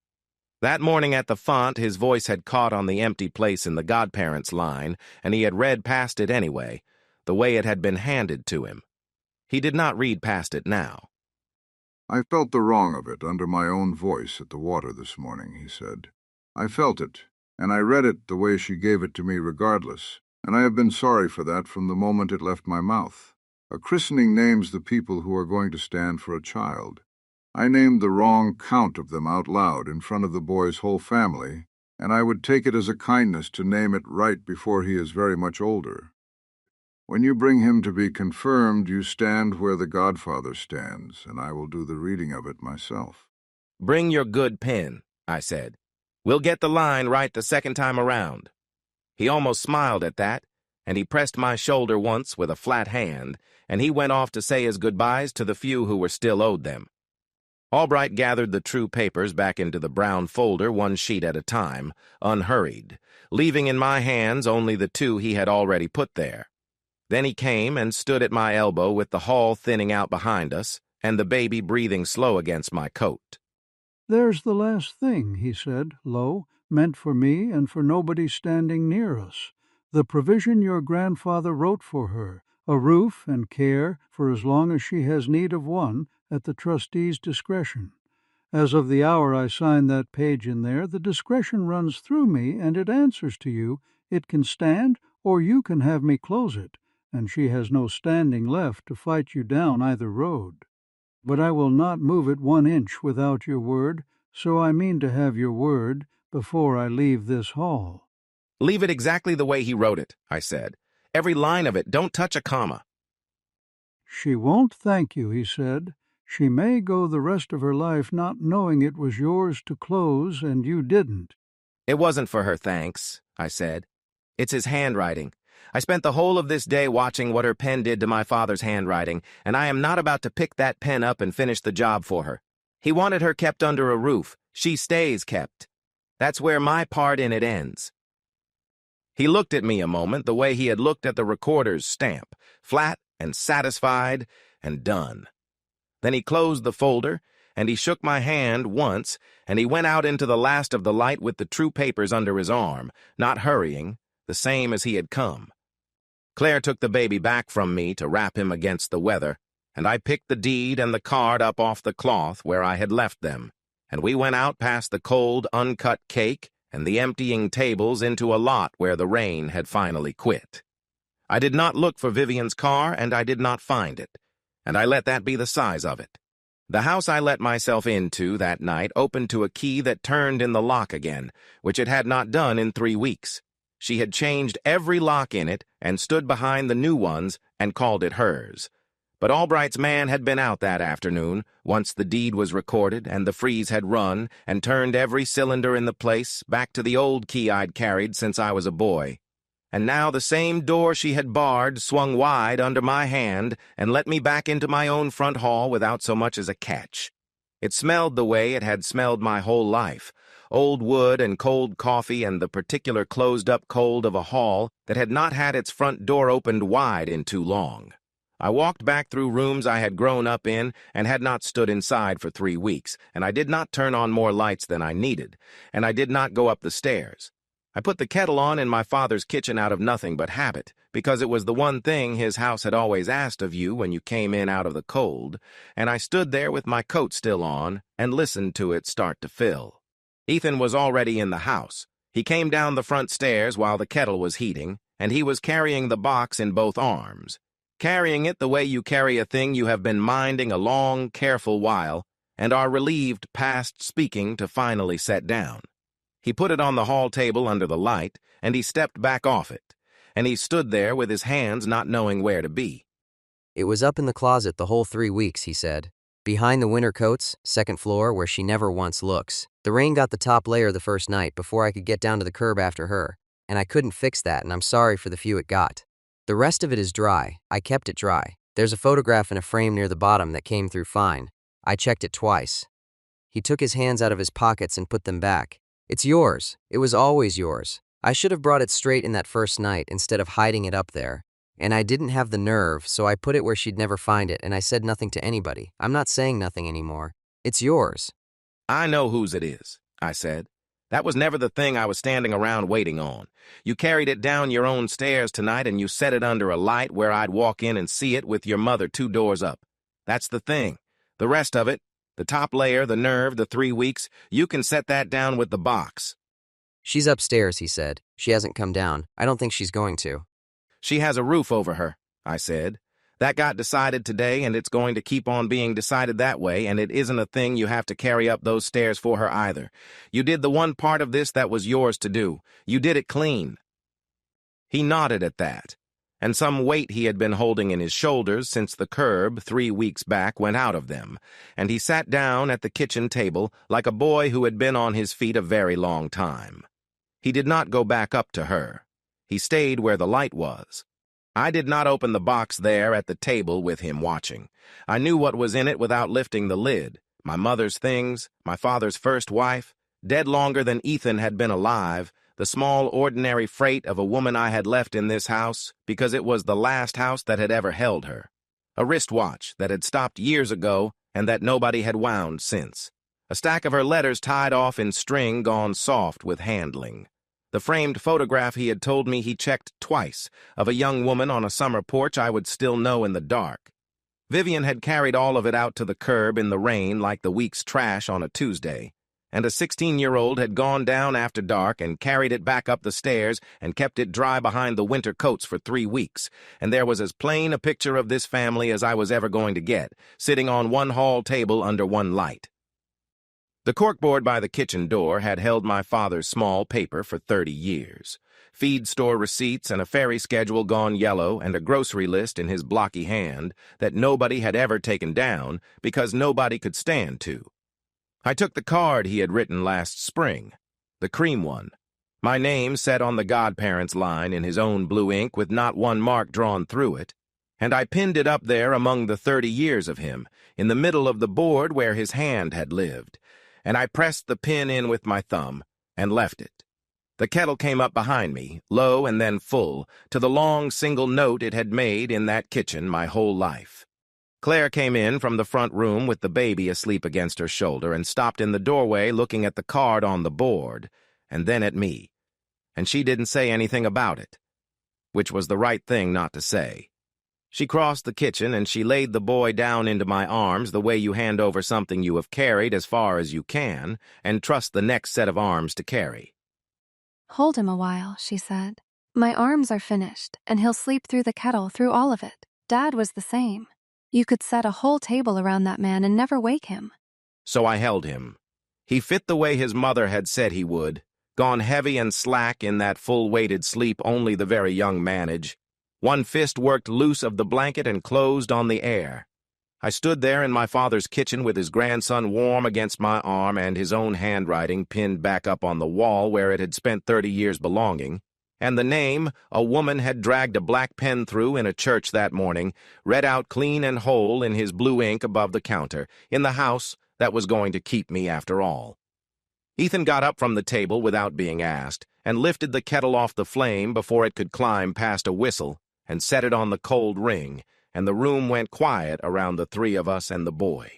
That morning at the font, his voice had caught on the empty place in the Godparents line, and he had read past it anyway, the way it had been handed to him. He did not read past it now. I felt the wrong of it under my own voice at the water this morning, he said. I felt it, and I read it the way she gave it to me regardless, and I have been sorry for that from the moment it left my mouth. A christening names the people who are going to stand for a child. I named the wrong count of them out loud in front of the boy's whole family, and I would take it as a kindness to name it right before he is very much older. When you bring him to be confirmed, you stand where the Godfather stands, and I will do the reading of it myself. Bring your good pen, I said. We'll get the line right the second time around. He almost smiled at that, and he pressed my shoulder once with a flat hand, and he went off to say his goodbyes to the few who were still owed them. Albright gathered the true papers back into the brown folder one sheet at a time, unhurried, leaving in my hands only the two he had already put there. Then he came and stood at my elbow with the hall thinning out behind us and the baby breathing slow against my coat. "There's the last thing," he said, low, "meant for me and for nobody standing near us. The provision your grandfather wrote for her, a roof and care for as long as she has need of one, at the trustee's discretion. As of the hour I signed that page in there, the discretion runs through me, and it answers to you. It can stand, or you can have me close it, and she has no standing left to fight you down either road. But I will not move it 1 inch without your word, so I mean to have your word before I leave this hall." Leave it exactly the way he wrote it, I said. Every line of it, don't touch a comma. "She won't thank you," he said. "She may go the rest of her life not knowing it was yours to close and you didn't." It wasn't for her thanks, I said. It's his handwriting. I spent the whole of this day watching what her pen did to my father's handwriting, and I am not about to pick that pen up and finish the job for her. He wanted her kept under a roof. She stays kept. That's where my part in it ends. He looked at me a moment the way he had looked at the recorder's stamp, flat and satisfied and done. Then he closed the folder, and he shook my hand once, and he went out into the last of the light with the true papers under his arm, not hurrying, the same as he had come. Claire took the baby back from me to wrap him against the weather, and I picked the deed and the card up off the cloth where I had left them, and we went out past the cold, uncut cake and the emptying tables into a lot where the rain had finally quit. I did not look for Vivian's car, and I did not find it, and I let that be the size of it. The house I let myself into that night opened to a key that turned in the lock again, which it had not done in 3 weeks. She had changed every lock in it and stood behind the new ones and called it hers. But Albright's man had been out that afternoon, once the deed was recorded and the freeze had run, and turned every cylinder in the place back to the old key I'd carried since I was a boy. And now the same door she had barred swung wide under my hand and let me back into my own front hall without so much as a catch. It smelled the way it had smelled my whole life, old wood and cold coffee and the particular closed-up cold of a hall that had not had its front door opened wide in too long. I walked back through rooms I had grown up in and had not stood inside for 3 weeks, and I did not turn on more lights than I needed, and I did not go up the stairs. I put the kettle on in my father's kitchen out of nothing but habit, because it was the one thing his house had always asked of you when you came in out of the cold, and I stood there with my coat still on and listened to it start to fill. Ethan was already in the house. He came down the front stairs while the kettle was heating, and he was carrying the box in both arms. carrying it the way you carry a thing you have been minding a long, careful while, and are relieved past speaking to finally set down. He put it on the hall table under the light, and he stepped back off it, and he stood there with his hands not knowing where to be. It was up in the closet the whole 3 weeks, he said. Behind the winter coats, second floor, where she never once looks. The rain got the top layer the first night before I could get down to the curb after her, and I couldn't fix that, and I'm sorry for the few it got. The rest of it is dry. I kept it dry. There's a photograph in a frame near the bottom that came through fine. I checked it twice. He took his hands out of his pockets and put them back. It's yours. It was always yours. I should have brought it straight in that first night instead of hiding it up there. And I didn't have the nerve, so I put it where she'd never find it, and I said nothing to anybody. I'm not saying nothing anymore. It's yours. I know whose it is, I said. That was never the thing I was standing around waiting on. You carried it down your own stairs tonight, and you set it under a light where I'd walk in and see it with your mother 2 doors up. That's the thing. The rest of it, the top layer, the nerve, the 3 weeks, you can set that down with the box. She's upstairs, he said. She hasn't come down. I don't think she's going to. She has a roof over her, I said. That got decided today, and it's going to keep on being decided that way, and it isn't a thing you have to carry up those stairs for her either. You did the one part of this that was yours to do. You did it clean. He nodded at that, and some weight he had been holding in his shoulders since the curb 3 weeks back went out of them, and he sat down at the kitchen table like a boy who had been on his feet a very long time. He did not go back up to her. He stayed where the light was. I did not open the box there at the table with him watching. I knew what was in it without lifting the lid. My mother's things, my father's first wife, dead longer than Ethan had been alive, the small ordinary freight of a woman I had left in this house because it was the last house that had ever held her. A wristwatch that had stopped years ago and that nobody had wound since. A stack of her letters tied off in string gone soft with handling. The framed photograph he had told me he checked twice of a young woman on a summer porch I would still know in the dark. Vivian had carried all of it out to the curb in the rain like the week's trash on a Tuesday, and a 16-year-old had gone down after dark and carried it back up the stairs and kept it dry behind the winter coats for 3 weeks, and there was as plain a picture of this family as I was ever going to get, sitting on one hall table under one light. The corkboard by the kitchen door had held my father's small paper for 30 years. Feed store receipts and a ferry schedule gone yellow and a grocery list in his blocky hand that nobody had ever taken down because nobody could stand to. I took the card he had written last spring, the cream one. My name set on the Godparents line in his own blue ink with not one mark drawn through it, and I pinned it up there among the 30 years of him, in the middle of the board where his hand had lived. And I pressed the pin in with my thumb and left it. The kettle came up behind me, low and then full, to the long single note it had made in that kitchen my whole life. Claire came in from the front room with the baby asleep against her shoulder and stopped in the doorway looking at the card on the board, and then at me. And she didn't say anything about it, which was the right thing not to say. She crossed the kitchen and she laid the boy down into my arms the way you hand over something you have carried as far as you can and trust the next set of arms to carry. Hold him a while, she said. My arms are finished, and he'll sleep through the kettle, through all of it. Dad was the same. You could set a whole table around that man and never wake him. So I held him. He fit the way his mother had said he would, gone heavy and slack in that full-weighted sleep only the very young manage. One fist worked loose of the blanket and closed on the air. I stood there in my father's kitchen with his grandson warm against my arm and his own handwriting pinned back up on the wall where it had spent 30 years belonging, and the name a woman had dragged a black pen through in a church that morning, read out clean and whole in his blue ink above the counter, in the house that was going to keep me after all. Ethan got up from the table without being asked and lifted the kettle off the flame before it could climb past a whistle, and set it on the cold ring, and the room went quiet around the 3 of us and the boy.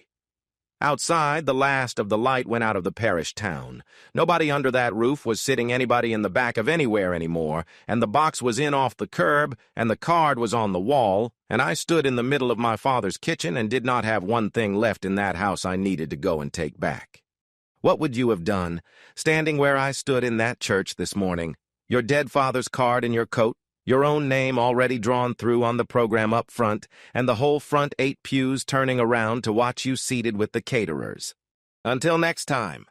Outside, the last of the light went out of the parish town. Nobody under that roof was sitting anybody in the back of anywhere anymore, and the box was in off the curb, and the card was on the wall, and I stood in the middle of my father's kitchen and did not have one thing left in that house I needed to go and take back. What would you have done, standing where I stood in that church this morning, your dead father's card in your coat, Your own name already drawn through on the program up front, and the whole front 8 pews turning around to watch you seated with the caterers. Until next time.